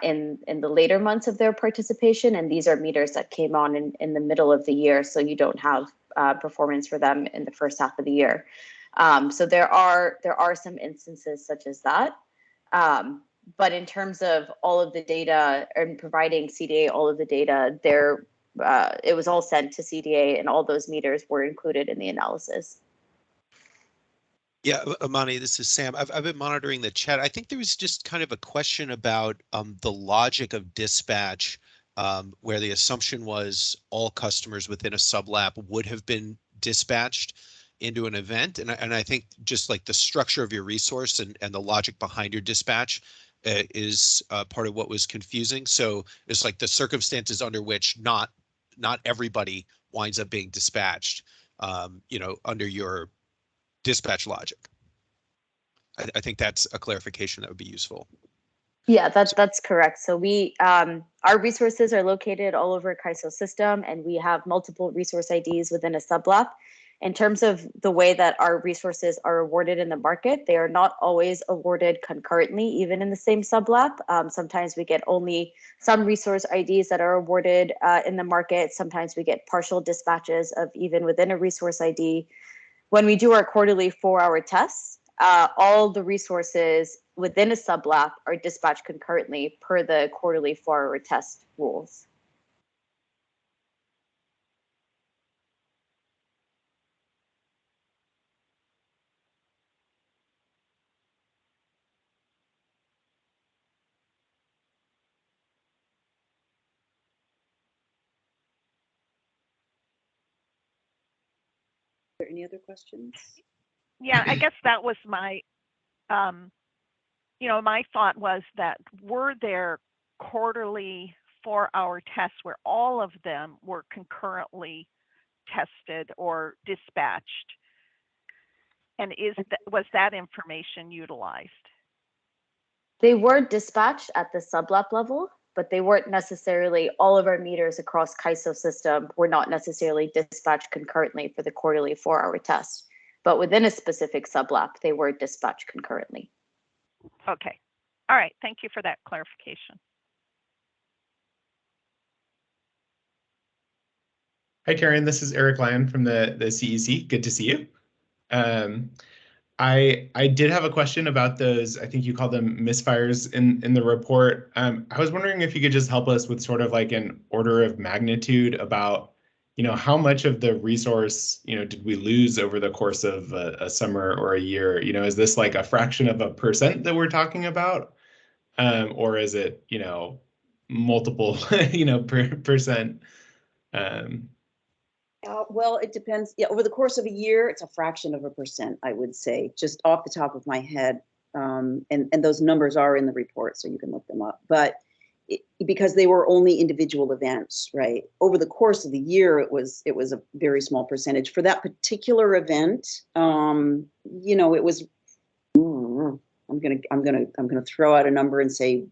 in the later months of their participation. And these are meters that came on in the middle of the year. So you don't have performance for them in the first half of the year. So there are some instances such as that. But in terms of all of the data and providing CDA all of the data, it was all sent to CDA, and all those meters were included in the analysis. Yeah, Amani, this is Sam. I've been monitoring the chat. I think there was just kind of a question about the logic of dispatch, where the assumption was all customers within a sublab would have been dispatched into an event. And I think just like the structure of your resource and the logic behind your dispatch is part of what was confusing. So it's like the circumstances under which not everybody winds up being dispatched, you know, under your dispatch logic. I think that's a clarification that would be useful. Yeah, that's correct. So we our resources are located all over a KISO system, and we have multiple resource IDs within a sublab. In terms of the way that our resources are awarded in the market, they are not always awarded concurrently, even in the same sublab. Sometimes we get only some resource IDs that are awarded in the market. Sometimes we get partial dispatches of even within a resource ID. When we do our quarterly 4-hour tests, all the resources within a sublab are dispatched concurrently per the quarterly 4-hour test rules. Any other questions? Yeah, I guess that was my, my thought was that were there quarterly 4-hour tests where all of them were concurrently tested or dispatched? And was that information utilized? They were dispatched at the sublab level, but they weren't necessarily, all of our meters across CAISO system were not necessarily dispatched concurrently for the quarterly 4-hour test. But within a specific sublab, they were dispatched concurrently. Okay. All right. Thank you for that clarification. Hi, Karen. This is Eric Lyon from the CEC. Good to see you. I did have a question about those, I think you called them misfires in the report. I was wondering if you could just help us with sort of like an order of magnitude about, how much of the resource, did we lose over the course of a summer or a year? Is this like a fraction of a percent that we're talking about? Or is it, multiple, percent? Well, it depends. Yeah, over the course of a year, it's a fraction of a percent, I would say, just off the top of my head. And those numbers are in the report, so you can look them up. But because they were only individual events, right? Over the course of the year, it was a very small percentage. For that particular event, it was. I'm gonna throw out a number and say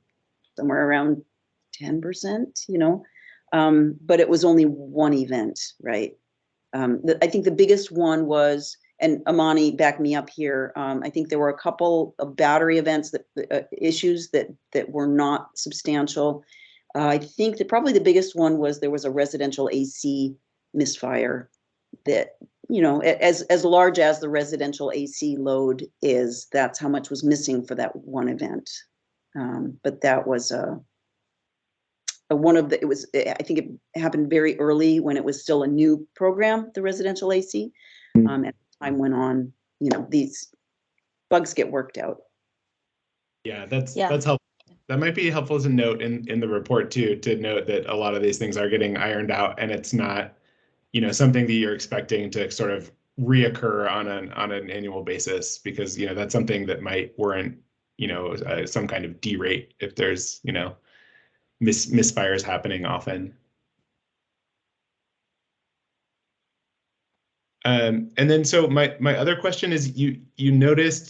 somewhere around 10%. But it was only one event, right? I think the biggest one was, and Amani, back me up here, I think there were a couple of battery events issues that were not substantial. I think that probably the biggest one was there was a residential AC misfire that, as large as the residential AC load is, that's how much was missing for that one event. But that was I think it happened very early when it was still a new program, the residential AC. As time went on, these bugs get worked out. Yeah, that's helpful. That might be helpful to note in the report too, to note that a lot of these things are getting ironed out, and it's not, something that you're expecting to sort of reoccur on an annual basis, because that's something that might warrant some kind of derate if there's misfires happening often. And then so my other question is, you noted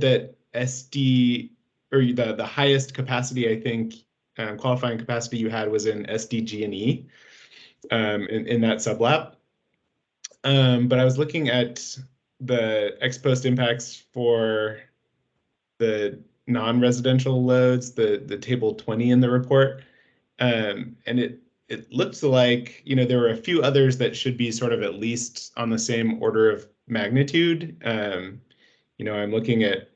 that SD, or the highest capacity, I think, qualifying capacity you had was in SDG&E in that sublab. But I was looking at the ex post impacts for the non-residential loads, the table 20 in the report, and it looks like there were a few others that should be sort of at least on the same order of magnitude. I'm looking at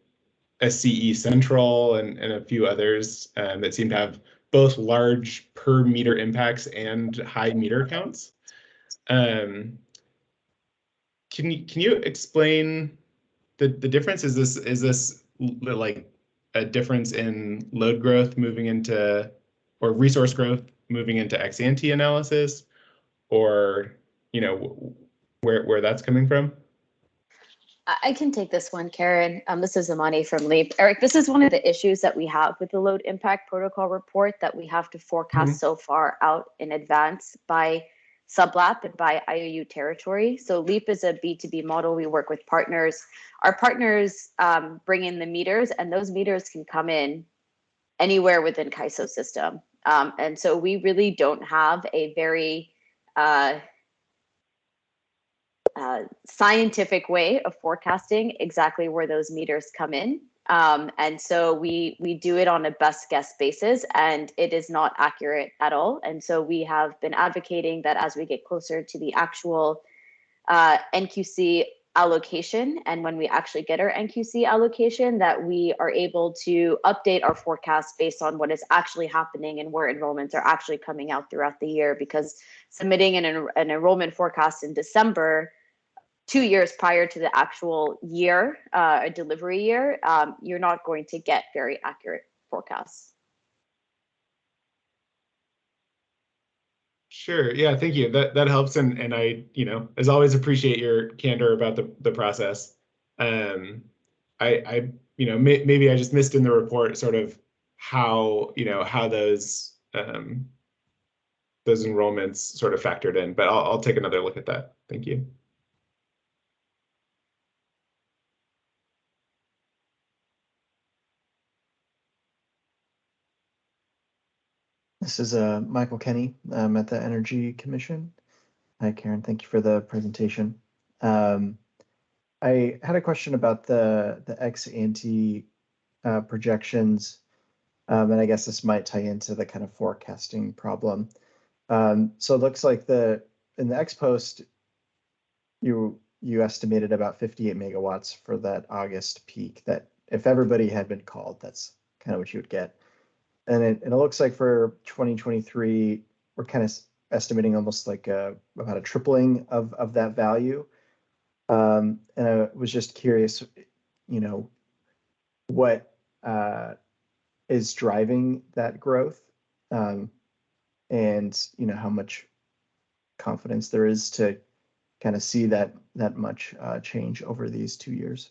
SCE Central and a few others that seem to have both large per meter impacts and high meter counts. Can you explain the difference? Is this like a difference in load growth moving into, or resource growth moving into Ex-Ante analysis, or where that's coming from? I can take this one, Karen. This is Amani from LEAP. Eric, this is one of the issues that we have with the load impact protocol report, that we have to forecast so far out in advance by sublab and by IOU territory. So LEAP is a B2B model. We work with partners. Our partners bring in the meters, and those meters can come in anywhere within CAISO system. And so we really don't have a very scientific way of forecasting exactly where those meters come in. And so we do it on a best guess basis, and it is not accurate at all. And so we have been advocating that as we get closer to the actual NQC allocation, and when we actually get our NQC allocation, that we are able to update our forecast based on what is actually happening and where enrollments are actually coming out throughout the year. Because submitting an enrollment forecast in December, 2 years prior to the actual year, a delivery year, you're not going to get very accurate forecasts. Sure. Yeah, thank you. That helps, and I, as always, appreciate your candor about the process. I maybe I just missed in the report sort of how how those enrollments sort of factored in, but I'll take another look at that. Thank you. This is Michael Kenny. I'm at the Energy Commission. Hi, Karen. Thank you for the presentation. I had a question about the ex-ante projections, and I guess this might tie into the kind of forecasting problem. So it looks like in the ex-post, you estimated about 58 megawatts for that August peak. That if everybody had been called, that's kind of what you would get. And it looks like for 2023, we're kind of estimating almost like about a tripling of that value. And I was just curious, what is driving that growth, and how much confidence there is to kind of see that much change over these 2 years.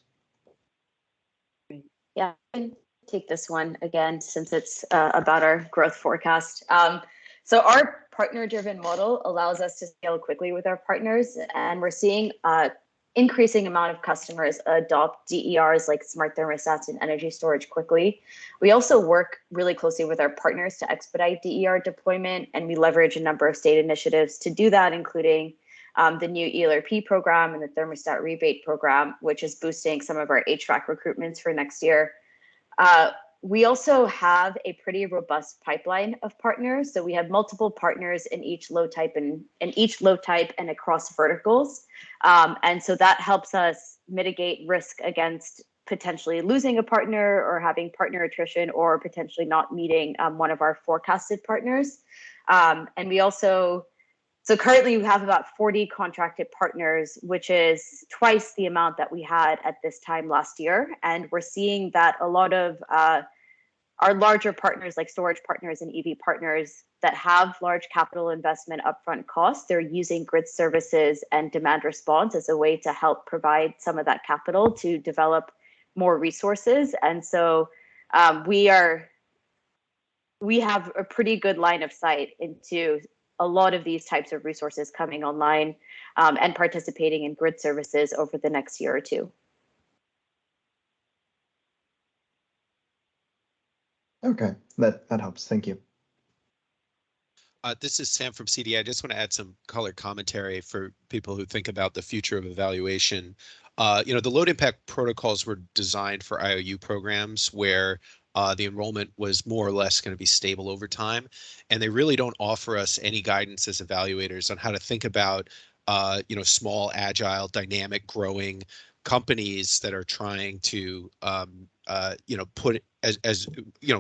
Yeah, I can take this one again since it's about our growth forecast. So our partner-driven model allows us to scale quickly with our partners, and we're seeing increasing amount of customers adopt DERs like smart thermostats and energy storage quickly. We also work really closely with our partners to expedite DER deployment, and we leverage a number of state initiatives to do that, including the new ELRP program and the thermostat rebate program, which is boosting some of our HVAC recruitments for next year. We also have a pretty robust pipeline of partners. So we have multiple partners in each load type and across verticals. And so that helps us mitigate risk against potentially losing a partner or having partner attrition or potentially not meeting one of our forecasted partners. And we also, so currently we have about 40 contracted partners, which is twice the amount that we had at this time last year. And we're seeing that a lot of our larger partners like storage partners and EV partners that have large capital investment upfront costs, they're using grid services and demand response as a way to help provide some of that capital to develop more resources. And so we have a pretty good line of sight into a lot of these types of resources coming online and participating in grid services over the next year or two. Okay, that helps. Thank you. This is Sam from CDI. I just want to add some color commentary for people who think about the future of evaluation. The load impact protocols were designed for IOU programs where the enrollment was more or less going to be stable over time. And they really don't offer us any guidance as evaluators on how to think about, small, agile, dynamic, growing companies that are trying to, put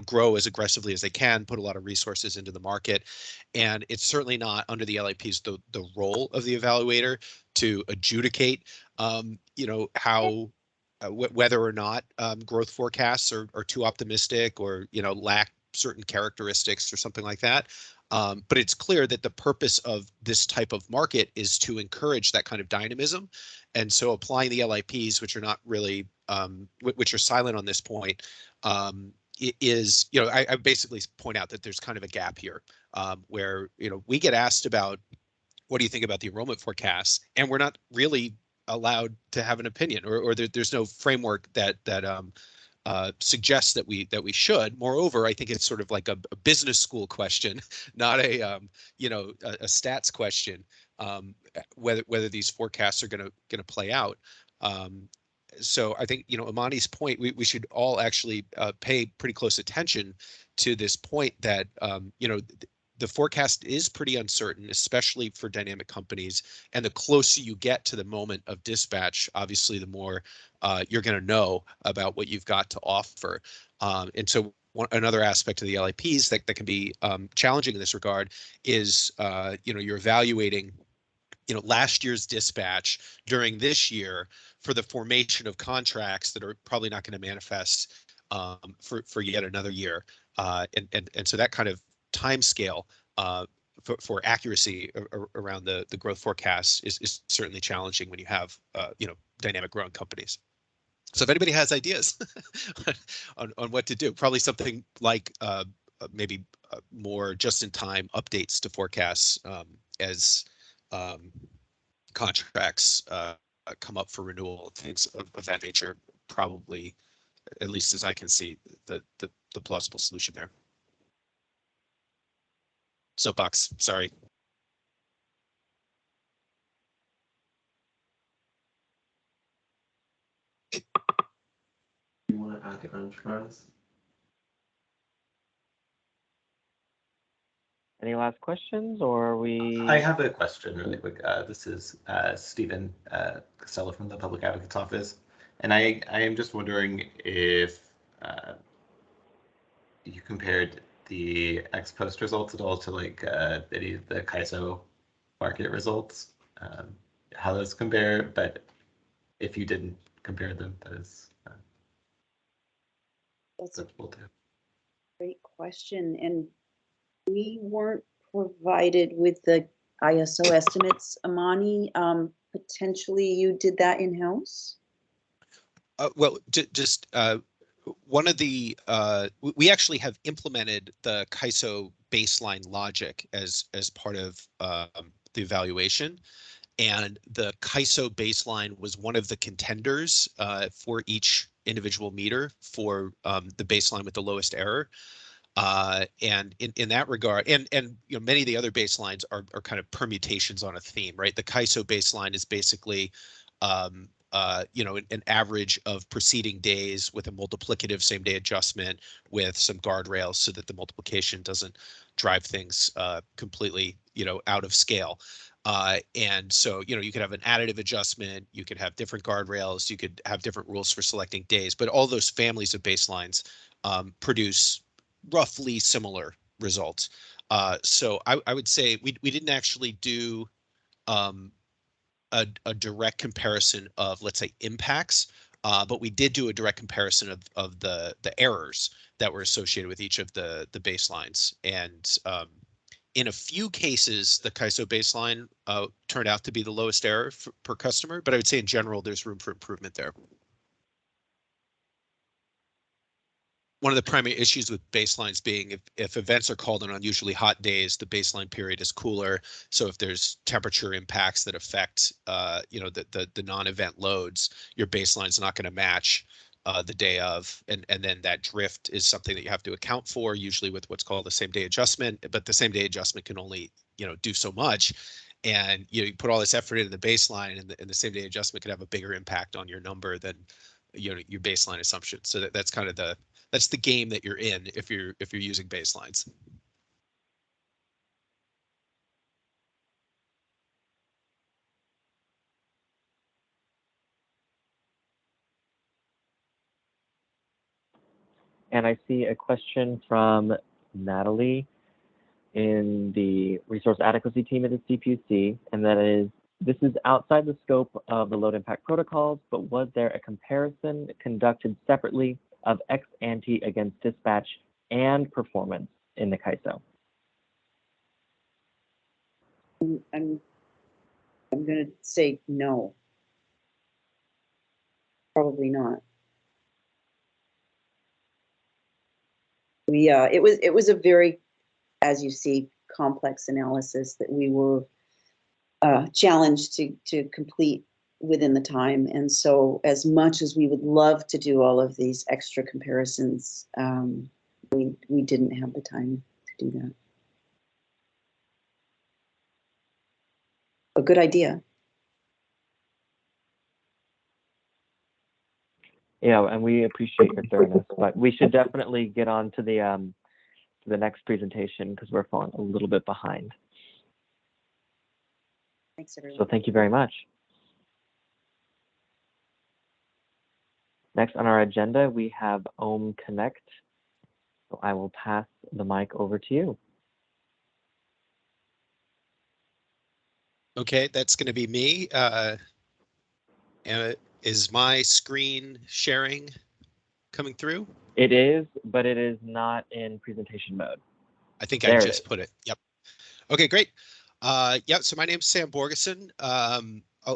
grow as aggressively as they can, put a lot of resources into the market. And it's certainly not under the LIPs the role of the evaluator to adjudicate, how whether or not growth forecasts are too optimistic or lack certain characteristics or something like that. But it's clear that the purpose of this type of market is to encourage that kind of dynamism. And so applying the LIPs, which are not really, which are silent on this point, is, I basically point out that there's kind of a gap here where, we get asked about, what do you think about the enrollment forecasts? And we're not really allowed to have an opinion, or there's no framework that suggests that we should. Moreover, I think it's sort of like a business school question, not a stats question, whether these forecasts are going to play out. So I think, Amani's point, we should all actually pay pretty close attention to this point that, the forecast is pretty uncertain, especially for dynamic companies. And the closer you get to the moment of dispatch, obviously, the more you're going to know about what you've got to offer. And so another aspect of the LIPs that can be challenging in this regard is, you're evaluating last year's dispatch during this year for the formation of contracts that are probably not going to manifest for yet another year. And so that kind of time scale for accuracy around the growth forecasts is certainly challenging when you have dynamic growing companies. So if anybody has ideas on what to do, probably something like maybe more just-in-time updates to forecasts as contracts come up for renewal, things of that nature, probably, at least as I can see, the plausible solution there. Soapbox, sorry. You want to add on, Travis? Any last questions, or are we? I have a question really quick. This is Stephen Costello from the Public Advocate's Office. And I am just wondering if you compared the ex post results at all to like any of the CAISO market results, how those compare, but if you didn't compare them, that is That's a acceptable too. great question. And we weren't provided with the ISO estimates, Amani. Potentially you did that in-house? Well, just one of the, we actually have implemented the CAISO baseline logic as part of the evaluation. And the CAISO baseline was one of the contenders for each individual meter for the baseline with the lowest error. And in that regard, and many of the other baselines are kind of permutations on a theme, right? The CAISO baseline is basically an average of preceding days with a multiplicative same day adjustment with some guardrails so that the multiplication doesn't drive things completely, out of scale. And so, you could have an additive adjustment, you could have different guardrails, you could have different rules for selecting days, but all those families of baselines produce roughly similar results. So I would say we didn't actually do a direct comparison of, let's say, impacts, but we did do a direct comparison of the errors that were associated with each of the baselines. And in a few cases, the CAISO baseline turned out to be the lowest error per customer, but I would say in general, there's room for improvement there. One of the primary issues with baselines being if events are called on unusually hot days, the baseline period is cooler. So if there's temperature impacts that affect, the non-event loads, your baseline's not going to match the day of, and then that drift is something that you have to account for, usually with what's called the same day adjustment. But the same day adjustment can only do so much, and you put all this effort into the baseline, and the same day adjustment could have a bigger impact on your number than your baseline assumption. So that's kind of that's the game that you're in if you're using baselines. And I see a question from Natalie in the resource adequacy team at the CPUC, and that is, this is outside the scope of the load impact protocols, but was there a comparison conducted separately of ex-ante against dispatch and performance in the CAISO? I'm going to say no. Probably not. It was a very, as you see, complex analysis that we were challenged to complete within the time. And so as much as we would love to do all of these extra comparisons, we didn't have the time to do that. A good idea. Yeah, and we appreciate your thoroughness, but we should definitely get on to the next presentation because we're falling a little bit behind. Thanks, everyone. So thank you very much. Next on our agenda, we have homeconnect. So I will pass the mic over to you. Okay, that's going to be me. Is my screen sharing coming through? It is, but it is not in presentation mode. I think I just put it. Yep. Okay, great. Yeah, so my name's Sam Borgeson.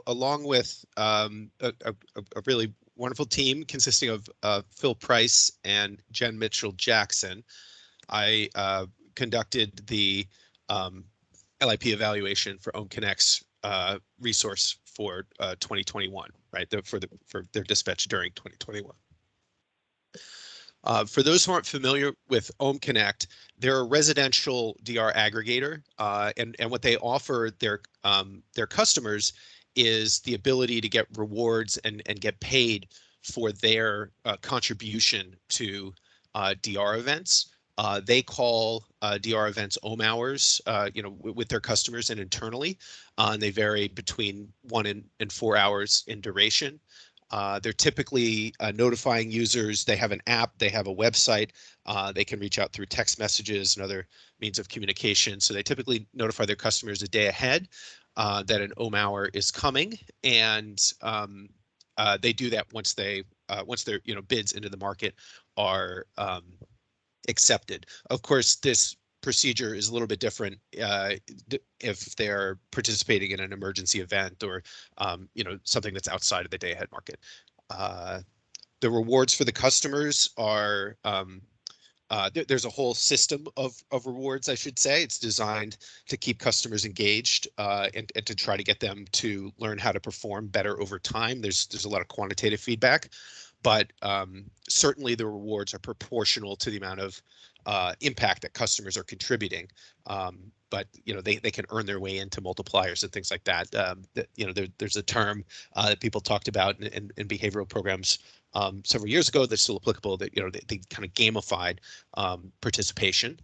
Along with a really wonderful team consisting of Phil Price and Jen Mitchell Jackson, I conducted the LIP evaluation for homeconnect's resource for 2021, right? For their dispatch during 2021. For those who aren't familiar with homeconnect, they're a residential DR aggregator, and what they offer their customers is the ability to get rewards and get paid for their contribution to DR events. They call DR events ohm hours, with their customers and internally, and they vary between 1 and 4 hours in duration. They're typically notifying users. They have an app, they have a website, they can reach out through text messages and other means of communication. So they typically notify their customers a day ahead that an ohm hour is coming, and they do that once their bids into the market are accepted. Of course, this procedure is a little bit different if they're participating in an emergency event or something that's outside of the day ahead market. The rewards for the customers are there's a whole system of rewards, I should say. It's designed to keep customers engaged and to try to get them to learn how to perform better over time. There's a lot of quantitative feedback, but certainly the rewards are proportional to the amount of impact that customers are contributing. But they can earn their way into multipliers and things like that. There's a term that people talked about in behavioral programs several years ago that's still applicable, that they kind of gamified participation.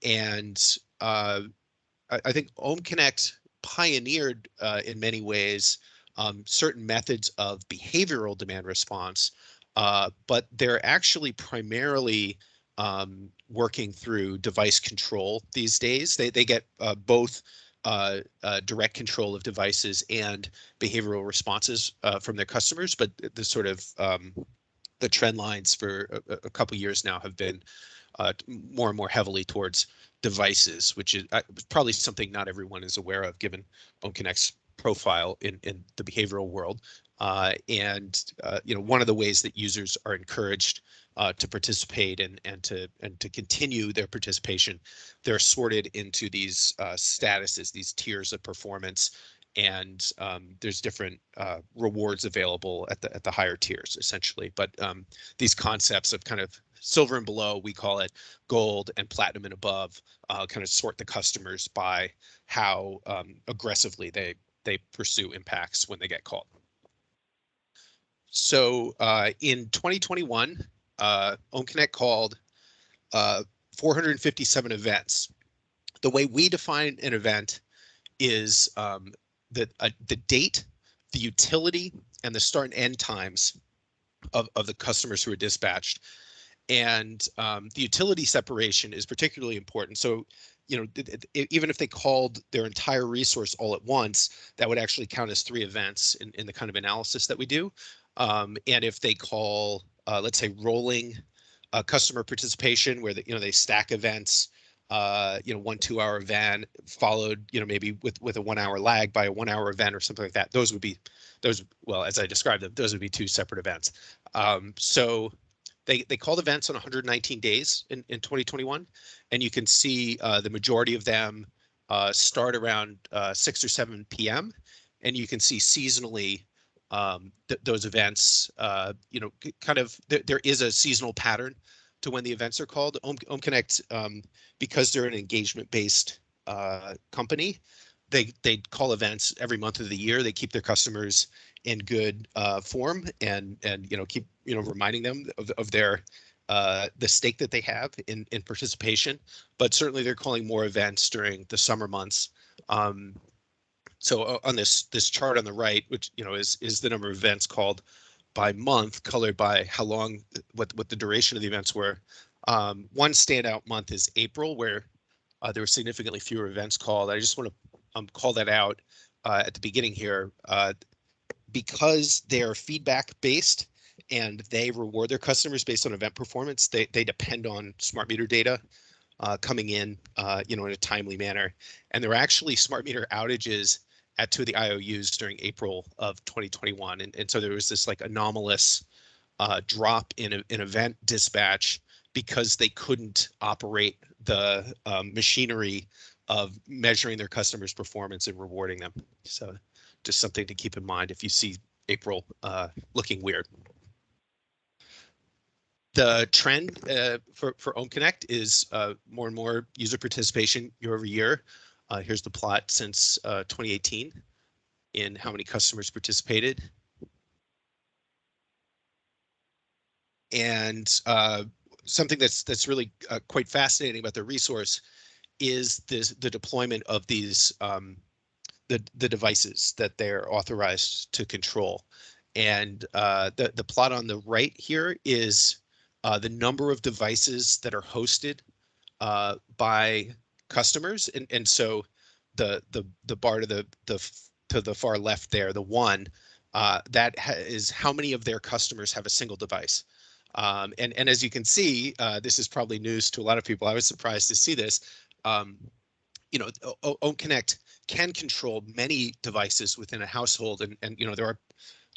And I think homeconnect pioneered in many ways certain methods of behavioral demand response, but they're actually primarily working through device control these days. They get both direct control of devices and behavioral responses from their customers, but the sort of the trend lines for a couple years now have been more and more heavily towards devices, which is probably something not everyone is aware of given homeconnect's profile in the behavioral world. And one of the ways that users are encouraged to participate and to continue their participation, they're sorted into these statuses, these tiers of performance, and there's different rewards available at the higher tiers, essentially. But these concepts of kind of silver and below, we call it gold, and platinum and above, kind of sort the customers by how aggressively they pursue impacts when they get called. So in 2021, homeconnect called 457 events. The way we define an event is the date, the utility, and the start and end times of the customers who are dispatched. And the utility separation is particularly important. So, even if they called their entire resource all at once, that would actually count as 3 events in the kind of analysis that we do. And if they call, let's say, rolling customer participation, where they stack events, 1 2-hour event followed, maybe with a 1 hour lag by a 1 hour event or something like that, well, as I described them, those would be 2 separate events. So they called events on 119 days in 2021, and you can see the majority of them start around 6 or 7 p.m. And you can see seasonally those events, kind of there is a seasonal pattern to when the events are called. homeconnect, because they're an engagement-based company, they call events every month of the year. They keep their customers in good form and keep reminding them of their the stake that they have in participation. But certainly they're calling more events during the summer months. So on this chart on the right, which is the number of events called by month, colored by how long, what the duration of the events were. One standout month is April, where there were significantly fewer events called. I just want to call that out at the beginning here, because they are feedback based and they reward their customers based on event performance. They depend on smart meter data coming in, in a timely manner. And there were actually smart meter outages at 2 of the IOUs during April of 2021. And so there was this like anomalous drop in event dispatch because they couldn't operate the machinery of measuring their customers' performance and rewarding them. So just something to keep in mind if you see April looking weird. The trend for homeconnect is more and more user participation year over year. Here's the plot since 2018 in how many customers participated. And something that's really quite fascinating about the resource is the deployment of these the devices that they're authorized to control. And the plot on the right here is the number of devices that are hosted by customers, and so the bar to the far left there, the one that is how many of their customers have a single device. And as you can see, this is probably news to a lot of people. I was surprised to see this. homeconnect can control many devices within a household, and there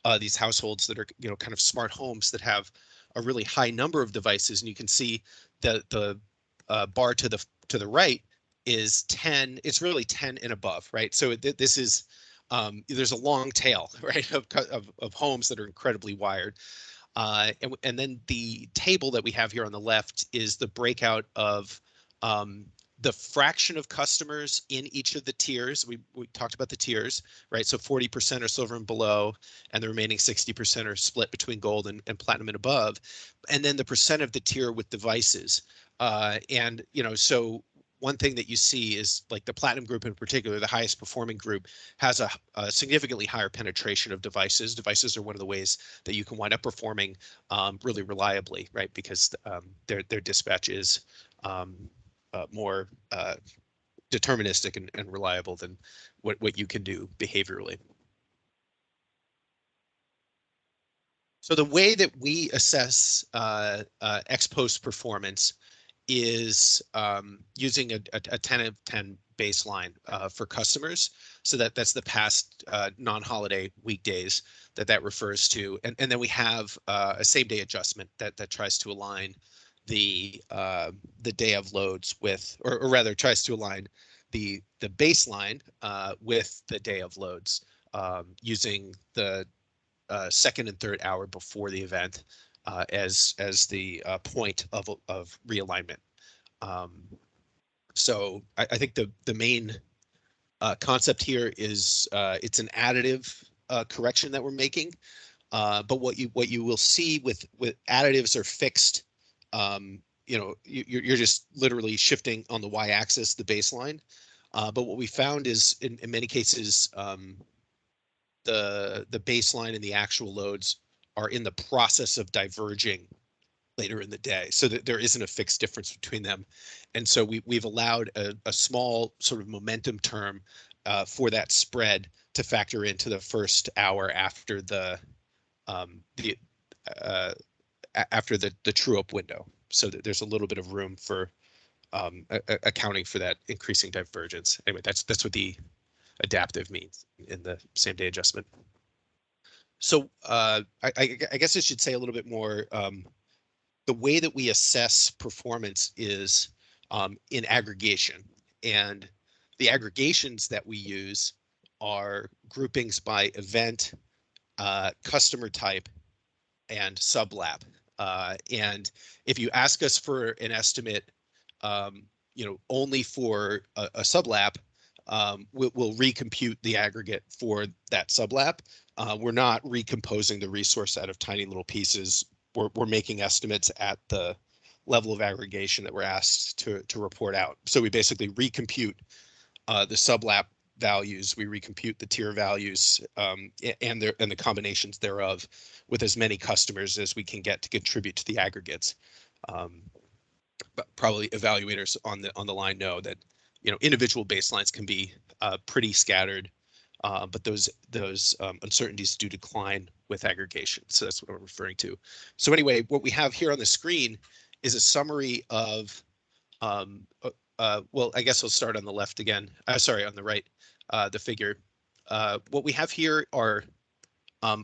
are these households that are kind of smart homes that have a really high number of devices, and you can see the bar to the right is 10. It's really 10 and above, right? So this is there's a long tail, right, of homes that are incredibly wired. And then the table that we have here on the left is the breakout of the fraction of customers in each of the tiers. We talked about the tiers, right? So 40% are silver and below, and the remaining 60% are split between gold and platinum and above. And then the percent of the tier with devices. So one thing that you see is like the platinum group in particular, the highest performing group, has a significantly higher penetration of devices. Devices are one of the ways that you can wind up performing really reliably, right? Because their dispatch is more deterministic and reliable than what you can do behaviorally. So the way that we assess ex post performance is using a 10 of 10 baseline for customers. So that's the past non-holiday weekdays that refers to. And then we have a same day adjustment that tries to align the day of loads with, or rather tries to align the baseline with the day of loads using the second and third hour before the event as the point of realignment. So I think the main concept here is it's an additive correction that we're making. But what you will see with additives or fixed, you're just literally shifting on the y-axis the baseline. But what we found is in many cases the baseline and the actual loads are in the process of diverging later in the day, so that there isn't a fixed difference between them. And so we've allowed a small sort of momentum term for that spread to factor into the first hour after the true up window, so that there's a little bit of room for accounting for that increasing divergence. Anyway, that's what the adaptive means in the same day adjustment. So I guess I should say a little bit more. The way that we assess performance is in aggregation, and the aggregations that we use are groupings by event, customer type, and sublab. And if you ask us for an estimate, only for a sublab, we'll recompute the aggregate for that sublab. We're not recomposing the resource out of tiny little pieces. We're making estimates at the level of aggregation that we're asked to report out. So we basically recompute the sublab values, we recompute the tier values and the combinations thereof with as many customers as we can get to contribute to the aggregates. But probably evaluators on the line know that individual baselines can be pretty scattered, but those uncertainties do decline with aggregation. So that's what I'm referring to. So anyway, what we have here on the screen is a summary of well, I guess I'll start on the left again. Sorry, on the right, the figure. What we have here are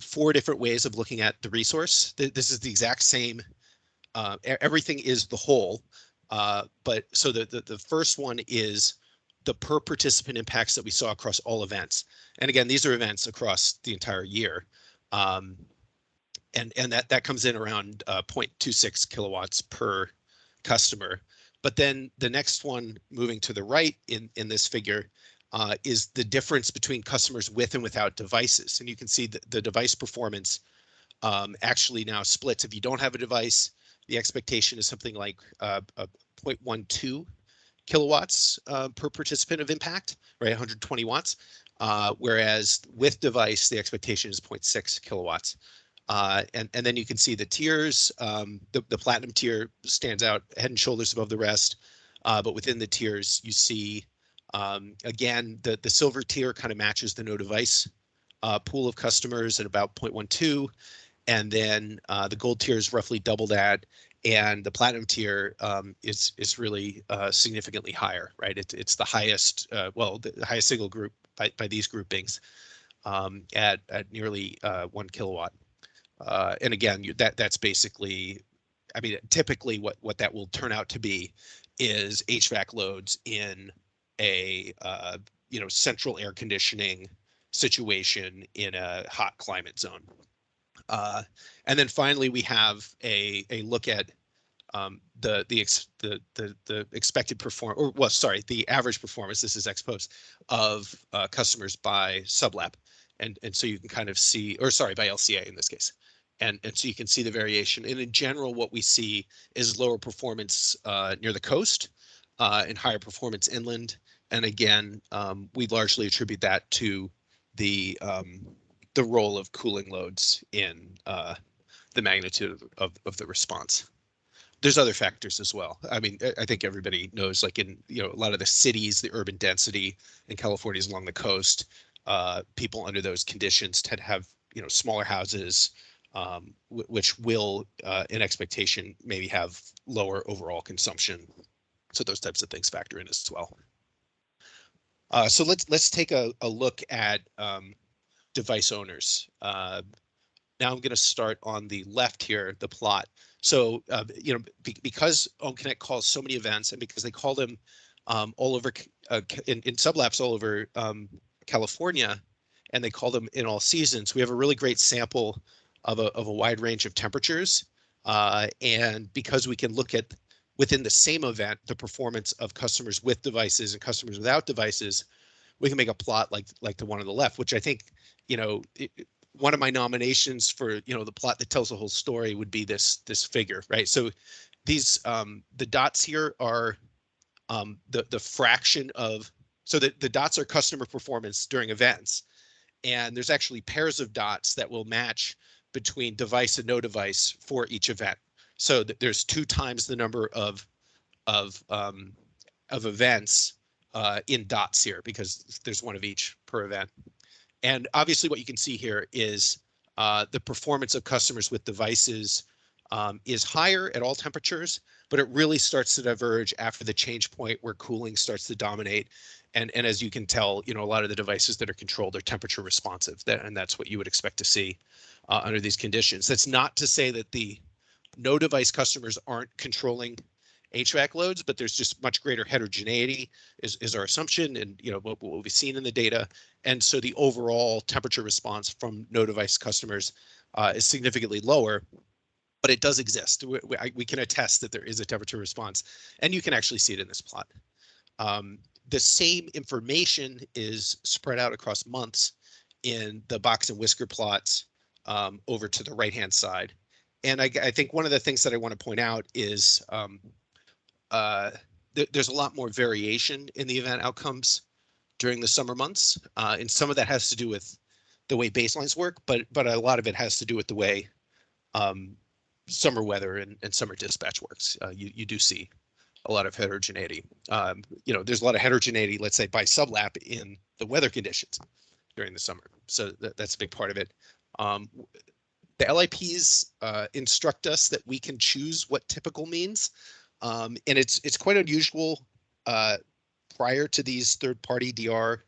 4 different ways of looking at the resource. This is the exact same. Everything is the whole, but so the first one is the per participant impacts that we saw across all events. And again, these are events across the entire year. And that comes in around 0.26 kilowatts per customer. But then the next one moving to the right in this figure is the difference between customers with and without devices. And you can see the device performance actually now splits. If you don't have a device, the expectation is something like 0.12 kilowatts per participant of impact, right? 120 watts. Whereas with device, the expectation is 0.6 kilowatts. And then you can see the tiers. The platinum tier stands out head and shoulders above the rest. But within the tiers, you see, again, the silver tier kind of matches the no device pool of customers at about 0.12. And then the gold tier is roughly double that. And the platinum tier is really significantly higher, right? It's the highest, well, the highest single group by these groupings at nearly 1 kilowatt. And again, that's basically, I mean, typically what that will turn out to be is HVAC loads in a central air conditioning situation in a hot climate zone. And then finally, we have a look at the expected performance, or well, sorry, the average performance. This is ex post of customers by sublab, and so you can kind of see, or sorry, by LCA in this case, and so you can see the variation. And in general, what we see is lower performance near the coast and higher performance inland. And again, we largely attribute that to the role of cooling loads in the magnitude of the response. There's other factors as well. I mean, I think everybody knows, like in a lot of the cities, the urban density in California is along the coast. People under those conditions tend to have smaller houses, which will, in expectation, maybe have lower overall consumption. So those types of things factor in as well. So let's take a look at device owners. Now I'm going to start on the left here, the plot. So, because homeconnect calls so many events, and because they call them all over in sublabs all over California, and they call them in all seasons, we have a really great sample of a wide range of temperatures. And because we can look at within the same event, the performance of customers with devices and customers without devices, we can make a plot like the one on the left, which I think, one of my nominations for the plot that tells the whole story would be this figure, right? So these the dots here are the fraction of, so the dots are customer performance during events, and there's actually pairs of dots that will match between device and no device for each event. So there's 2 times the number of events in dots here, because there's one of each per event. And obviously what you can see here is the performance of customers with devices is higher at all temperatures, but it really starts to diverge after the change point where cooling starts to dominate. And as you can tell, a lot of the devices that are controlled are temperature responsive, and that's what you would expect to see under these conditions. That's not to say that the no device customers aren't controlling HVAC loads, but there's just much greater heterogeneity is our assumption, and what we've seen in the data. And so the overall temperature response from no device customers is significantly lower, but it does exist. We can attest that there is a temperature response, and you can actually see it in this plot. The same information is spread out across months in the box and whisker plots over to the right-hand side. And I think one of the things that I want to point out is there's a lot more variation in the event outcomes during the summer months. And some of that has to do with the way baselines work, but a lot of it has to do with the way summer weather and summer dispatch works. You do see a lot of heterogeneity. There's a lot of heterogeneity, let's say, by sublab in the weather conditions during the summer. So that's a big part of it. The LIPs instruct us that we can choose what typical means. And it's quite unusual prior to these third-party DR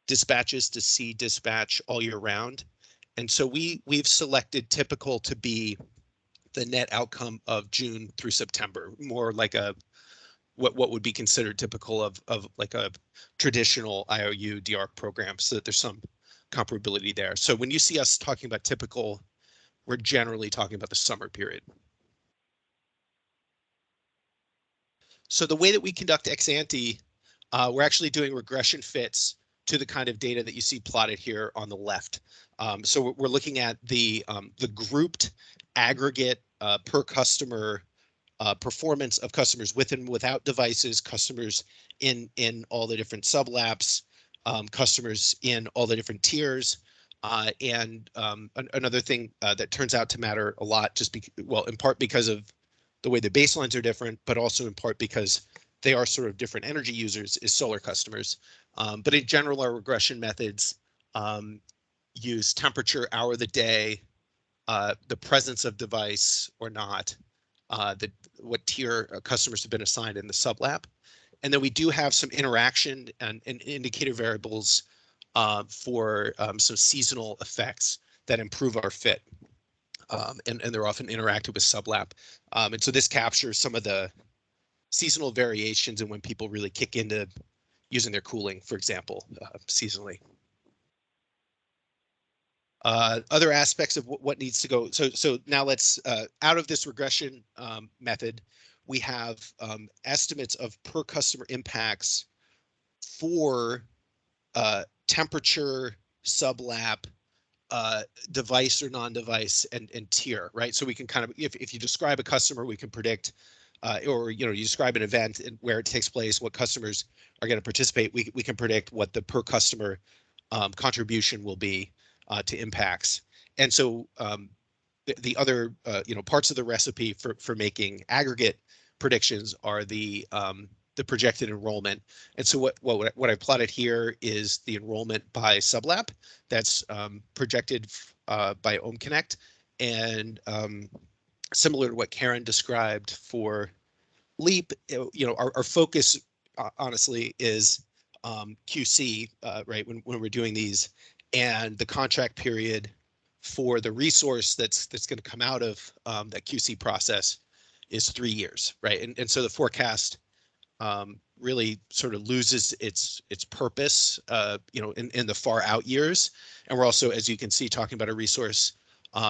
dispatches to see dispatch all year round. And so we've selected typical to be the net outcome of June through September, more like a what would be considered typical of like a traditional IOU DR program, so that there's some comparability there. So when you see us talking about typical, we're generally talking about the summer period. So the way that we conduct ex-ante, we're actually doing regression fits to the kind of data that you see plotted here on the left. So we're looking at the grouped aggregate per customer performance of customers with and without devices, customers in all the different sublabs, customers in all the different tiers. And another thing that turns out to matter a lot, well, in part because of the way the baselines are different, but also in part because they are sort of different energy users, is solar customers. But in general, our regression methods use temperature, hour of the day, the presence of device or not, what tier customers have been assigned in the sublab. And then we do have some interaction and indicator variables for some seasonal effects that improve our fit. And they're often interacted with sublab. And so this captures some of the seasonal variations and when people really kick into using their cooling, for example, seasonally. Other aspects of what needs to go. So now let's, out of this regression method, we have estimates of per customer impacts for temperature, sublab, device or non-device, and tier, right? So we can kind of, if you describe a customer, we can predict, or you describe an event and where it takes place, what customers are going to participate. We can predict what the per customer contribution will be to impacts. And so the other parts of the recipe for making aggregate predictions are the projected enrollment. And so what I plotted here is the enrollment by sublab that's projected by homeconnect, and similar to what Karen described for LEAP, our focus honestly is QC, right, when we're doing these, and the contract period for the resource that's going to come out of that QC process is 3 years, right? And so the forecast really sort of loses its purpose, in the far out years. And we're also, as you can see, talking about a resource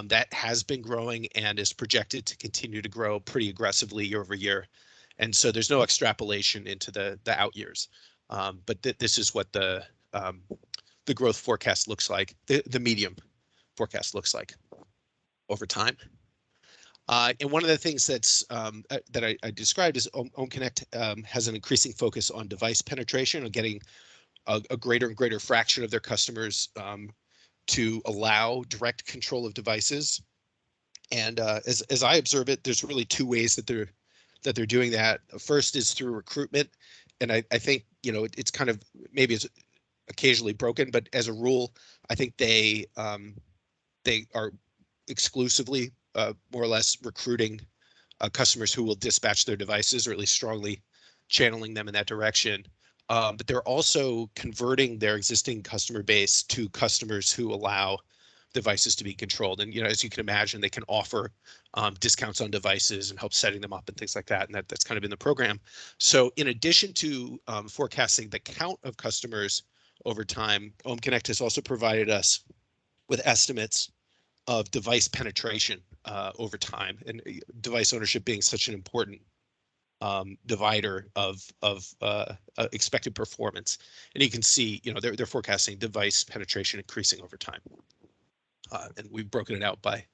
that has been growing and is projected to continue to grow pretty aggressively year over year. And so there's no extrapolation into the out years. But this is what the growth forecast looks like, the medium forecast looks like over time. And one of the things that I described is homeconnect has an increasing focus on device penetration, on getting a greater and greater fraction of their customers to allow direct control of devices. And as I observe it, there's really two ways that they're doing that. First is through recruitment, and I think it's kind of, maybe it's occasionally broken, but as a rule, I think they are exclusively more or less recruiting customers who will dispatch their devices, or at least strongly channeling them in that direction. But they're also converting their existing customer base to customers who allow devices to be controlled. And as you can imagine, they can offer discounts on devices and help setting them up and things like that. And that's kind of in the program. So in addition to forecasting the count of customers over time, homeconnect has also provided us with estimates of device penetration over time, and device ownership being such an important divider of expected performance. And you can see, they're forecasting device penetration increasing over time. And we've broken it out by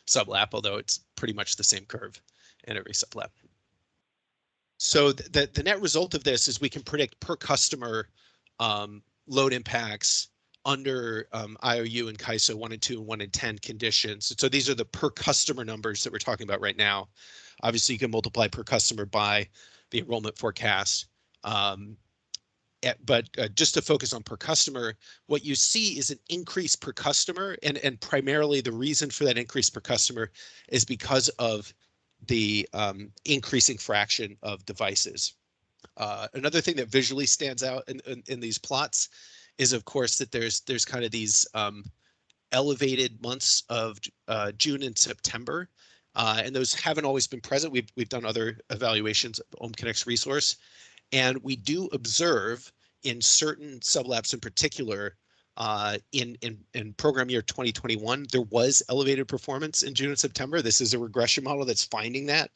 sublab, although it's pretty much the same curve in every sublab. So the net result of this is we can predict per customer load impacts under IOU and CAISO 1 and 2 and 1 and 10 conditions. So these are the per customer numbers that we're talking about right now. Obviously, you can multiply per customer by the enrollment forecast. But just to focus on per customer, what you see is an increase per customer, and primarily the reason for that increase per customer is because of the increasing fraction of devices. Another thing that visually stands out in these plots is, of course, that there's kind of these elevated months of June and September, and those haven't always been present. We've done other evaluations of homeconnect's resource, and we do observe in certain sublabs in particular, in program year 2021, there was elevated performance in June and September. This is a regression model that's finding that,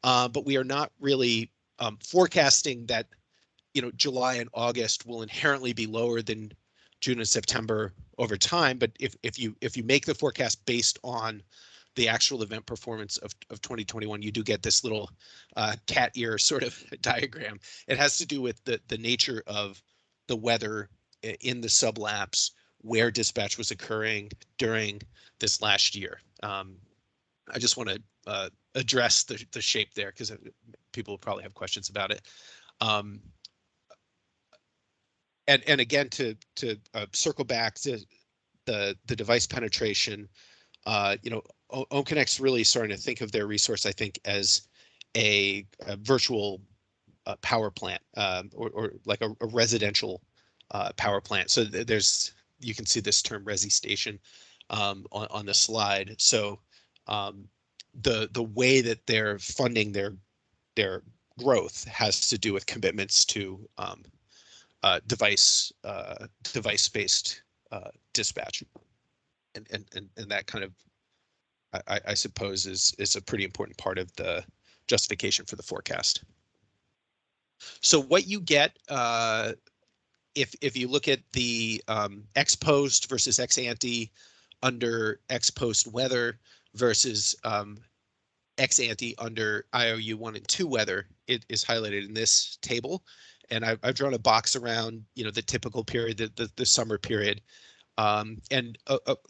but we are not really forecasting that, July and August will inherently be lower than June and September over time. But if you make the forecast based on the actual event performance of 2021, you do get this little cat ear sort of diagram. It has to do with the nature of the weather in the sublabs where dispatch was occurring during this last year. I just want to address the shape there because people will probably have questions about it. And again, to circle back to the device penetration, homeconnect's really starting to think of their resource, I think, as a virtual power plant, or like a residential power plant. So you can see this term resi station on the slide. So the way that they're funding their growth has to do with commitments to device-based dispatch, and that kind of, I suppose, is a pretty important part of the justification for the forecast. So what you get, if you look at the ex post versus ex ante under ex post weather versus ex ante under IOU 1 and 2 weather, it is highlighted in this table. And I've drawn a box around, the typical period, the summer period. And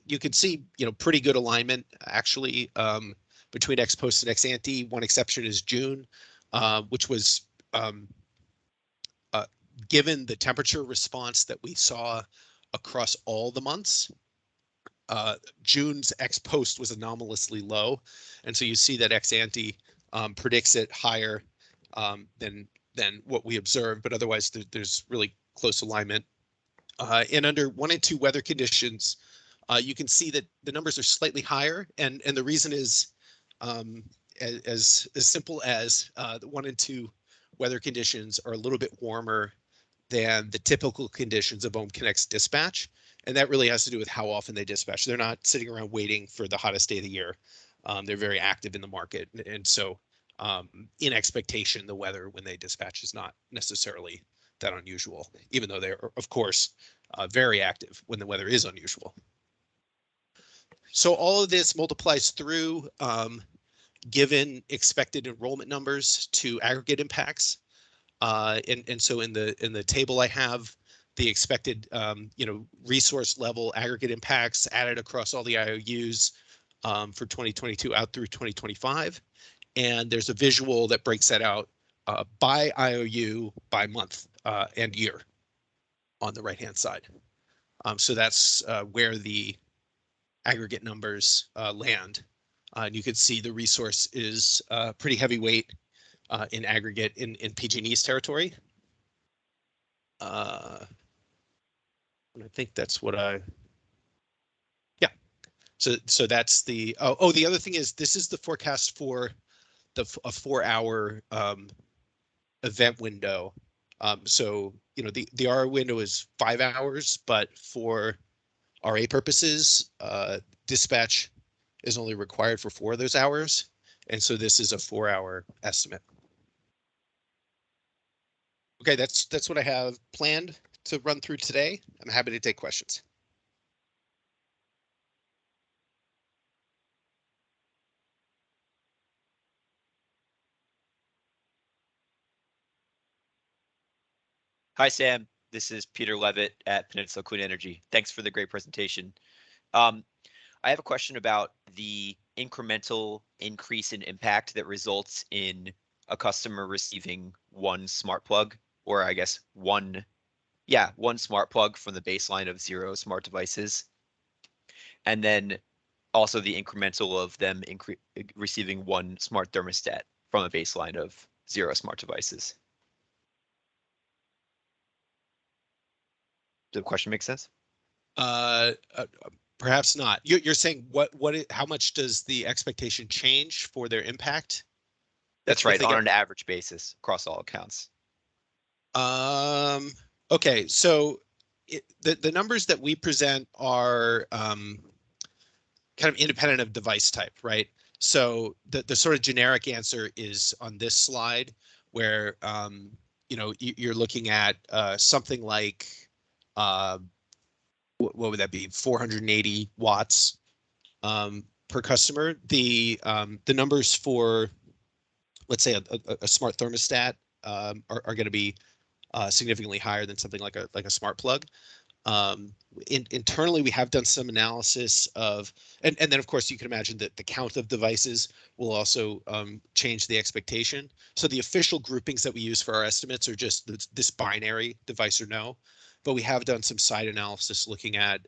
you can see, pretty good alignment actually between ex post and ex ante. One exception is June, which was given the temperature response that we saw across all the months. June's ex post was anomalously low, and so you see that ex ante predicts it higher than what we observed, but otherwise there's really close alignment. And under 1 and 2 weather conditions, you can see that the numbers are slightly higher, and the reason is as simple as the 1 and 2 weather conditions are a little bit warmer than the typical conditions of homeconnect's dispatch, and that really has to do with how often they dispatch. They're not sitting around waiting for the hottest day of the year. They're very active in the market, and so in expectation, the weather when they dispatch is not necessarily that unusual, even though they're, of course, very active when the weather is unusual. So all of this multiplies through given expected enrollment numbers to aggregate impacts. And so in the table I have the expected resource level aggregate impacts added across all the IOUs for 2022 out through 2025. And there's a visual that breaks that out by IOU, by month and year on the right-hand side. So that's where the aggregate numbers land. And you can see the resource is pretty heavyweight in aggregate in PG&E's territory. And I think that's what yeah. So that's the, the other thing is this is the forecast for a 4-hour event window. So, the R window is 5 hours, but for RA purposes, dispatch is only required for 4 of those hours. And so this is a 4-hour estimate. Okay, that's what I have planned to run through today. I'm happy to take questions. Hi, Sam. This is Peter Levitt at Peninsula Clean Energy. Thanks for the great presentation. I have a question about the incremental increase in impact that results in a customer receiving one smart plug, or I guess one smart plug from the baseline of 0 smart devices. And then also the incremental of them receiving one smart thermostat from a baseline of 0 smart devices. Does the question make sense? Perhaps not. You're saying how much does the expectation change for their impact? That's right, on an average basis across all accounts. Okay, so the numbers that we present are kind of independent of device type, right? So the sort of generic answer is on this slide, where you're looking at something like what would that be? 480 watts per customer. The numbers for, let's say, a smart thermostat are going to be significantly higher than something like a smart plug. Internally, we have done some analysis of, and then of course you can imagine that the count of devices will also change the expectation. So the official groupings that we use for our estimates are just this binary, device or no, but we have done some side analysis looking at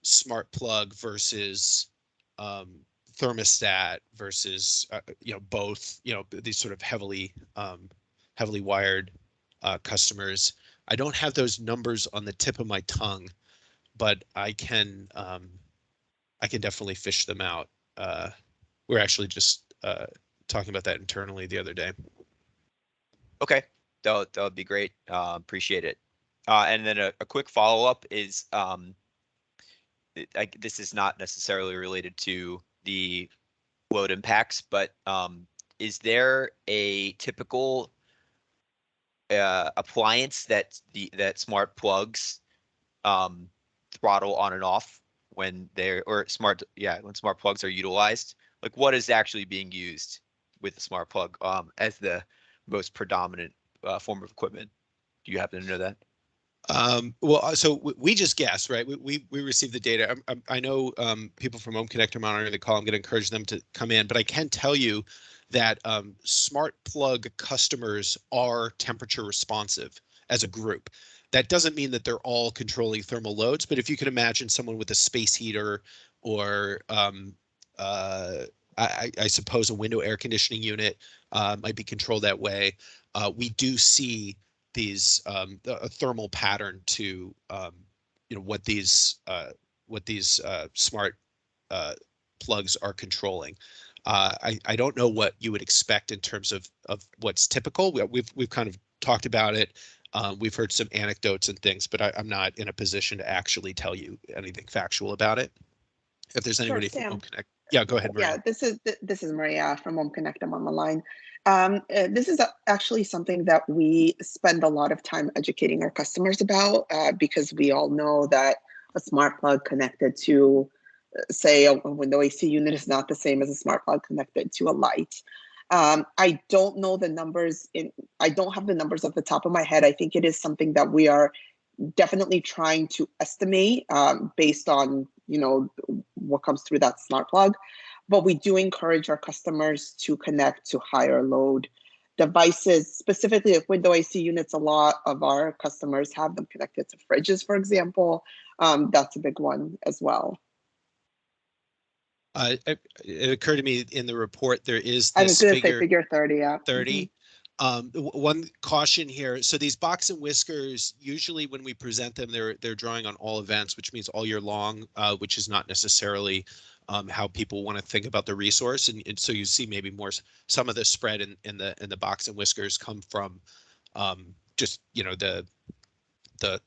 smart plug versus thermostat versus both, these sort of heavily wired customers. I don't have those numbers on the tip of my tongue, but I can definitely fish them out. We're actually just talking about that internally the other day. Okay, that would be great. Appreciate it. And then a quick follow-up is, this is not necessarily related to the load impacts, but is there a typical appliance that smart plugs throttle on and off when when smart plugs are utilized? Like, what is actually being used with the smart plug as the most predominant form of equipment? Do you happen to know that? Well, so we just guess, right? We receive the data. I know people from homeconnect are monitoring the call. I'm going to encourage them to come in, but I can tell you that smart plug customers are temperature responsive as a group. That doesn't mean that they're all controlling thermal loads, but if you can imagine someone with a space heater or I suppose a window air conditioning unit might be controlled that way. We do see these a thermal pattern to what these smart plugs are controlling. I don't know what you would expect in terms of what's typical. We've kind of talked about it. We've heard some anecdotes and things, but I'm not in a position to actually tell you anything factual about it. If there's anybody from homeconnect, yeah, go ahead, Maria. Yeah, this is Maria from homeconnect. I'm on the line. This is actually something that we spend a lot of time educating our customers about because we all know that a smart plug connected to, say, a window AC unit is not the same as a smart plug connected to a light. I don't know the numbers. I don't have the numbers off the top of my head. I think it is something that we are definitely trying to estimate based on what comes through that smart plug. But we do encourage our customers to connect to higher load devices, specifically with window AC units. A lot of our customers have them connected to fridges, for example. That's a big one as well. It occurred to me in the report there is this I was going to say figure 30, yeah. 30. One caution here. So these box and whiskers, usually when we present them, they're drawing on all events, which means all year long, which is not necessarily how people want to think about the resource. And so you see maybe some of the spread in the box and whiskers come from just the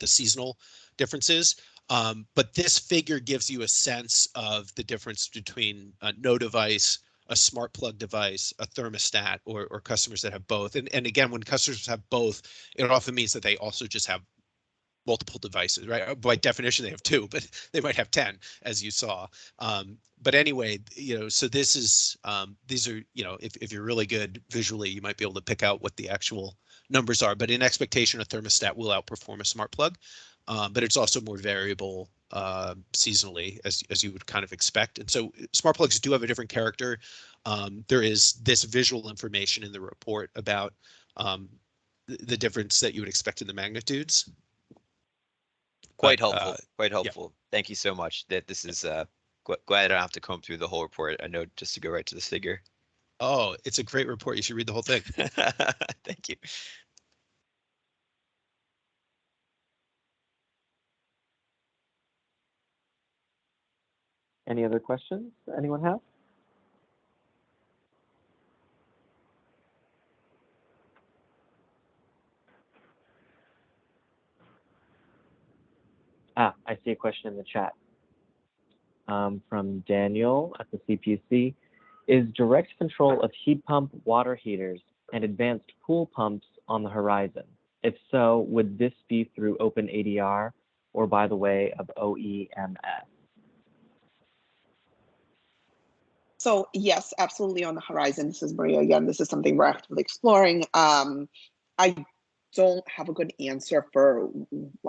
seasonal differences. But this figure gives you a sense of the difference between no device, a smart plug device, a thermostat, or customers that have both. And again, when customers have both, it often means that they also just have multiple devices, right? By definition, they have two, but they might have 10, as you saw. But anyway, so this is, these are, if you're really good visually, you might be able to pick out what the actual numbers are. But in expectation, a thermostat will outperform a smart plug. But it's also more variable seasonally, as you would kind of expect. And so smart plugs do have a different character. There is this visual information in the report about the difference that you would expect in the magnitudes. Quite helpful. Quite helpful. Yeah. Thank you so much. That this is Glad I don't have to comb through the whole report. I know just to go right to this figure. Oh, it's a great report. You should read the whole thing. Thank you. Any other questions anyone have? I see a question in the chat from Daniel at the CPUC. Is direct control of heat pump water heaters and advanced pool pumps on the horizon? If so, would this be through OpenADR or by the way of OEMS? So yes, absolutely on the horizon. This is Maria again. This is something we're actively exploring. I don't have a good answer for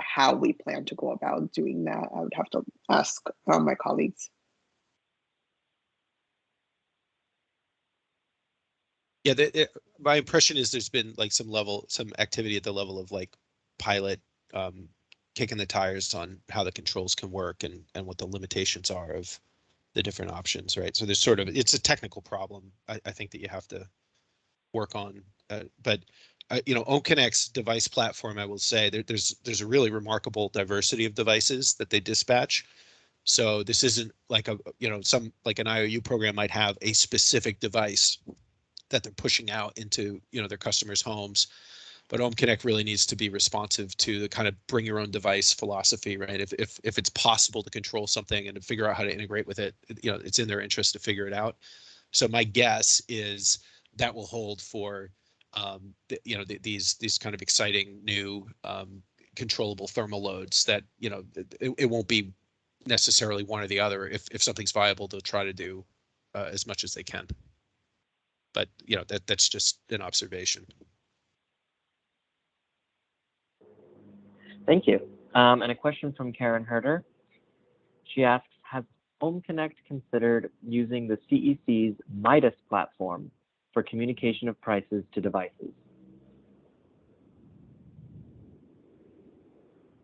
how we plan to go about doing that. I would have to ask my colleagues. Yeah, my impression is there's been like some activity at the level of like pilot kicking the tires on how the controls can work and what the limitations are of the different options, right? So there's sort of, it's a technical problem, I think, that you have to work on. But you know, homeconnect's device platform, I will say, there's a really remarkable diversity of devices that they dispatch. So this isn't like a, you know, some like an IOU program might have a specific device that they're pushing out into, you know, their customers' homes. But homeconnect really needs to be responsive to the kind of bring your own device philosophy, right? If it's possible to control something and to figure out how to integrate with it, you know, it's in their interest to figure it out. So my guess is that will hold for, you know, these kind of exciting new controllable thermal loads that, you know, it won't be necessarily one or the other. If something's viable, they'll try to do as much as they can. But, you know, that's just an observation. Thank you. And a question from Karen Herder. She asks, has homeconnect considered using the CEC's Midas platform for communication of prices to devices?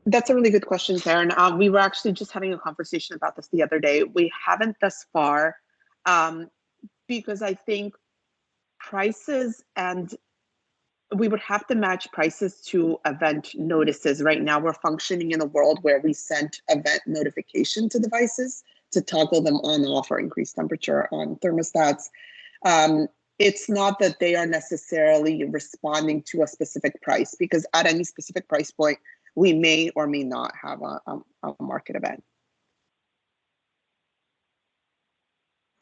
That's a really good question, Karen. We were actually just having a conversation about this the other day. We haven't thus far, because I think prices and we would have to match prices to event notices. Right now, we're functioning in a world where we send event notification to devices to toggle them on, off, or increase temperature on thermostats. It's not that they are necessarily responding to a specific price, because at any specific price point, we may or may not have a market event.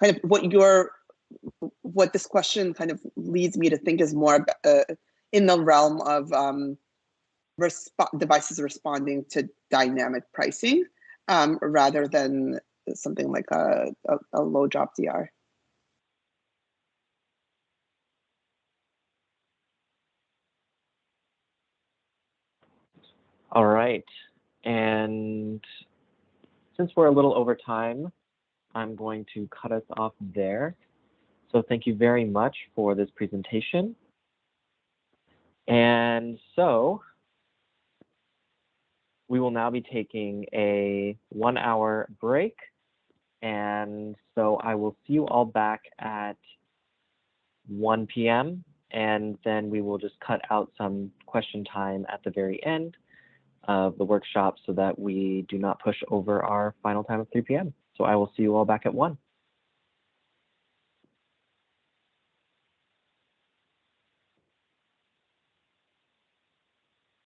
Kind of what this question kind of leads me to think is more in the realm of devices responding to dynamic pricing rather than something like a low drop DR. All right. And since we're a little over time, I'm going to cut us off there. So thank you very much for this presentation. And so we will now be taking a 1-hour break. And so I will see you all back at 1 p.m. And then we will just cut out some question time at the very end of the workshop so that we do not push over our final time of 3 p.m. So I will see you all back at 1.